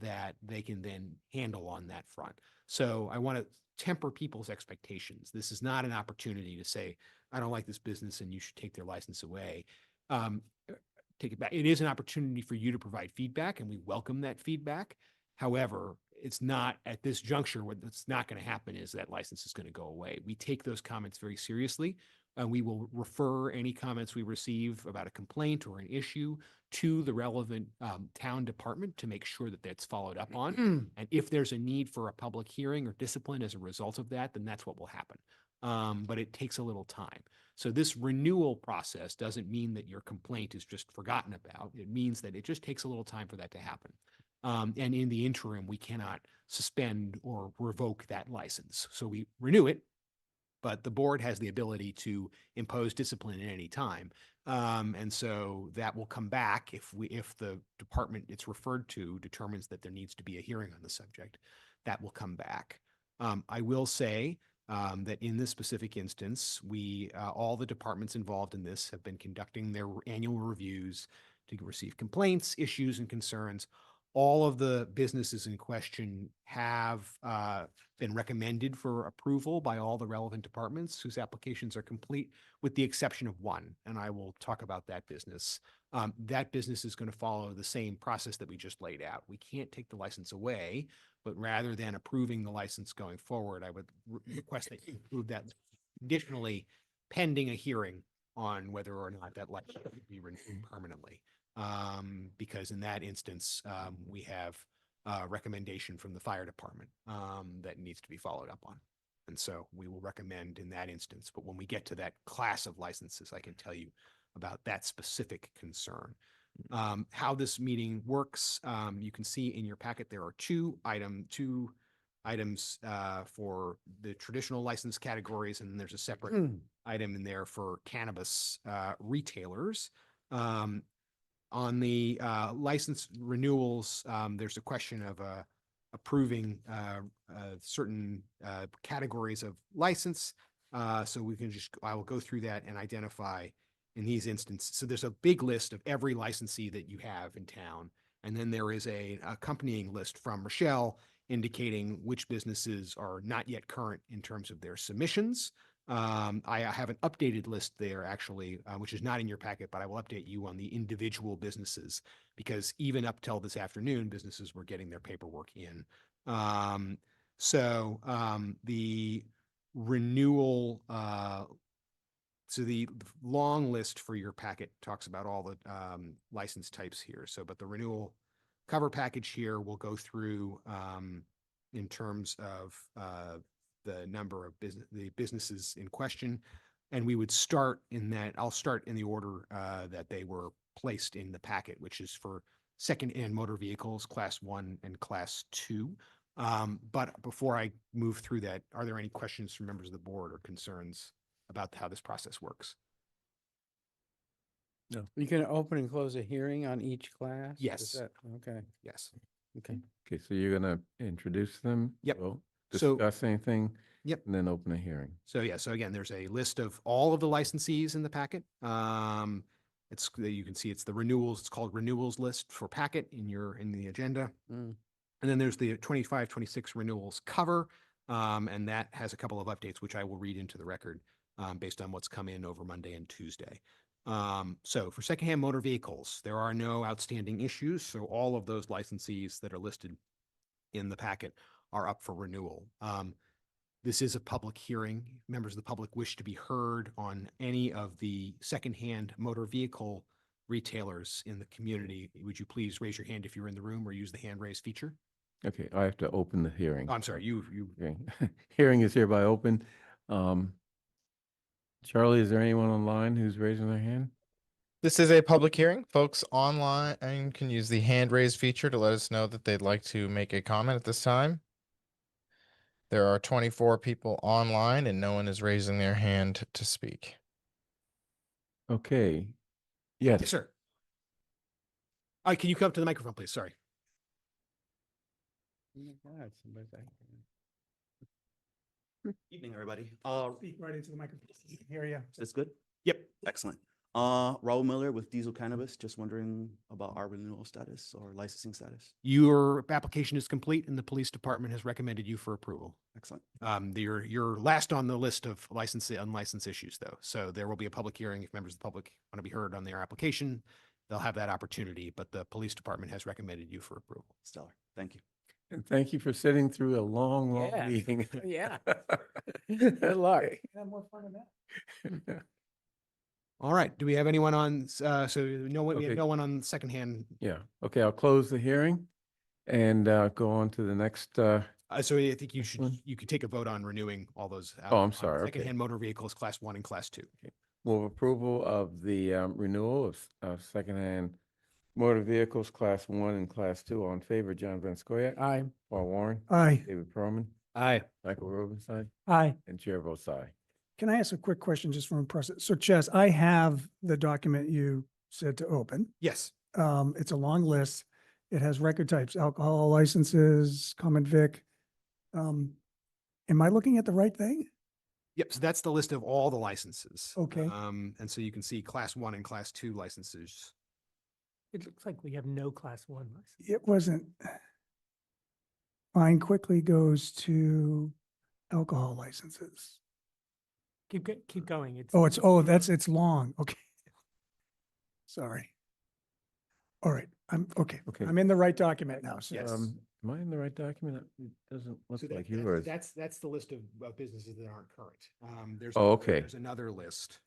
that they can then handle on that front. So I want to temper people's expectations. This is not an opportunity to say, I don't like this business and you should take their license away. Take it back. It is an opportunity for you to provide feedback, and we welcome that feedback. However, it's not at this juncture. What's not going to happen is that license is going to go away. We take those comments very seriously, and we will refer any comments we receive about a complaint or an issue to the relevant town department to make sure that that's followed up on. And if there's a need for a public hearing or discipline as a result of that, then that's what will happen. But it takes a little time. So this renewal process doesn't mean that your complaint is just forgotten about. It means that it just takes a little time for that to happen. And in the interim, we cannot suspend or revoke that license. So we renew it, but the board has the ability to impose discipline at any time. And so that will come back if the department it's referred to determines that there needs to be a hearing on the subject. That will come back. I will say that in this specific instance, all the departments involved in this have been conducting their annual reviews to receive complaints, issues, and concerns. All of the businesses in question have been recommended for approval by all the relevant departments whose applications are complete, with the exception of one, and I will talk about that business. That business is going to follow the same process that we just laid out. We can't take the license away, but rather than approving the license going forward, I would request that you approve that conditionally pending a hearing on whether or not that license should be renewed permanently. Because in that instance, we have a recommendation from the fire department that needs to be followed up on. And so we will recommend in that instance. But when we get to that class of licenses, I can tell you about that specific concern. How this meeting works, you can see in your packet there are two items for the traditional license categories, and then there's a separate item in there for cannabis retailers. On the license renewals, there's a question of approving certain categories of license. So we can I will go through that and identify in these instances. So there's a big list of every licensee that you have in town. And then there is a accompanying list from Rochelle indicating which businesses are not yet current in terms of their submissions. I have an updated list there actually, which is not in your packet, but I will update you on the individual businesses because even up till this afternoon, businesses were getting their paperwork in. The renewal, so the long list for your packet talks about all the license types here. So, but the renewal cover package here will go through in terms of the number of businesses in question. And we would start in that, I'll start in the order that they were placed in the packet, which is for second-hand motor vehicles, class 1 and class 2. But before I move through that, are there any questions from members of the board or concerns about how this process works? No. You can open and close a hearing on each class? Is Yes. that- Okay, Yes. okay. Okay, so you're gonna introduce them? Yep. We'll So- discuss anything? Yep. And then open a hearing. So yeah, so again, there's a list of all of the licensees in the packet. You can see it's the renewals, it's called renewals list for packet in the agenda. Mm. And then there's the 25, 26 renewals cover. And that has a couple of updates, which I will read into the record based on what's come in over Monday and Tuesday. So for secondhand motor vehicles, there are no outstanding issues. So all of those licensees that are listed in the packet are up for renewal. This is a public hearing. Members of the public wish to be heard on any of the secondhand motor vehicle retailers in the community. Would you please raise your hand if you're in the room or use the hand raise feature? Okay, I have to open the hearing. Oh, I'm sorry, you. Okay. Hearing is hereby open. Charlie, is there anyone online who's raising their hand? This is a public hearing. Folks online and can use the hand raise feature to let us know that they'd like to make a comment at this time. There are 24 people online and no one is raising their hand to speak. Okay. Yes. Yes, sir. Can you come up to the microphone, please? Sorry. Oh my God, somebody's like- Evening, everybody. Speak right into the microphone. You can hear you. Is this good? Yep. Excellent. Raul Miller with Diesel Cannabis, just wondering about our renewal status or licensing status. Your application is complete and the police department has recommended you for approval. Excellent. You're last on the list of unlicensed issues though. So there will be a public hearing if members of the public want to be heard on their application. They'll have that opportunity, but the police department has recommended you for approval. Stellar. Thank you. And thank you for sitting through a long, long Yeah. meeting. Yeah. Good luck. Have more fun than that. All right. Do we have anyone on, so no one, we have Okay. no one on secondhand. Yeah, okay, I'll close the hearing and go on to the next, So I think one. you could take a vote on renewing all those. Oh, I'm on sorry, okay. Secondhand motor vehicles, class 1 and class 2. move approval of the renewal of secondhand motor vehicles, class 1 and class 2. All in favor, John Van Scoyac, Aye. Paul Warren, Aye. David Perlman, Aye. Michael Robinson, Aye. and Chair votes aye. Can I ask a quick question just from a process? So Chess, I have the document you said to open. Yes. It's a long list. It has record types, alcohol licenses, common vic. Am I looking at the right thing? Yep. So that's the list of all the licenses. Okay. And so you can see class 1 and class 2 licenses. It looks like we have no class 1 license. It wasn't. Mine quickly goes to alcohol licenses. Keep going. It's. It's long. Okay. Sorry. All right. Okay. I'm in the right document now. So Yes. Am I in the right document? It doesn't look So like yours. that's the list of businesses that aren't current. There's Oh, another- okay. There's another list.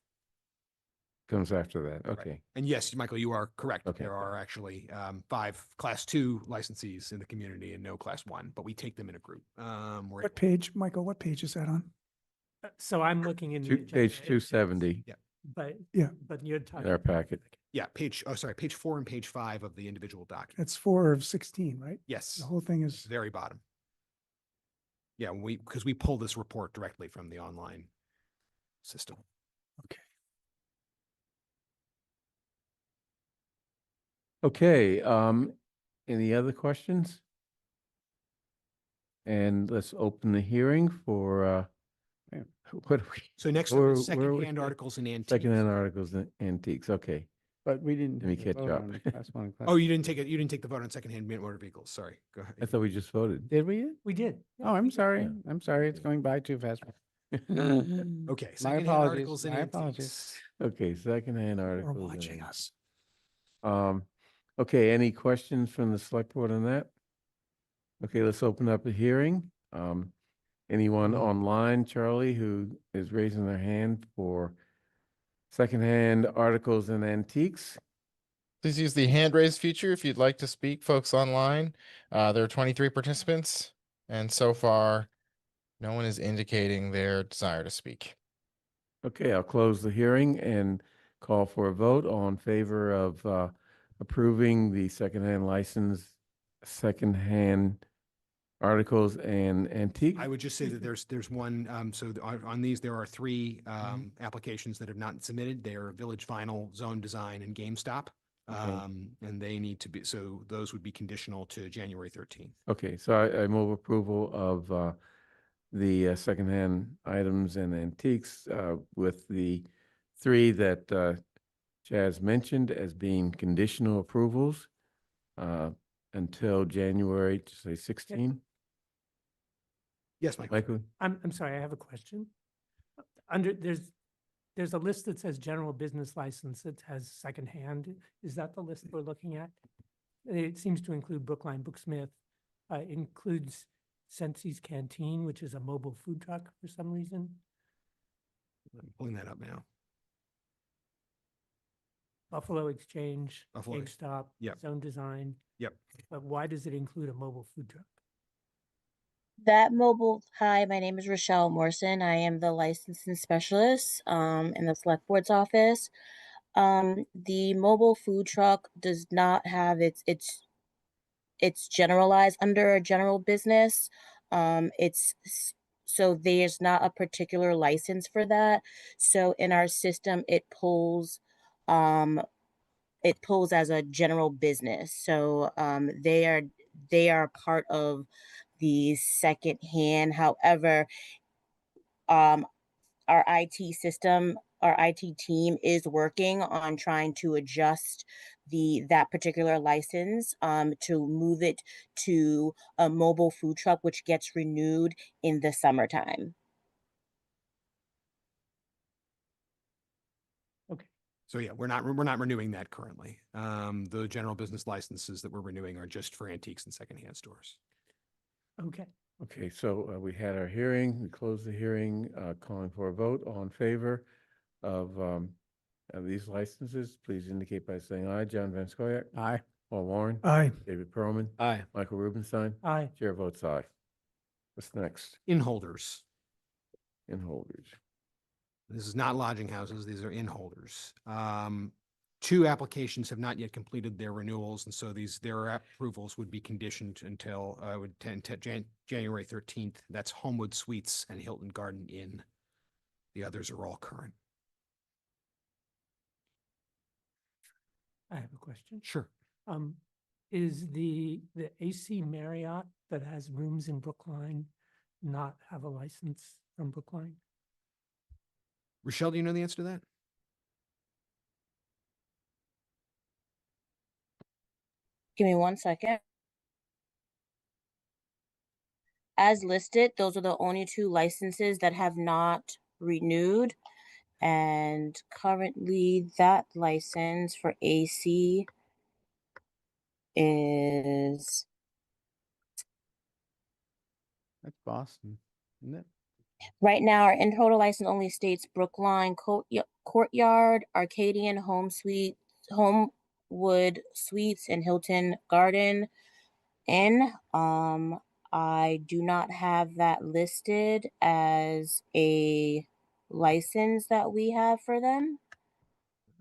Comes after that, Right. okay. And yes, Michael, you are correct. Okay. There are actually 5 class 2 licensees in the community and no class 1, but we take them in a group. what page, Michael, what page is that on? So I'm looking in. the agenda, Page it says- 270 But. Yeah. But you're in talking. our packet. Yeah, page 4 and page 5 of the individual document. It's 4 of 16, right? Yes. The whole thing is, Very bottom. Yeah, because we pull this report directly from the online system. okay. Okay, any other questions? And let's open the hearing for, what are we? So next Where- up is where are we? secondhand articles and antiques. Secondhand articles and antiques, okay. But we didn't. Let me take a catch vote up. on Class 1 and Class Oh, you didn't take it. You didn't take the vote on secondhand motor vehicles. Sorry. Go ahead. I thought we just voted. Did we? We did. Oh, I'm sorry. Yeah. I'm sorry. It's going by too fast. Okay. My secondhand apologies. articles and My antiques. apologies. Okay, secondhand Are articles. watching and- us. Okay, any questions from the select board on that? Okay, let's open up the hearing. Anyone online, Charlie, who is raising their hand for secondhand articles and antiques? Please use the hand raise feature if you'd like to speak, folks online. There are 23 participants, and so far, no one is indicating their desire to speak. Okay, I'll close the hearing and call for a vote. All in favor of approving the secondhand license, secondhand articles and antiques? I would just say that there's one, on these, there are three applications that have not submitted. They are Village Vinyl, Zone Design, and GameStop. Okay. And they need to be, so those would be conditional to January 13th. Okay, so I move approval of the secondhand items and antiques with the three that Chaz mentioned as being conditional approvals until January, to say 16. Yes, Michael. Michael? I'm sorry, I have a question. There's a list that says general business license that has secondhand. Is that the list we're looking at? It seems to include Brookline Booksmith, includes Sensi's Canteen, which is a mobile food truck for some reason. I'm pulling that up now. Buffalo Exchange, Buffalo Ex- GameStop, Yep. Zone Design. Yep. But why does it include a mobile food truck? Hi, my name is Rochelle Morrison. I am the licensing specialist in the select board's office. The mobile food truck does not have it's generalized under a general business. So there's not a particular license for that. So in our system, um it pulls as a general business. So they are part of the second hand. However, um our our IT team is working on trying to adjust that particular license to move it to a mobile food truck, which gets renewed in the summertime. So yeah, we're not renewing that currently. The general business licenses that we're renewing are just for antiques and secondhand stores. Okay. Okay, so we had our hearing, we closed the hearing, calling for a vote. All in favor of these licenses, please indicate by saying aye. John Van Scoyac? Aye. Paul Warren? Aye. David Perlman? Aye. Michael Rubenstein? Aye. Chair votes aye. What's next? In holders. In holders. This is not lodging houses. These are in holders. Two applications have not yet completed their renewals, and so their approvals would be conditioned until January 13th. That's Homewood Suites and Hilton Garden Inn. The others are all current. I have a question. Sure. Is the AC Marriott that has rooms in Brookline not have a license from Brookline? Rochelle, do you know the answer to that? Give me 1 second. As listed, those are the only two licenses that have not renewed. And currently that license for AC is That's Boston, isn't it? right now our in total license only states Brookline Courtyard, Arcadian Homewood Suites, and Hilton Garden Inn. I do not have that listed as a license that we have for them.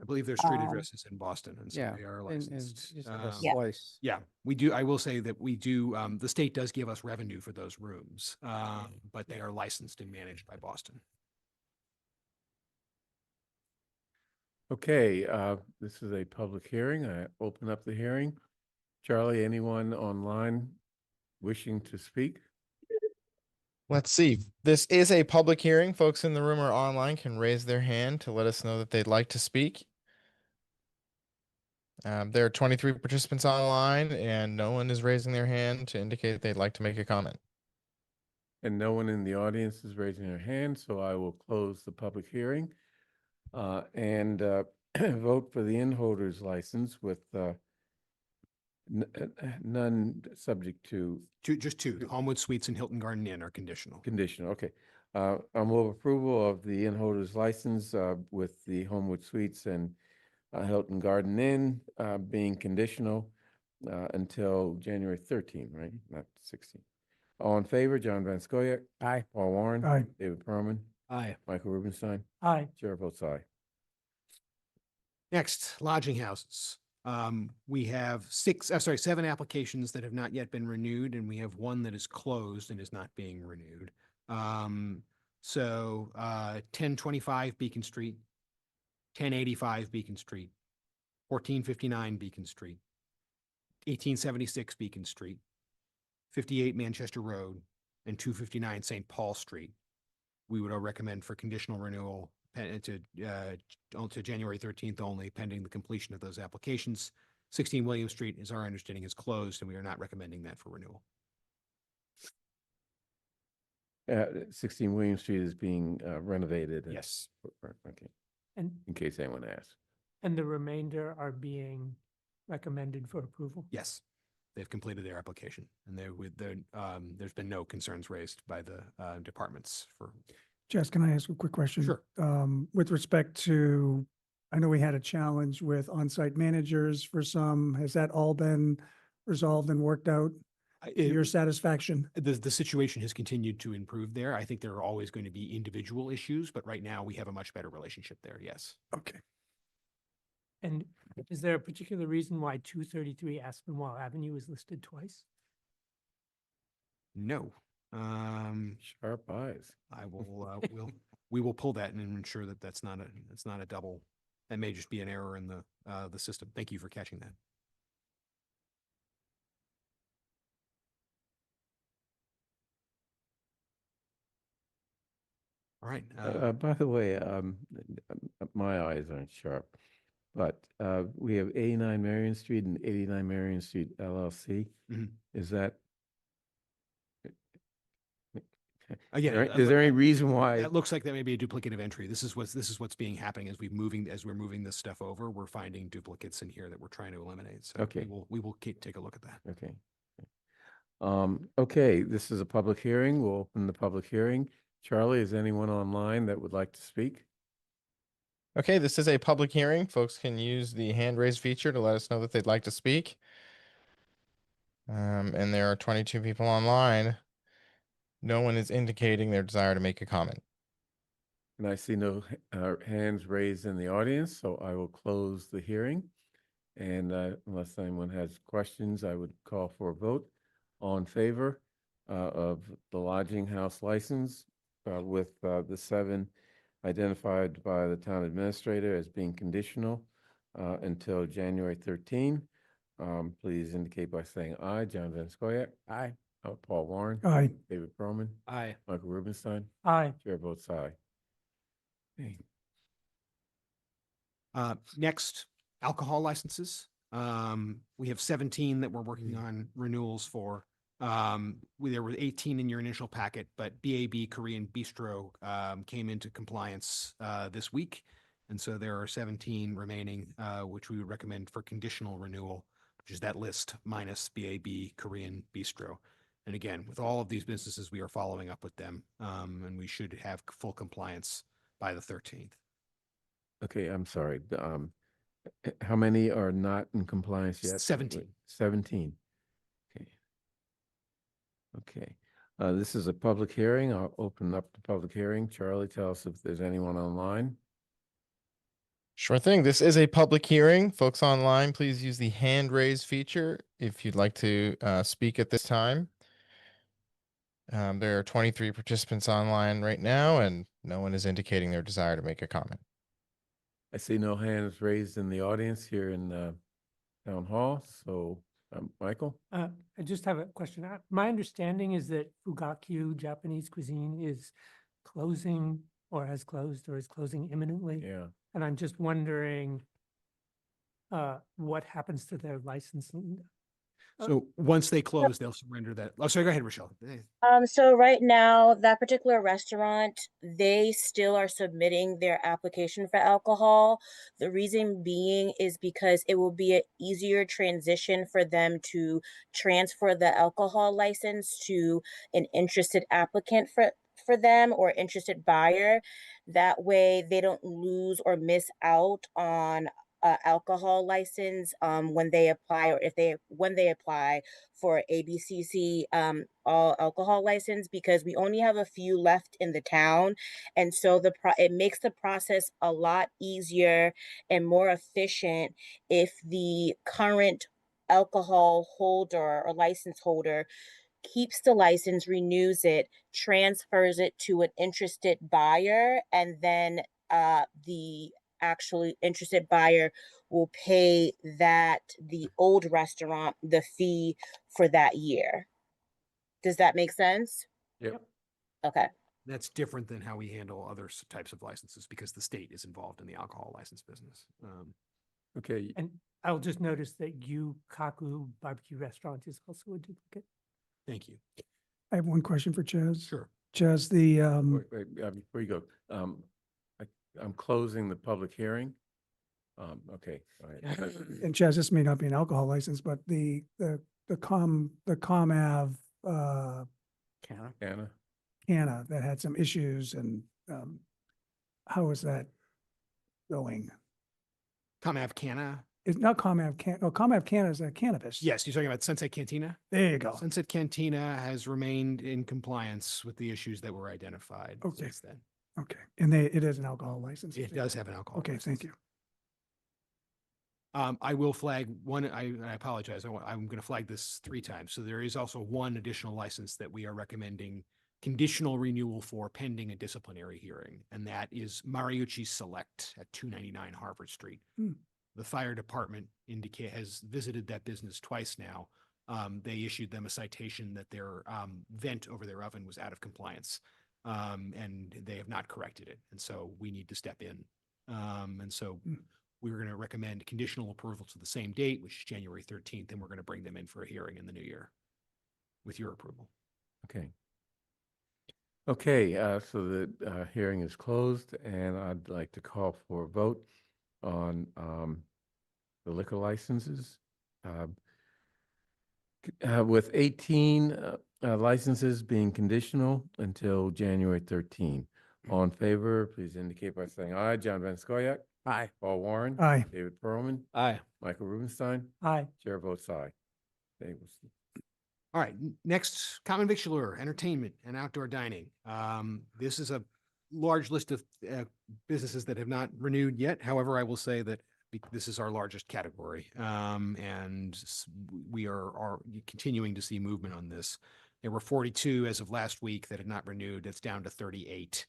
I believe their street Um, address is in Boston, and so Yeah, they are and licensed. just have a Yeah. slice. Yeah, we do. I will say that we do, the state does give us revenue for those rooms, but they are licensed and managed by Boston. Okay, this is a public hearing. I open up the hearing. Charlie, anyone online wishing to speak? Let's see. This is a public hearing. Folks in the room or online can raise their hand to let us know that they'd like to speak. There are 23 participants online and no one is raising their hand to indicate they'd like to make a comment. And no one in the audience is raising their hand, so I will close the public hearing and vote for the inn holder's license with none subject to Just two, the Homewood Suites and Hilton Garden Inn are conditional. conditional. Okay. I move approval of the inn holder's license with the Homewood Suites and Hilton Garden Inn being conditional until January 13, right? Not 16. All in favor, John Van Scoyac. Aye. Paul Warren. Aye. David Perlman. Aye. Michael Rubenstein. Aye. Chair votes aye. Next, lodging houses. We have seven applications that have not yet been renewed, and we have one that is closed and is not being renewed. 1025 Beacon Street, 1085 Beacon Street, 1459 Beacon Street, 1876 Beacon Street, 58 Manchester Road, and 259 St. Paul Street. We would recommend for conditional renewal to January 13th only, pending the completion of those applications. 16 William Street, is our understanding, is closed, and we are not recommending that for renewal. 16 William Street is being renovated. Yes. Okay. And, In case anyone asks. and the remainder are being recommended for approval? Yes, they've completed their application, and there's been no concerns raised by the departments for. Jess, can I ask a quick question? Sure. With respect to, I know we had a challenge with on-site managers for some. Has that all been resolved and worked out to your satisfaction? The situation has continued to improve there. I think there are always going to be individual issues, but right now we have a much better relationship there. Yes. Okay. And is there a particular reason why 233 Aspinwall Avenue is listed twice? No. Sharp eyes. I will, we will pull that and ensure that it's not a double. That may just be an error in the system. Thank you for catching that. All right. By the way, my eyes aren't sharp, but we have 89 Marion Street and 89 Marion Street LLC. Mhm. Is that? Again, Is there any reason why? That looks like that may be a duplicative entry. This is what's being happening as we're moving this stuff over. We're finding duplicates in here that we're trying to eliminate. So Okay. we will take a look at that. Okay. Okay, this is a public hearing. We'll open the public hearing. Charlie, is anyone online that would like to speak? Okay, this is a public hearing. Folks can use the hand raise feature to let us know that they'd like to speak. And there are 22 people online. No one is indicating their desire to make a comment. And I see no hands raised in the audience, so I will close the hearing. And unless anyone has questions, I would call for a vote. All in favor of the lodging house license with the 7 identified by the town administrator as being conditional until January 13. Please indicate by saying aye. John Van Scoyac. Aye. Paul Warren. Aye. David Perlman. Aye. Michael Rubenstein. Aye. Chair votes aye. Okay. Next, alcohol licenses. We have 17 that we're working on renewals for. There were 18 in your initial packet, but BAB Korean Bistro came into compliance this week. And so there are 17 remaining, which we would recommend for conditional renewal, which is that list minus BAB Korean Bistro. And again, with all of these businesses, we are following up with them, and we should have full compliance by the 13th. Okay, I'm sorry. How many are not in compliance yet? 17. 17. Okay. Okay. This is a public hearing. I'll open up the public hearing. Charlie, tell us if there's anyone online. Sure thing. This is a public hearing. Folks online, please use the hand raise feature if you'd like to speak at this time. There are 23 participants online right now, and no one is indicating their desire to make a comment. I see no hands raised in the audience here in Town Hall. So, Michael? I just have a question. My understanding is that Fugakyu Japanese cuisine is closing or has closed or is closing imminently. Yeah. And I'm just wondering what happens to their license? So once they close, they'll surrender that. Oh, sorry, go ahead, Rochelle. So right now, that particular restaurant, they still are submitting their application for alcohol. The reason being is because it will be an easier transition for them to transfer the alcohol license to an interested applicant for them or interested buyer. That way they don't lose or miss out on alcohol license when they apply, or if they when they apply for ABCC all alcohol license, because we only have a few left in the town, and so it makes the process a lot easier and more efficient if the current alcohol holder or license holder keeps the license, renews it, transfers it to an interested buyer, and then the actually interested buyer will pay the old restaurant the fee for that year. Does that make sense? Yep. Okay. That's different than how we handle other types of licenses because the state is involved in the alcohol license business. Okay. And I'll just notice that Kaku Barbecue Restaurant is also a duplicate. Thank you. I have one question for Chaz. Sure. Chaz, Wait, before you go, I'm closing the public hearing. Okay, all right. and Chaz, this may not be an alcohol license, but the Com Ave Canna. Canna that had some issues, and how is that going? ComAv Canna. It's not Com Ave Canna is a cannabis. Yes, you're talking about Sunset Cantina? There you go. Sunset Cantina has remained in compliance with the issues that were identified Okay. since then. Okay, and it is an alcohol license. It does have an alcohol Okay, thank you. I will flag one, I apologize, I'm going to flag this 3 times. So there is also one additional license that we are recommending conditional renewal for pending a disciplinary hearing, and that is Mariucci Select at 299 Harvard Street. The fire department has visited that business twice now. They issued them a citation that their vent over their oven was out of compliance, and they have not corrected it. And so we need to step in. And so we're going to recommend conditional approval to the same date, which is January 13th, and we're going to bring them in for a hearing in the new year with your approval. Okay. Okay, so the hearing is closed, and I'd like to call for a vote on the liquor licenses. With 18 licenses being conditional until January 13. All in favor, please indicate by saying aye. John Van Scoyac. Aye. Paul Warren. Aye. David Perlman. Aye. Michael Rubenstein. Aye. Chair votes aye. Okay, All right, next, common victualler, entertainment and outdoor dining. This is a large list of businesses that have not renewed yet. However, I will say that this is our largest category, and we are continuing to see movement on this. There were 42 as of last week that had not renewed. It's down to 38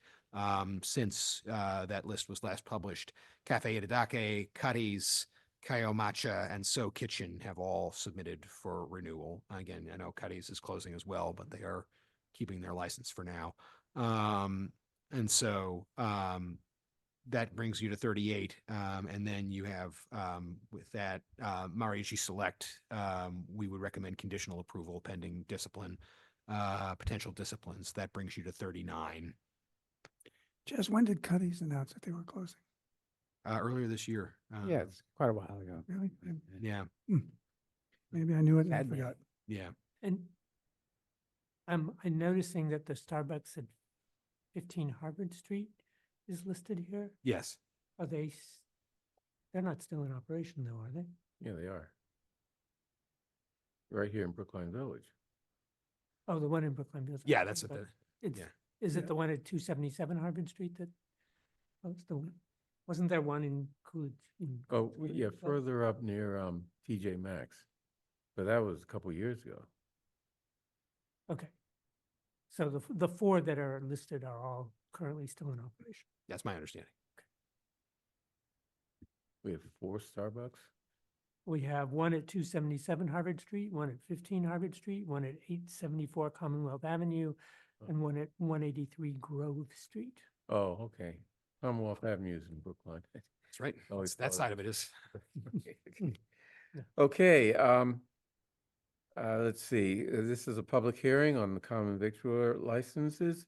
since that list was last published. Cafe Itadake, Cuddy's, Kayo Matcha, and So Kitchen have all submitted for renewal. Again, I know Cuddy's is closing as well, but they are keeping their license for now. And so that brings you to 38. And then you have, with that, Mariucci Select, we would recommend conditional approval pending discipline, potential disciplines. That brings you to 39. Chaz, when did Cuddy's announce that they were closing? Earlier this year. Yeah, it's quite a while ago. Really? Yeah. Maybe I knew it and I forgot. Yeah. And I'm noticing that the Starbucks at 15 Harvard Street is listed here. Yes. Are they're not still in operation though, are they? Yeah, they are. Right here in Brookline Village. Oh, the one in Brookline Village. Yeah, that's at But the, It's, yeah. is it the one at 277 Harvard Street that, oh, it's the one, wasn't there one in Coolidge? Oh, yeah, further up near TJ Maxx. But that was a couple years ago. Okay. So the 4 that are listed are all currently still in operation. That's my understanding. We have 4 Starbucks. We have one at 277 Harvard Street, one at 15 Harvard Street, one at 874 Commonwealth Avenue, and one at 183 Grove Street. Oh, okay. Commonwealth Avenue is in Brookline. That's right. Always That follow side that. of it is. Okay, let's see, this is a public hearing on the common victualler licenses,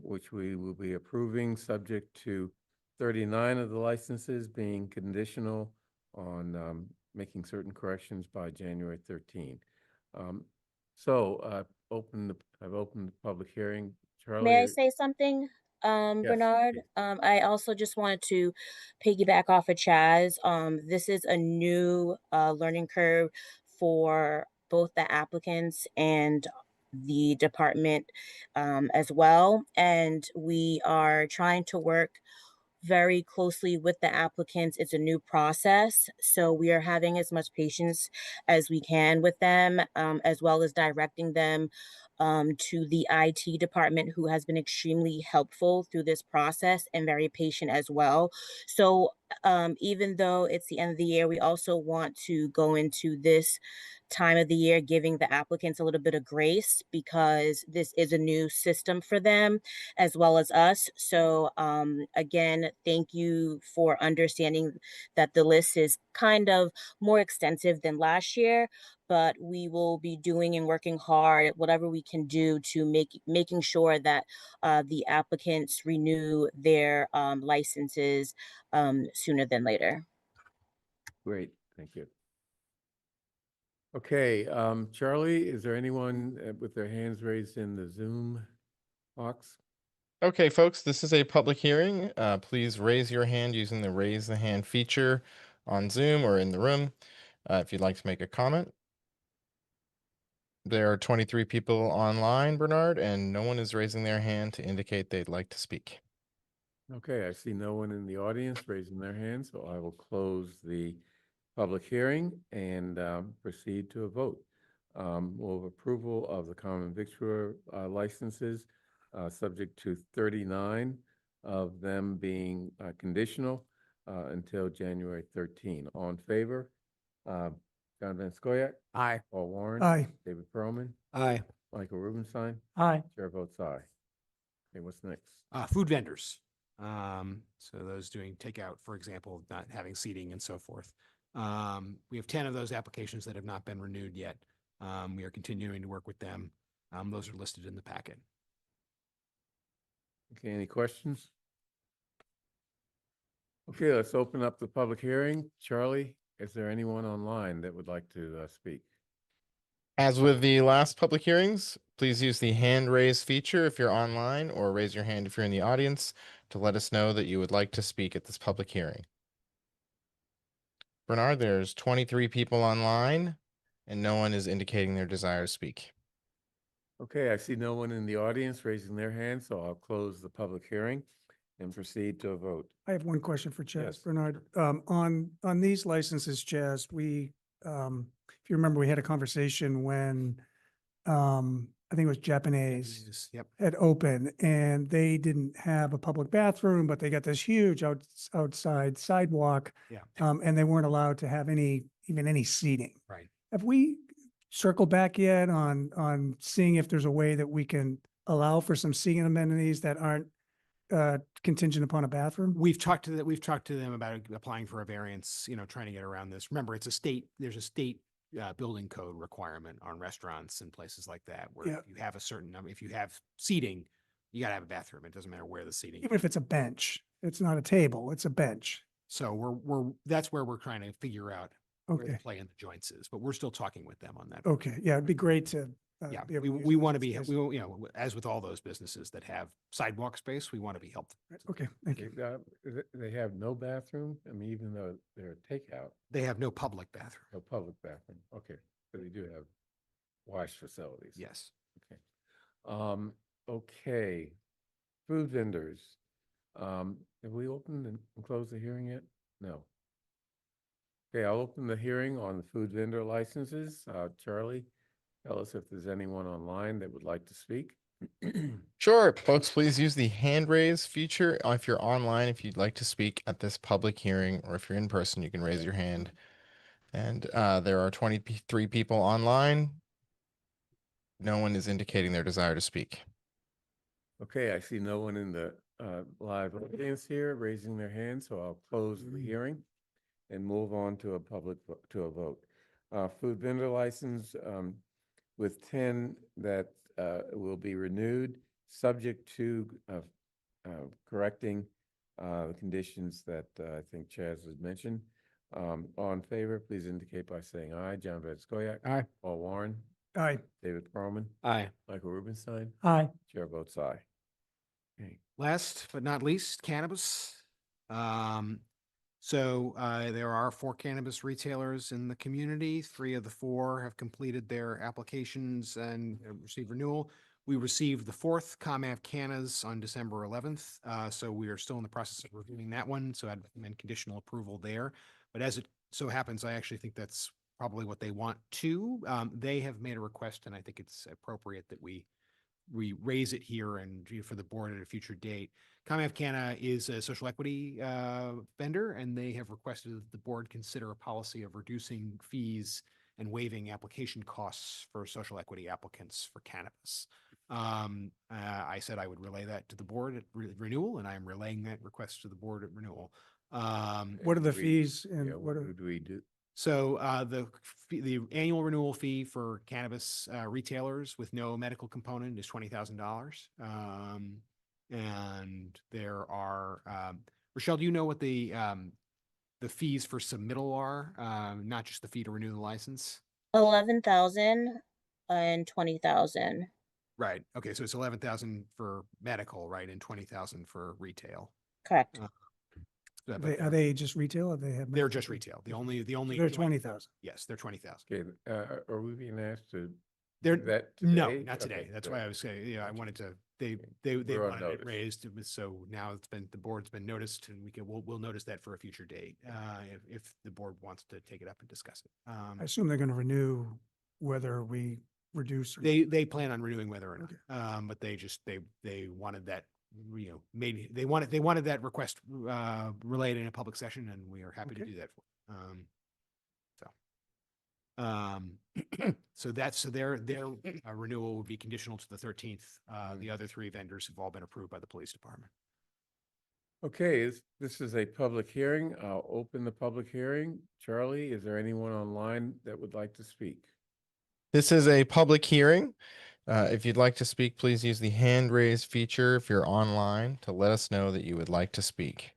which we will be approving, subject to 39 of the licenses being conditional on making certain corrections by January 13. I've opened the public hearing. Charlie? May I say something, Yes, Bernard? please. I also just wanted to piggyback off of Chaz. This is a new learning curve for both the applicants and the department as well. And we are trying to work very closely with the applicants. It's a new process, so we are having as much patience as we can with them, as well as directing them to the IT department, who has been extremely helpful through this process and very patient as well. So even though it's the end of the year, we also want to go into this time of the year giving the applicants a little bit of grace, because this is a new system for them as well as us. So again, thank you for understanding that the list is kind of more extensive than last year, but we will be doing and working hard at whatever we can do to making sure that the applicants renew their licenses sooner than later. Great, thank you. Okay, Charlie, is there anyone with their hands raised in the Zoom box? Okay, folks, this is a public hearing. Please raise your hand using the raise the hand feature on Zoom or in the room if you'd like to make a comment. There are 23 people online, Bernard, and no one is raising their hand to indicate they'd like to speak. Okay, I see no one in the audience raising their hand, so I will close the public hearing and proceed to a vote. We'll have approval of the common victualler licenses, subject to 39 of them being conditional until January 13. All in favor? John Van Scoyac? Aye. Paul Warren? Aye. David Perlman? Aye. Michael Rubenstein? Aye. Chair votes aye. Okay, what's next? Food vendors. So those doing takeout, for example, not having seating and so forth. We have 10 of those applications that have not been renewed yet. We are continuing to work with them. Those are listed in the packet. Okay, any questions? Okay, let's open up the public hearing. Charlie, is there anyone online that would like to speak? As with the last public hearings, please use the hand raise feature if you're online, or raise your hand if you're in the audience to let us know that you would like to speak at this public hearing. Bernard, there's 23 people online and no one is indicating their desire to speak. Okay, I see no one in the audience raising their hand, so I'll close the public hearing and proceed to a vote. I have one question for Chaz, Yes. Bernard. On these licenses, Chaz, if you remember, we had a conversation when, I think it was Japanese Yep. had opened, and they didn't have a public bathroom, but they got this huge outside sidewalk. Yeah. And they weren't allowed to have even any seating. Right. Have we circled back yet on seeing if there's a way that we can allow for some seating amenities that aren't contingent upon a bathroom? We've talked to them about applying for a variance, trying to get around this. Remember, there's a state building code requirement on restaurants and places like that, where Yeah. if you have a certain number, if you have seating, you gotta have a bathroom. It doesn't matter where the seating. Even if it's a bench, it's not a table, it's a bench. So that's where we're trying to figure out where the Okay. play in the joints is, but we're still talking with them on that. Okay, yeah, it'd be great to. Yeah, be able to use we that want to be, space. as with all those businesses that have sidewalk space, we want to be helpful. Okay, thank you. They have no bathroom? I mean, even though they're takeout, They have no public bathroom. no public bathroom. Okay, so they do have wash facilities. Yes. Okay. Okay, food vendors. Have we opened and closed the hearing yet? No. Okay, I'll open the hearing on the food vendor licenses. Charlie, tell us if there's anyone online that would like to speak. Sure, folks, please use the hand raise feature if you're online, if you'd like to speak at this public hearing, or if you're in person, you can raise your hand. And there are 23 people online. No one is indicating their desire to speak. Okay, I see no one in the live audience here raising their hands, so I'll close the hearing and move on to a to a vote. Food vendor license with 10 that will be renewed, subject to correcting the conditions that I think Chaz has mentioned. All in favor, please indicate by saying aye. John Van Scoyac. Aye. Paul Warren. Aye. David Perlman. Aye. Michael Rubenstein. Aye. Chair votes aye. Okay. Last but not least, cannabis. There are 4 cannabis retailers in the community. 3 of the 4 have completed their applications and received renewal. We received the 4th ComAv Cannas on December 11th. So we are still in the process of reviewing that one. So I'd recommend conditional approval there. But as it so happens, I actually think that's probably what they want too. They have made a request, and I think it's appropriate that we raise it here and for the board at a future date. ComAv Canna is a social equity vendor, and they have requested that the board consider a policy of reducing fees and waiving application costs for social equity applicants for cannabis. I said I would relay that to the board at renewal, and I am relaying that request to the board at renewal. What are the fees and what are? do we do? So the annual renewal fee for cannabis retailers with no medical component is $20,000. And there are Rochelle, do you know what the fees for submittal are? Not just the fee to renew the license. 11,000 and 20,000. Right. Okay. So it's 11,000 for medical, right, and 20,000 for retail. Correct. Are they just retail or they have? They're just retail. The only. They're 20,000. Yes, they're 20,000. Okay, are we being asked to They're do that no, today? not today. Okay, That's good. why I was saying, yeah, I wanted to, they We're on wanted it notice. raised. So now the board's been noticed, and we'll notice that for a future date, if the board wants to take it up and discuss it. I assume they're going to renew whether we reduce. Or They plan on renewing whether or not, but they wanted that, maybe they wanted that request relayed in a public session, and we are happy to do that. So their renewal would be conditional to the 13th. The other 3 vendors have all been approved by the police department. Okay, this is a public hearing. I'll open the public hearing. Charlie, is there anyone online that would like to speak? This is a public hearing. If you'd like to speak, please use the hand raise feature if you're online to let us know that you would like to speak.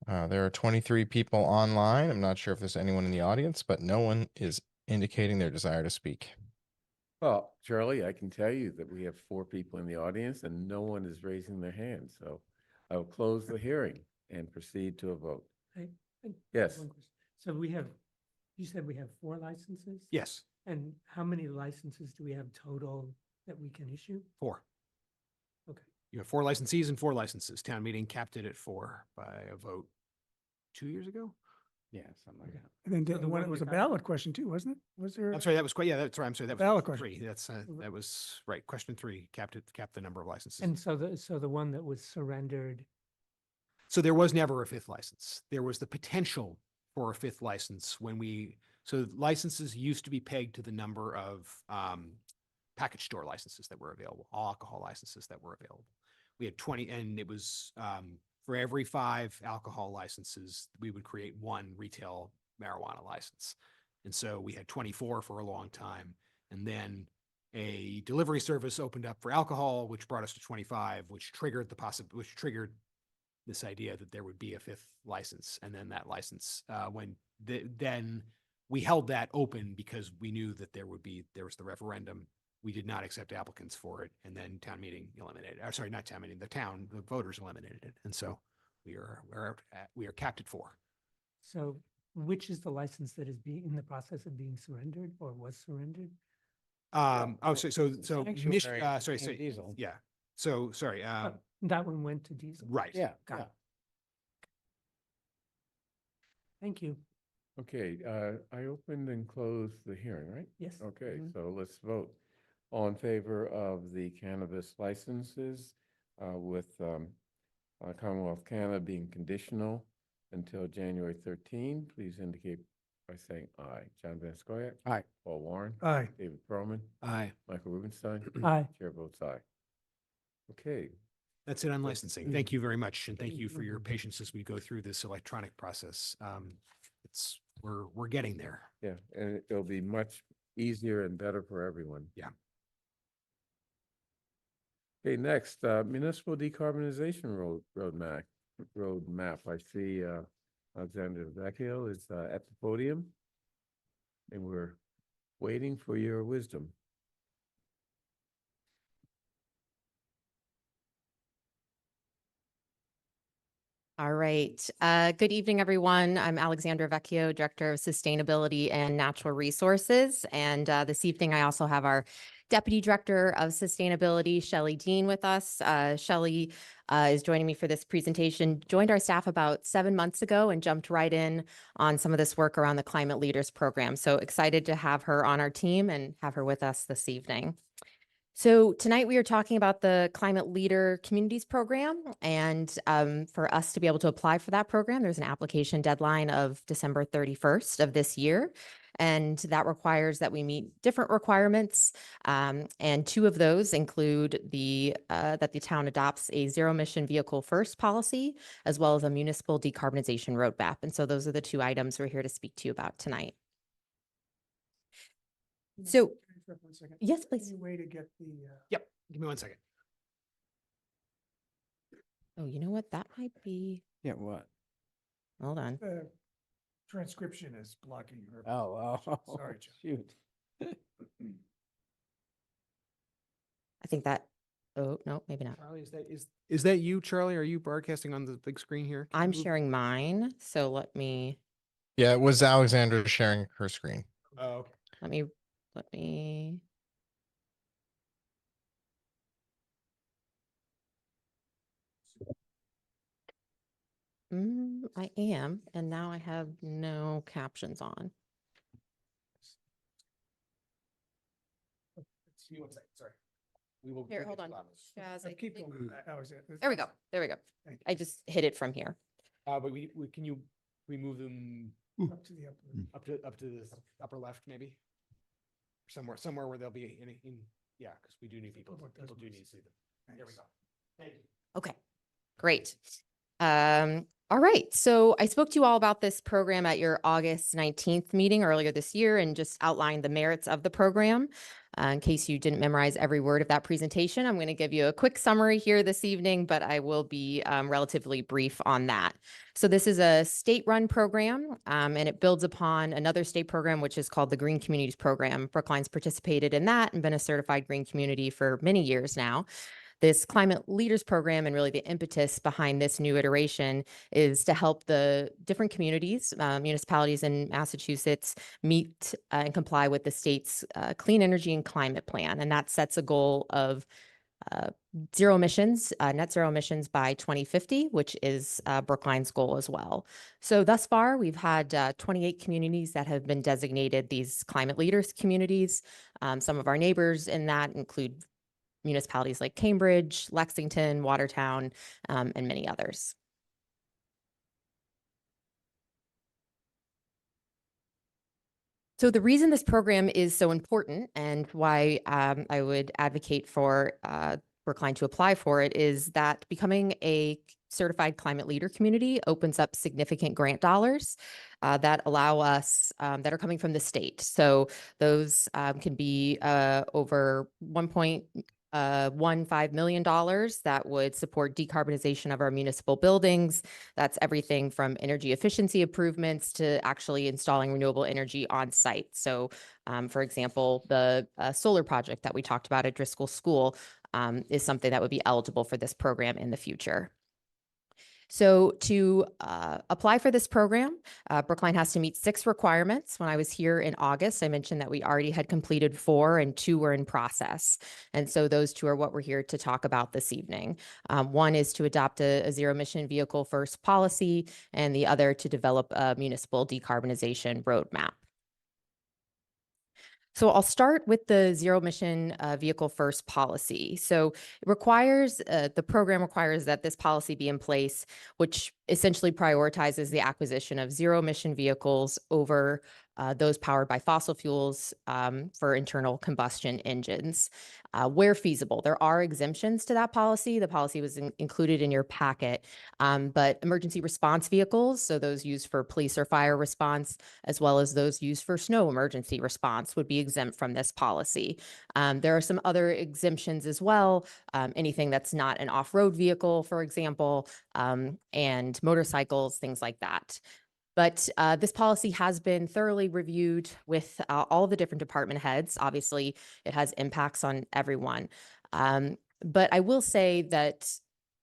There are 23 people online. I'm not sure if there's anyone in the audience, but no one is indicating their desire to speak. Well, Charlie, I can tell you that we have 4 people in the audience and no one is raising their hand. So I will close the hearing and proceed to a vote. I Yes. one question. So you said we have 4 licenses? Yes. And how many licenses do we have total that we can issue? 4. Okay. You have 4 licensees and 4 licenses. Town meeting capped it at 4 by a vote 2 years ago. Yeah, something like that. And then So the when it one was a without- ballot question too, wasn't it? Was there? I'm sorry, that was quite, yeah, that's right. I'm sorry, that was Ballot question question. 3. That's, that was right. Question 3 capped the number of licenses. And so the one that was surrendered, So there was never a 5th license. There was the potential for a 5th license so licenses used to be pegged to the number of package store licenses that were available, all alcohol licenses that were available. We had 20, and it was for every 5 alcohol licenses, we would create 1 retail marijuana license. And so we had 24 for a long time. And then a delivery service opened up for alcohol, which brought us to 25, which triggered this idea that there would be a 5th license. And then that license, then we held that open because we knew that there was the referendum. We did not accept applicants for it. And then town meeting eliminated, or sorry, not town meeting, the voters eliminated it. And so we are capped at 4. so which is the license that is in the process of being surrendered or was surrendered? Sorry. Diesel. Yeah. So, sorry. That one went to Diesel. Right. Yeah. Got it. Thank you. Okay, I opened and closed the hearing, right? Yes. Okay, Mhm. so let's vote. All in favor of the cannabis licenses with Commonwealth Canada being conditional until January 13, please indicate by saying aye. John Van Scoyac. Aye. Paul Warren. Aye. David Perlman. Aye. Michael Rubenstein. Aye. Chair votes aye. Okay, That's it on licensing. Thank you very much. And thank you for your patience as we go through this electronic process. We're getting there. Yeah, and it'll be much easier and better for everyone. Yeah. Okay, next, municipal decarbonization roadmap. I see Alexander Vecchio is at the podium, and we're waiting for your wisdom. All right. Good evening, everyone. I'm Alexandra Vecchio, Director of Sustainability and Natural Resources. And this evening, I also have our Deputy Director of Sustainability, Shelley Dean, with us. Shelley is joining me for this presentation, joined our staff about 7 months ago and jumped right in on some of this work around the Climate Leaders Program. So excited to have her on our team and have her with us this evening. So tonight we are talking about the Climate Leader Communities Program, and for us to be able to apply for that program, there's an application deadline of December 31st of this year, and that requires that we meet different requirements, and two of those include that the town adopts a zero-emission vehicle first policy, as well as a municipal decarbonization roadmap, and so those are the two items we're here to speak to you about tonight. So, One second. yes, please. Any way to get the, Yep. Give me 1 second. Oh, you know what? That might be, Yeah, what? hold on. the transcription is blocking her. Oh, Sorry, John. shoot. I think that, oh, no, maybe not. Charlie, is that you, Charlie? Are you broadcasting on the big screen here? Can you I'm move- sharing mine, so let me, Yeah, it was Alexandra sharing her screen. Oh, okay. let me, let me. I am, and now I have no captions on. Give me 1 second. Sorry. We will. Here, we'll hold get on. to that. Shaz, I Keep think- going. There we go, there we go. Thank I just hit it from here. But can you remove them Up to the upper. up to the upper left, maybe? Somewhere where they'll be yeah, because we do need people. People do need to see them. There we go. Thank you. Okay, great. All right, so I spoke to you all about this program at your August 19th meeting earlier this year and just outlined the merits of the program. In case you didn't memorize every word of that presentation, I'm going to give you a quick summary here this evening, but I will be relatively brief on that. So this is a state-run program, and it builds upon another state program, which is called the Green Communities Program. Brookline's participated in that and been a certified green community for many years now. This Climate Leaders Program and really the impetus behind this new iteration is to help the different communities, municipalities in Massachusetts meet and comply with the state's clean energy and climate plan. And that sets a goal of zero emissions, net zero emissions by 2050, which is Brookline's goal as well. So thus far, we've had 28 communities that have been designated these climate leaders communities. Some of our neighbors in that include municipalities like Cambridge, Lexington, Watertown, and many others. So the reason this program is so important and why I would advocate for Brookline to apply for it is that becoming a certified climate leader community opens up significant grant dollars that allow us, that are coming from the state. So those can be over $1.15 million that would support decarbonization of our municipal buildings. That's everything from energy efficiency improvements to actually installing renewable energy on site. So for example, the solar project that we talked about at Driscoll School is something that would be eligible for this program in the future. So to apply for this program, Brookline has to meet 6 requirements. When I was here in August, I mentioned that we already had completed 4 and 2 were in process. And so those 2 are what we're here to talk about this evening. One is to adopt a zero emission vehicle first policy, and the other to develop a municipal decarbonization roadmap. So I'll start with the zero emission vehicle first policy. So it requires, the program requires that this policy be in place, which essentially prioritizes the acquisition of zero emission vehicles over those powered by fossil fuels for internal combustion engines. Where feasible, there are exemptions to that policy. The policy was included in your packet, but emergency response vehicles, so those used for police or fire response, as well as those used for snow emergency response, would be exempt from this policy. There are some other exemptions as well, anything that's not an off-road vehicle, for example, and motorcycles, things like that. But this policy has been thoroughly reviewed with all the different department heads. Obviously, it has impacts on everyone. But I will say that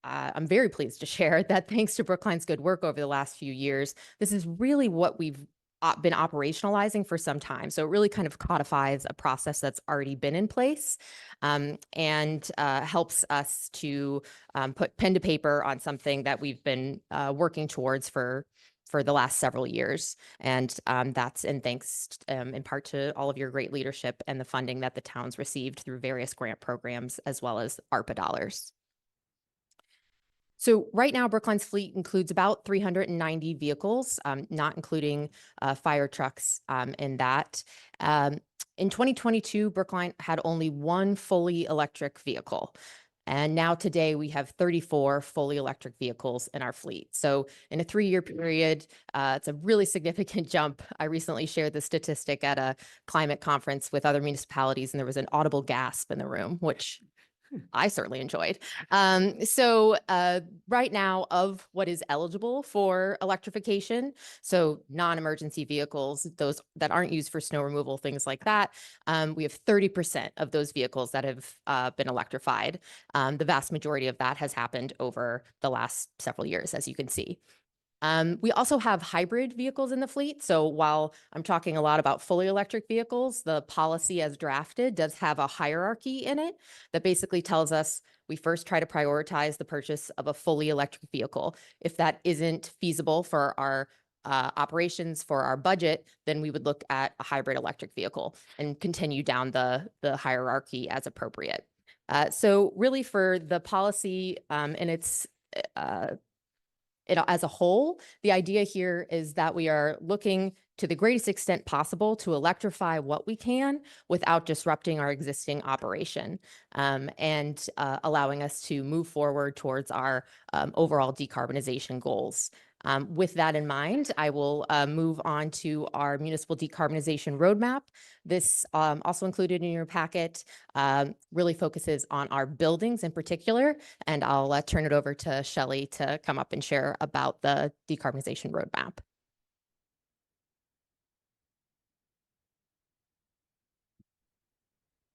I'm very pleased to share that thanks to Brookline's good work over the last few years, this is really what we've been operationalizing for some time. So it really kind of codifies a process that's already been in place, and helps us to put pen to paper on something that we've been working towards for the last several years. And that's in thanks in part to all of your great leadership and the funding that the town's received through various grant programs as well as ARPA dollars. So right now, Brookline's fleet includes about 390 vehicles, not including fire trucks in that. In 2022, Brookline had only one fully electric vehicle. And now today we have 34 fully electric vehicles in our fleet. So in a 3-year period, it's a really significant jump. I recently shared the statistic at a climate conference with other municipalities, and there was an audible gasp in the room, which I certainly enjoyed. So right now, of what is eligible for electrification, so non-emergency vehicles, those that aren't used for snow removal, things like that, we have 30% of those vehicles that have been electrified. The vast majority of that has happened over the last several years, as you can see. We also have hybrid vehicles in the fleet. So while I'm talking a lot about fully electric vehicles, the policy as drafted does have a hierarchy in it that basically tells us we first try to prioritize the purchase of a fully electric vehicle. If that isn't feasible for our operations, for our budget, then we would look at a hybrid electric vehicle and continue down the hierarchy as appropriate. So really for the policy and its as a whole, the idea here is that we are looking to the greatest extent possible to electrify what we can without disrupting our existing operation, and allowing us to move forward towards our overall decarbonization goals. With that in mind, I will move on to our municipal decarbonization roadmap. This also included in your packet really focuses on our buildings in particular, and I'll turn it over to Shelley to come up and share about the decarbonization roadmap.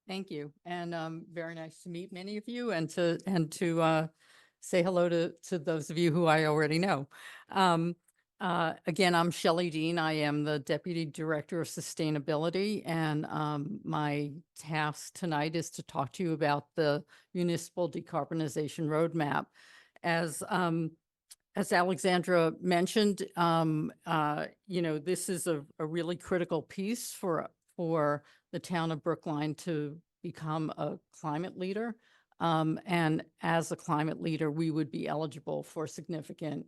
Thank you, and very nice to meet many of you, and to say hello to those of you who I already know. Again, I'm Shelley Dean. I am the Deputy Director of Sustainability, and my task tonight is to talk to you about the Municipal Decarbonization Roadmap. As Alexandra mentioned, this is a really critical piece for the town of Brookline to become a climate leader. And as a climate leader, we would be eligible for significant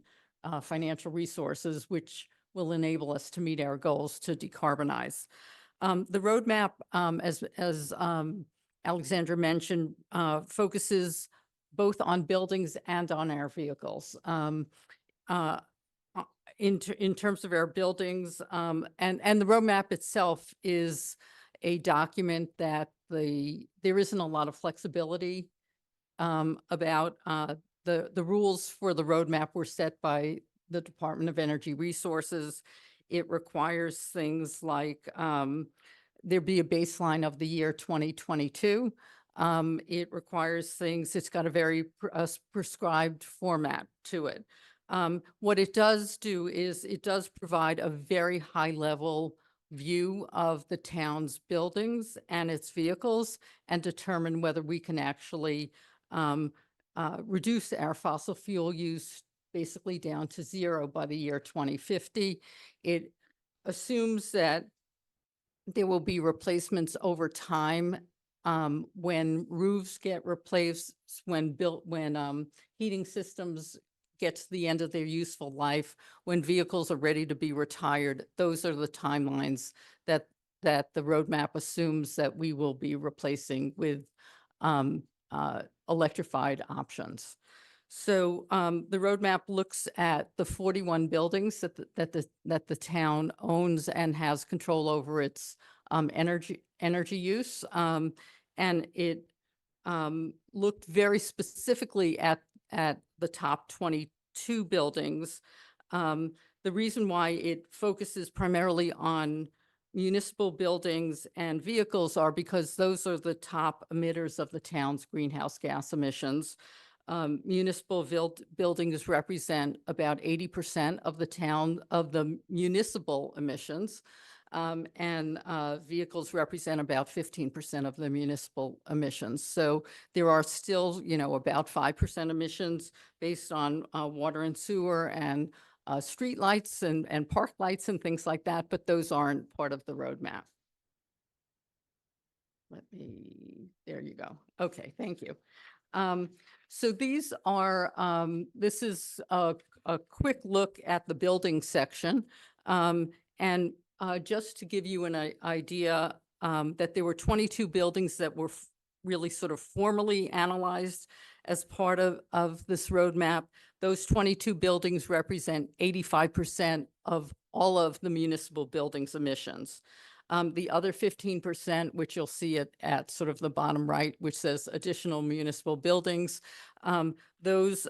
financial resources, which will enable us to meet our goals to decarbonize. The roadmap, as Alexandra mentioned, focuses both on buildings and on our vehicles. In terms of our buildings, and the roadmap itself is a document that there isn't a lot of flexibility about the rules for the roadmap were set by the Department of Energy Resources. It requires things like there be a baseline of the year 2022. It requires things, it's got a very prescribed format to it. What it does do is it does provide a very high level view of the town's buildings and its vehicles and determine whether we can actually reduce our fossil fuel use basically down to zero by the year 2050. It assumes that there will be replacements over time when roofs get replaced, when heating systems get to the end of their useful life, when vehicles are ready to be retired, those are the timelines that the roadmap assumes that we will be replacing with electrified options. So the roadmap looks at the 41 buildings that the town owns and has control over its energy use. And it looked very specifically at the top 22 buildings. The reason why it focuses primarily on municipal buildings and vehicles are because those are the top emitters of the town's greenhouse gas emissions. Municipal buildings represent about 80% of the municipal emissions. And vehicles represent about 15% of the municipal emissions. So there are still, about 5% emissions based on water and sewer and street lights and park lights and things like that, but those aren't part of the roadmap. There you go. Okay, thank you. So these are, this is a quick look at the building section. And just to give you an idea, that there were 22 buildings that were really sort of formally analyzed as part of this roadmap. Those 22 buildings represent 85% of all of the municipal buildings emissions. The other 15%, which you'll see at sort of the bottom right, which says additional municipal buildings, those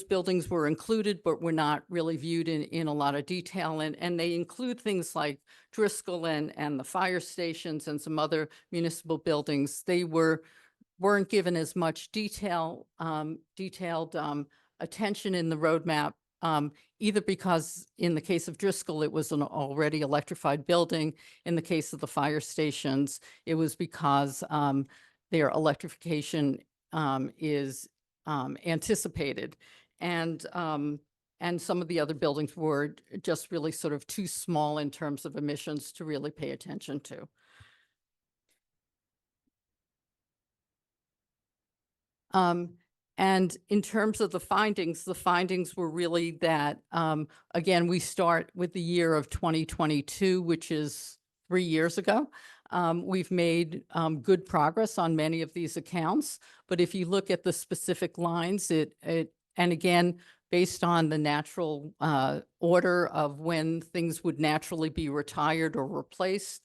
buildings were included, but were not really viewed in a lot of detail. And they include things like Driscoll and the fire stations and some other municipal buildings. They weren't given as much detailed attention in the roadmap, either because in the case of Driscoll, it was an already electrified building. In the case of the fire stations, it was because their electrification is anticipated. And some of the other buildings were just really sort of too small in terms of emissions to really pay attention to. And in terms of the findings were really that, again, we start with the year of 2022, which is 3 years ago. We've made good progress on many of these accounts, but if you look at the specific lines, and again, based on the natural order of when things would naturally be retired or replaced,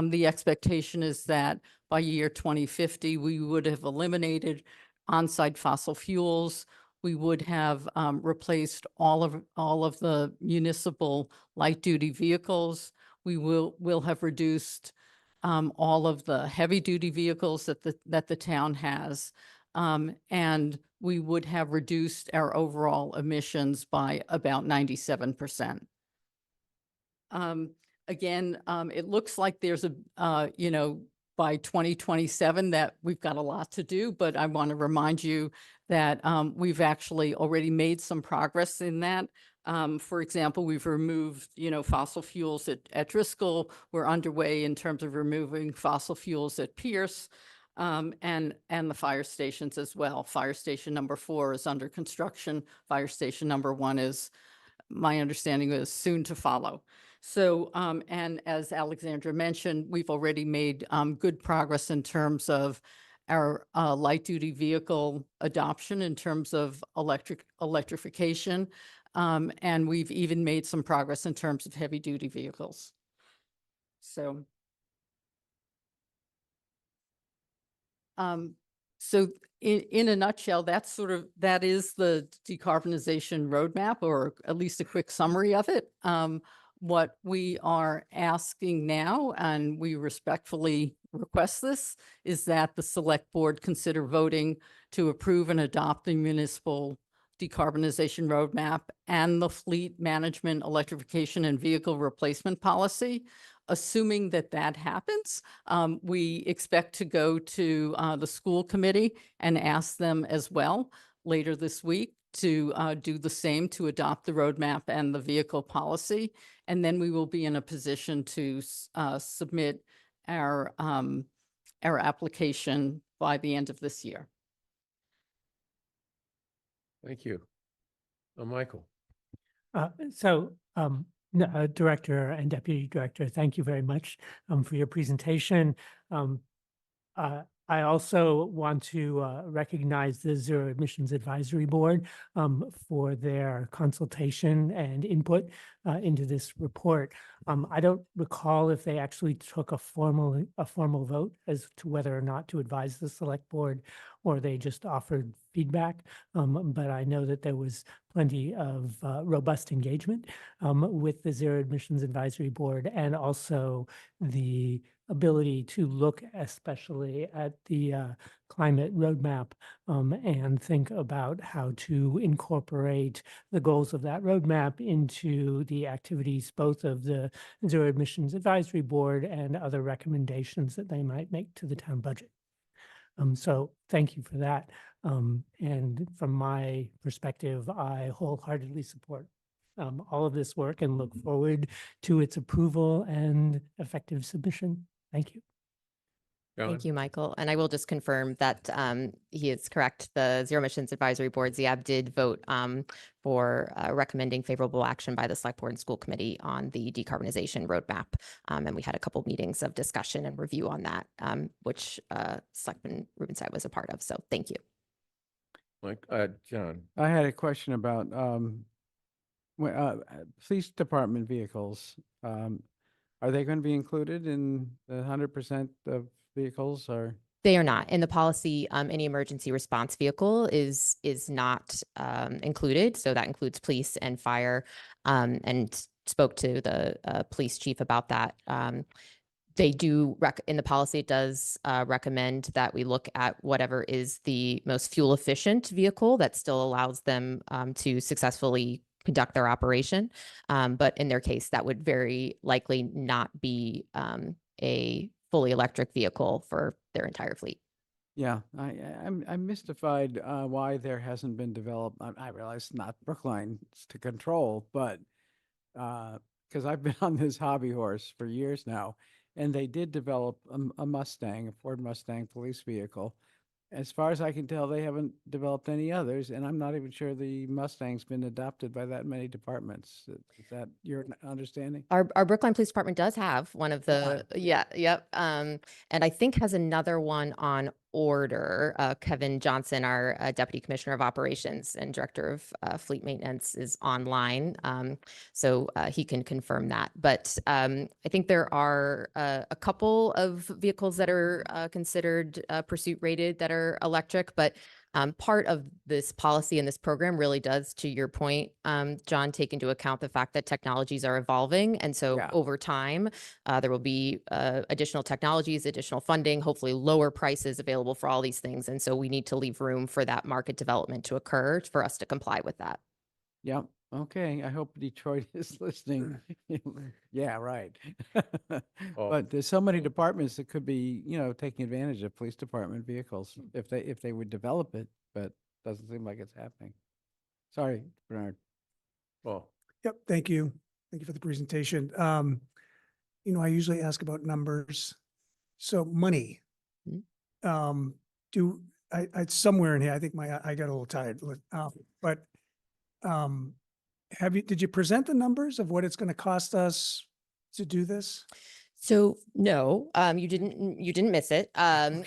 the expectation is that by year 2050, we would have eliminated on-site fossil fuels. We would have replaced all of the municipal light-duty vehicles. We will have reduced all of the heavy-duty vehicles that the town has, and we would have reduced our overall emissions by about 97%. Again, it looks like there's by 2027 that we've got a lot to do, but I want to remind you that we've actually already made some progress in that. For example, we've removed, fossil fuels at Driscoll. We're underway in terms of removing fossil fuels at Pierce, and the fire stations as well. Fire station number 4 is under construction. Fire station number 1 is, my understanding, is soon to follow. So, and as Alexandra mentioned, we've already made good progress in terms of our light-duty vehicle adoption in terms of electrification. And we've even made some progress in terms of heavy-duty vehicles. So, in a nutshell, that is the decarbonization roadmap, or at least a quick summary of it. What we are asking now, and we respectfully request this, is that the select board consider voting to approve and adopt the municipal decarbonization roadmap and the fleet management, electrification, and vehicle replacement policy. Assuming that happens, we expect to go to the school committee and ask them as well later this week to do the same, to adopt the roadmap and the vehicle policy. And then we will be in a position to submit our application by the end of this year. Thank you. Michael. Director and Deputy Director, thank you very much for your presentation. I also want to recognize the Zero Admissions Advisory Board for their consultation and input into this report. I don't recall if they actually took a formal vote as to whether or not to advise the select board, or they just offered feedback. But I know that there was plenty of robust engagement with the Zero Admissions Advisory Board, and also the ability to look especially at the climate roadmap and think about how to incorporate the goals of that roadmap into the activities both of the Zero Admissions Advisory Board and other recommendations that they might make to the town budget. So thank you for that. And from my perspective, I wholeheartedly support all of this work and look forward to its approval and effective submission. Thank you. Thank you, Michael. And I will just confirm that he is correct. The Zero Emissions Advisory Board, ZEAB, did vote for recommending favorable action by the Select Board and School Committee on the decarbonization roadmap. And we had a couple meetings of discussion and review on that, which Selectman Rubinstein was a part of. So thank you. Mike, John. I had a question about police department vehicles. Are they going to be included in the 100% of vehicles, or? They are not. In the policy, any emergency response vehicle is not included. So that includes police and fire, and spoke to the police chief about that. They do, in the policy, it does recommend that we look at whatever is the most fuel efficient vehicle that still allows them to successfully conduct their operation. But in their case, that would very likely not be a fully electric vehicle for their entire fleet. Yeah, I'm mystified why there hasn't been developed. I realize it's not Brookline's to control, but because I've been on this hobby horse for years now, and they did develop a Mustang, a Ford Mustang police vehicle. As far as I can tell, they haven't developed any others, and I'm not even sure the Mustang's been adopted by that many departments. Is that your understanding? Our Brookline Police Department does have one of the, yep. And I think has another one on order. Kevin Johnson, our Deputy Commissioner of Operations and Director of Fleet Maintenance, is online. So he can confirm that. But I think there are a couple of vehicles that are considered pursuit rated that are electric, but part of this policy and this program really does, to your point, John, take into account the fact that technologies are evolving. And so over time, there will be additional technologies, additional funding, hopefully lower prices available for all these things. And so we need to leave room for that market development to occur for us to comply with that. Yep. Okay. I hope Detroit is listening. Yeah, right. But there's so many departments that could be, taking advantage of police department vehicles if they would develop it, but doesn't seem like it's happening. Sorry, Bernard. Well, Yep, thank you. Thank you for the presentation. I usually ask about numbers. So money. It's somewhere in here, I think I got a little tired, but did you present the numbers of what it's going to cost us to do this? So no, you didn't miss it. For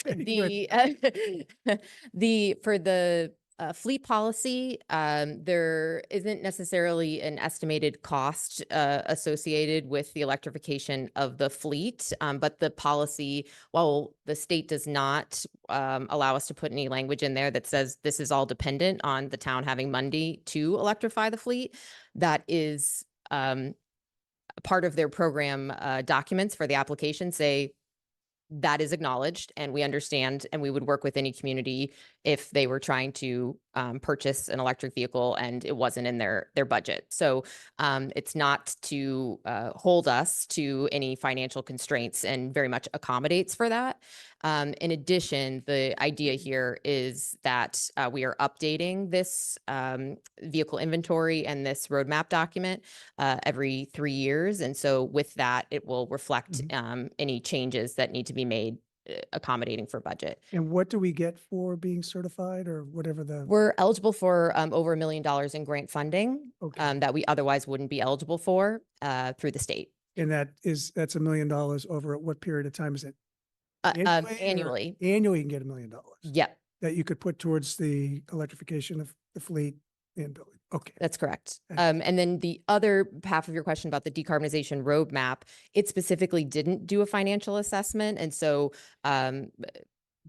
the fleet policy, there isn't necessarily an estimated cost associated with the electrification of the fleet, but the policy, while the state does not allow us to put any language in there that says this is all dependent on the town having money to electrify the fleet, that is part of their program documents for the application say that is acknowledged and we understand, and we would work with any community if they were trying to purchase an electric vehicle and it wasn't in their budget. So it's not to hold us to any financial constraints and very much accommodates for that. In addition, the idea here is that we are updating this vehicle inventory and this roadmap document every 3 years. And so with that, it will reflect any changes that need to be made accommodating for budget. And what do we get for being certified or whatever the? We're eligible for over $1 million in grant funding Okay. that we otherwise wouldn't be eligible for through the state. And that's $1 million over at what period of time is it? Annually? Annually. Annually, you can get $1 million. Yep. That you could put towards the electrification of the fleet and building. Okay. That's correct. Excellent. And then the other half of your question about the decarbonization roadmap, it specifically didn't do a financial assessment. And so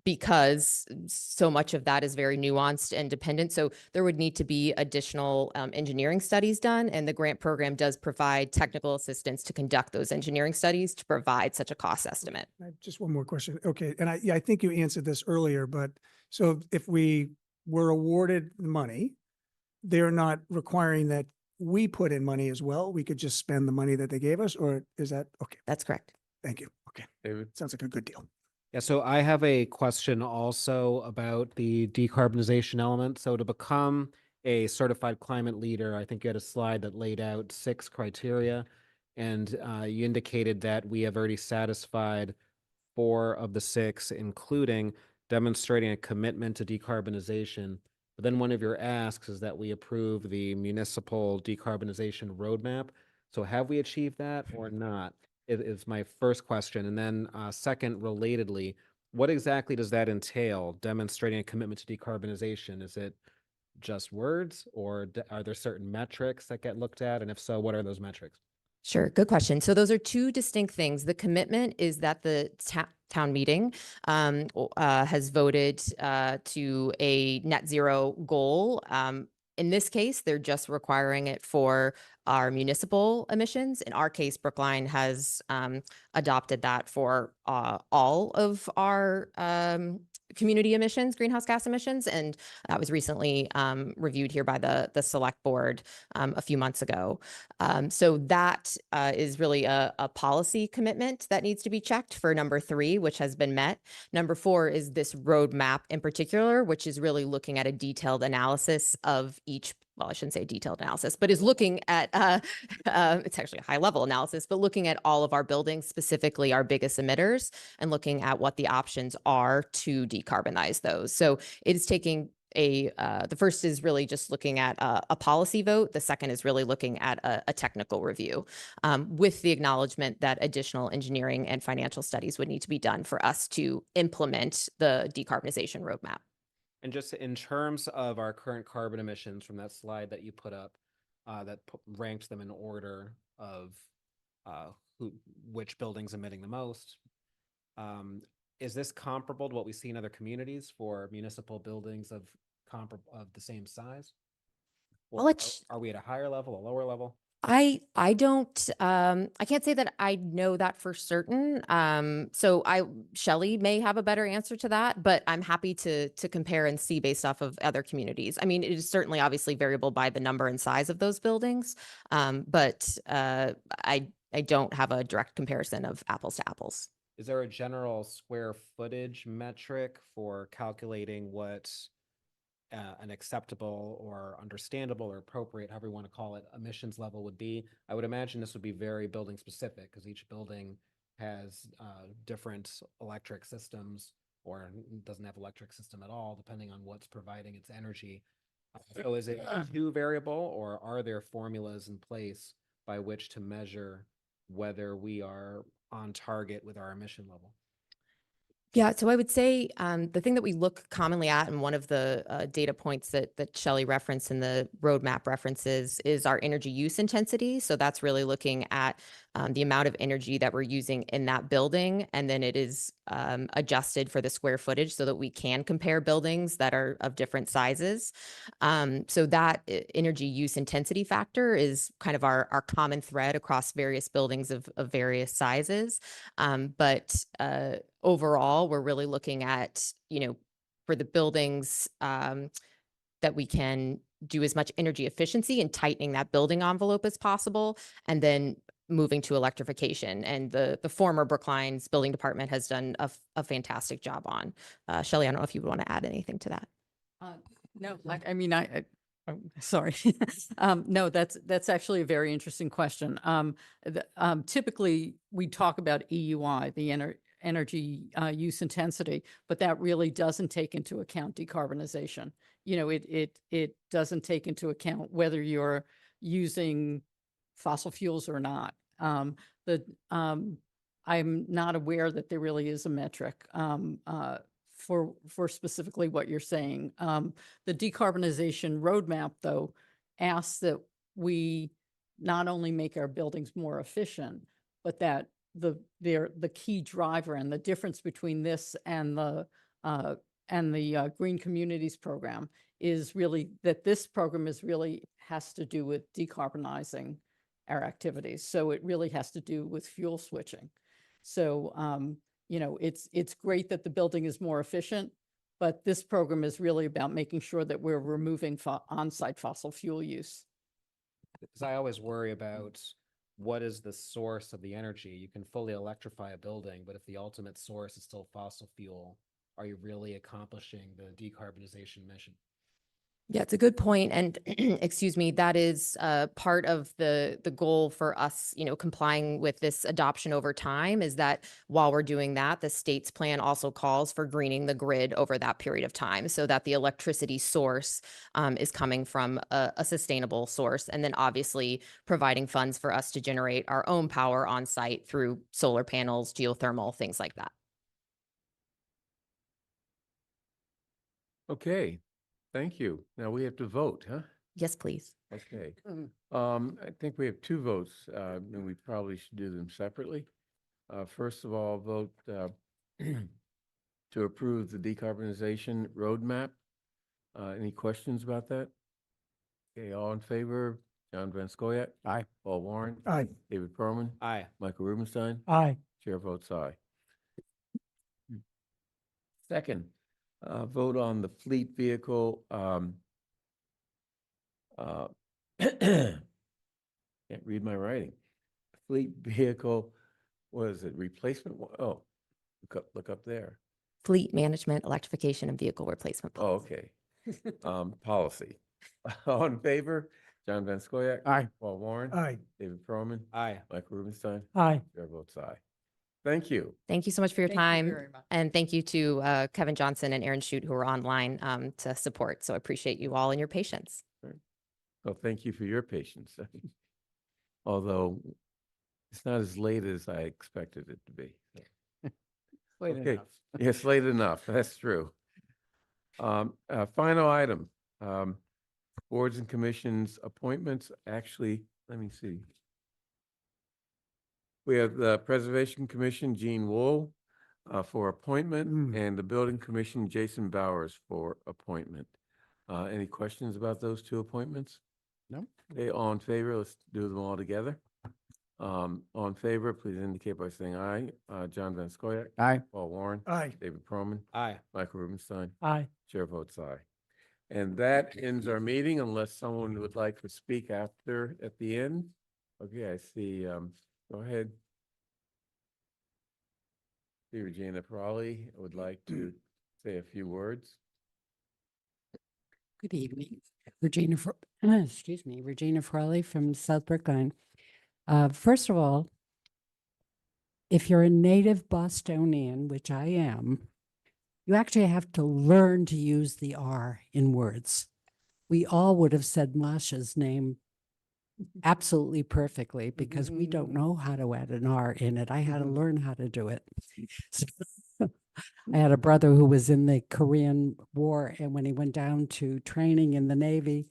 because so much of that is very nuanced and dependent. So there would need to be additional engineering studies done. And the grant program does provide technical assistance to conduct those engineering studies to provide such a cost estimate. Just one more question. Okay. And I think you answered this earlier, but so if we were awarded the money, they're not requiring that we put in money as well. We could just spend the money that they gave us, or is that okay? That's correct. Thank you. Okay. David? Sounds like a good deal. Yeah, so I have a question also about the decarbonization element. So to become a certified climate leader, I think you had a slide that laid out 6 criteria, and you indicated that we have already satisfied 4 of the 6, including demonstrating a commitment to decarbonization. But then one of your asks is that we approve the municipal decarbonization roadmap. So have we achieved that or not? Is my first question. And then second, relatedly, what exactly does that entail, demonstrating a commitment to decarbonization? Is it just words, or are there certain metrics that get looked at? And if so, what are those metrics? Sure. Good question. So those are 2 distinct things. The commitment is that the town meeting has voted to a net zero goal. In this case, they're just requiring it for our municipal emissions. In our case, Brookline has adopted that for all of our community emissions, greenhouse gas emissions, and that was recently reviewed here by the select board a few months ago. So that is really a policy commitment that needs to be checked for number 3, which has been met. Number 4 is this roadmap in particular, which is really looking at a detailed analysis of each. Well, I shouldn't say detailed analysis, but is looking at, it's actually a high level analysis, but looking at all of our buildings, specifically our biggest emitters, and looking at what the options are to decarbonize those. So it is taking the first is really just looking at a policy vote. The second is really looking at a technical review with the acknowledgement that additional engineering and financial studies would need to be done for us to implement the decarbonization roadmap. And just in terms of our current carbon emissions from that slide that you put up, that ranked them in order of which buildings emitting the most, is this comparable to what we see in other communities for municipal buildings of the same size? Or are we at a higher level, a lower level? I don't, I can't say that I know that for certain. So Shelley may have a better answer to that, but I'm happy to compare and see based off of other communities. I mean, it is certainly obviously variable by the number and size of those buildings. But I don't have a direct comparison of apples to apples. Is there a general square footage metric for calculating what an acceptable or understandable or appropriate, however you want to call it, emissions level would be? I would imagine this would be very building specific, because each building has different electric systems, or doesn't have electric system at all, depending on what's providing its energy. So is it too variable, or are there formulas in place by which to measure whether we are on target with our emission level? Yeah, so I would say the thing that we look commonly at, and one of the data points that Shelley referenced in the roadmap references, is our energy use intensity. So that's really looking at the amount of energy that we're using in that building, and then it is adjusted for the square footage so that we can compare buildings that are of different sizes. So that energy use intensity factor is kind of our common thread across various buildings of various sizes. But overall, we're really looking at, for the buildings that we can do as much energy efficiency and tightening that building envelope as possible, and then moving to electrification. And the former Brookline's building department has done a fantastic job on. Shelley, I don't know if you would want to add anything to that. No, sorry. No, that's actually a very interesting question. Typically we talk about EUI, the energy use intensity, but that really doesn't take into account decarbonization. You know, it doesn't take into account whether you're using fossil fuels or not. I'm not aware that there really is a metric for specifically what you're saying. The decarbonization roadmap, though, asks that we not only make our buildings more efficient, but that the key driver and the difference between this and the Green Communities program is really that this program is really has to do with decarbonizing our activities. So it really has to do with fuel switching. So, you know, it's great that the building is more efficient, but this program is really about making sure that we're removing on-site fossil fuel use. Because I always worry about what is the source of the energy. You can fully electrify a building, but if the ultimate source is still fossil fuel, are you really accomplishing the decarbonization mission? Yeah, it's a good point. And excuse me, that is part of the goal for us, you know, complying with this adoption over time is that while we're doing that, the state's plan also calls for greening the grid over that period of time so that the electricity source is coming from a sustainable source. And then obviously providing funds for us to generate our own power on site through solar panels, geothermal, things like that. Okay, thank you. Now we have to vote, huh? Yes, please. Okay. I think we have two votes, and we probably should do them separately. First of all, vote to approve the decarbonization roadmap. Any questions about that? Okay, all in favor? John Van Scoyac? Aye. Paul Warren? Aye. David Perlman? Aye. Michael Rubenstein? Aye. Chair votes aye. Second, vote on the fleet vehicle. Can't read my writing. Fleet vehicle, what is it? Replacement? Oh, look up there. Fleet management, electrification, and vehicle replacement. Oh, okay. Policy. All in favor? John Van Scoyac? Aye. Paul Warren? Aye. David Perlman? Aye. Michael Rubenstein? Aye. Chair votes aye. Thank you. Thank you so much for your Thank you time. very much. And thank you to Kevin Johnson and Aaron Shute who are online to support. So I appreciate you all and your patience. Well, thank you for your patience. Although it's not as late as I expected it to be. Late Okay. enough. Yes, late enough. That's true. Final item, boards and commissions appointments. Actually, let me see. We have the Preservation Commission, Gene Wool, for appointment, and the Building Commission, Jason Bowers, for appointment. Any questions about those two appointments? No. Okay, all in favor, let's do them all together. All in favor, please indicate by saying aye. John Van Scoyac? Aye. Paul Warren? Aye. David Perlman? Aye. Michael Rubenstein? Aye. Chair votes aye. And that ends our meeting unless someone would like to speak at the end. Okay, I see, go ahead. See Regina Prawley would like to say a few words. Good evening. Excuse me, Regina Frawley from South Brookline. First of all, if you're a native Bostonian, which I am, you actually have to learn to use the R in words. We all would have said Masha's name absolutely perfectly because we don't know how to add an R in it. I had to learn how to do it. So, I had a brother who was in the Korean War, and when he went down to training in the Navy,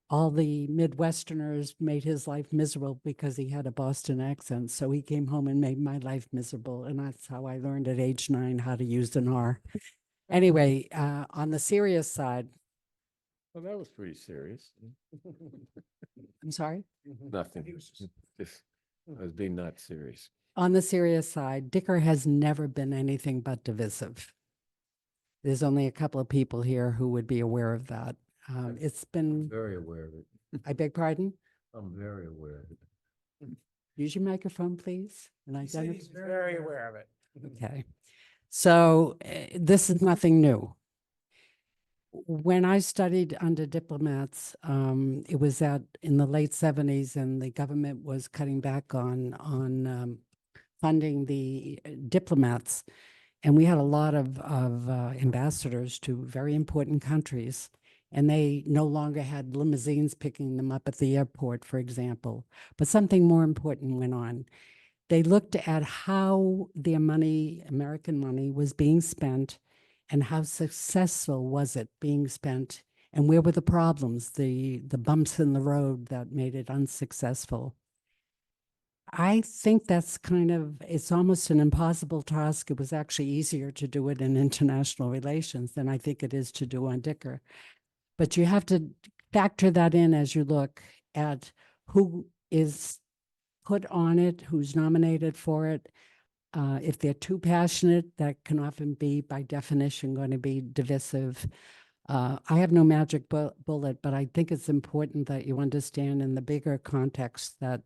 all the Midwesterners made his life miserable because he had a Boston accent. So he came home and made my life miserable. And that's how I learned at age 9 how to use an R. Anyway, on the serious side. Well, that was pretty serious. I'm sorry? Nothing. Just, I was being not serious. On the serious side, Dicker has never been anything but divisive. There's only a couple of people here who would be aware of that. It's been. Very aware of it. I beg pardon? I'm very aware of it. Use your microphone, please. And He's very aware of it. Okay. So this is nothing new. When I studied under diplomats, it was in the late 70s, and the government was cutting back on funding the diplomats. And we had a lot of ambassadors to very important countries, and they no longer had limousines picking them up at the airport, for example. But something more important went on. They looked at how their money, American money, was being spent and how successful was it being spent, and where were the problems, the bumps in the road that made it unsuccessful. I think that's it's almost an impossible task. It was actually easier to do it in international relations than I think it is to do on Dicker. But you have to factor that in as you look at who is put on it, who's nominated for it. If they're too passionate, that can often be, by definition, going to be divisive. I have no magic bullet, but I think it's important that you understand in the bigger context that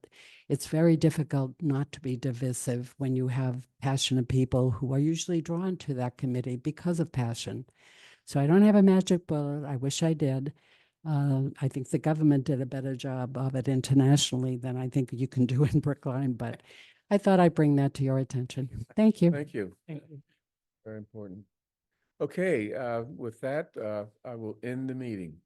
it's very difficult not to be divisive when you have passionate people who are usually drawn to that committee because of passion. So I don't have a magic bullet. I wish I did. I think the government did a better job of it internationally than I think you can do in Brookline, but I thought I'd bring that to your attention. Thank you. Thank you. Thank you. Very important. Okay, with that, I will end the meeting.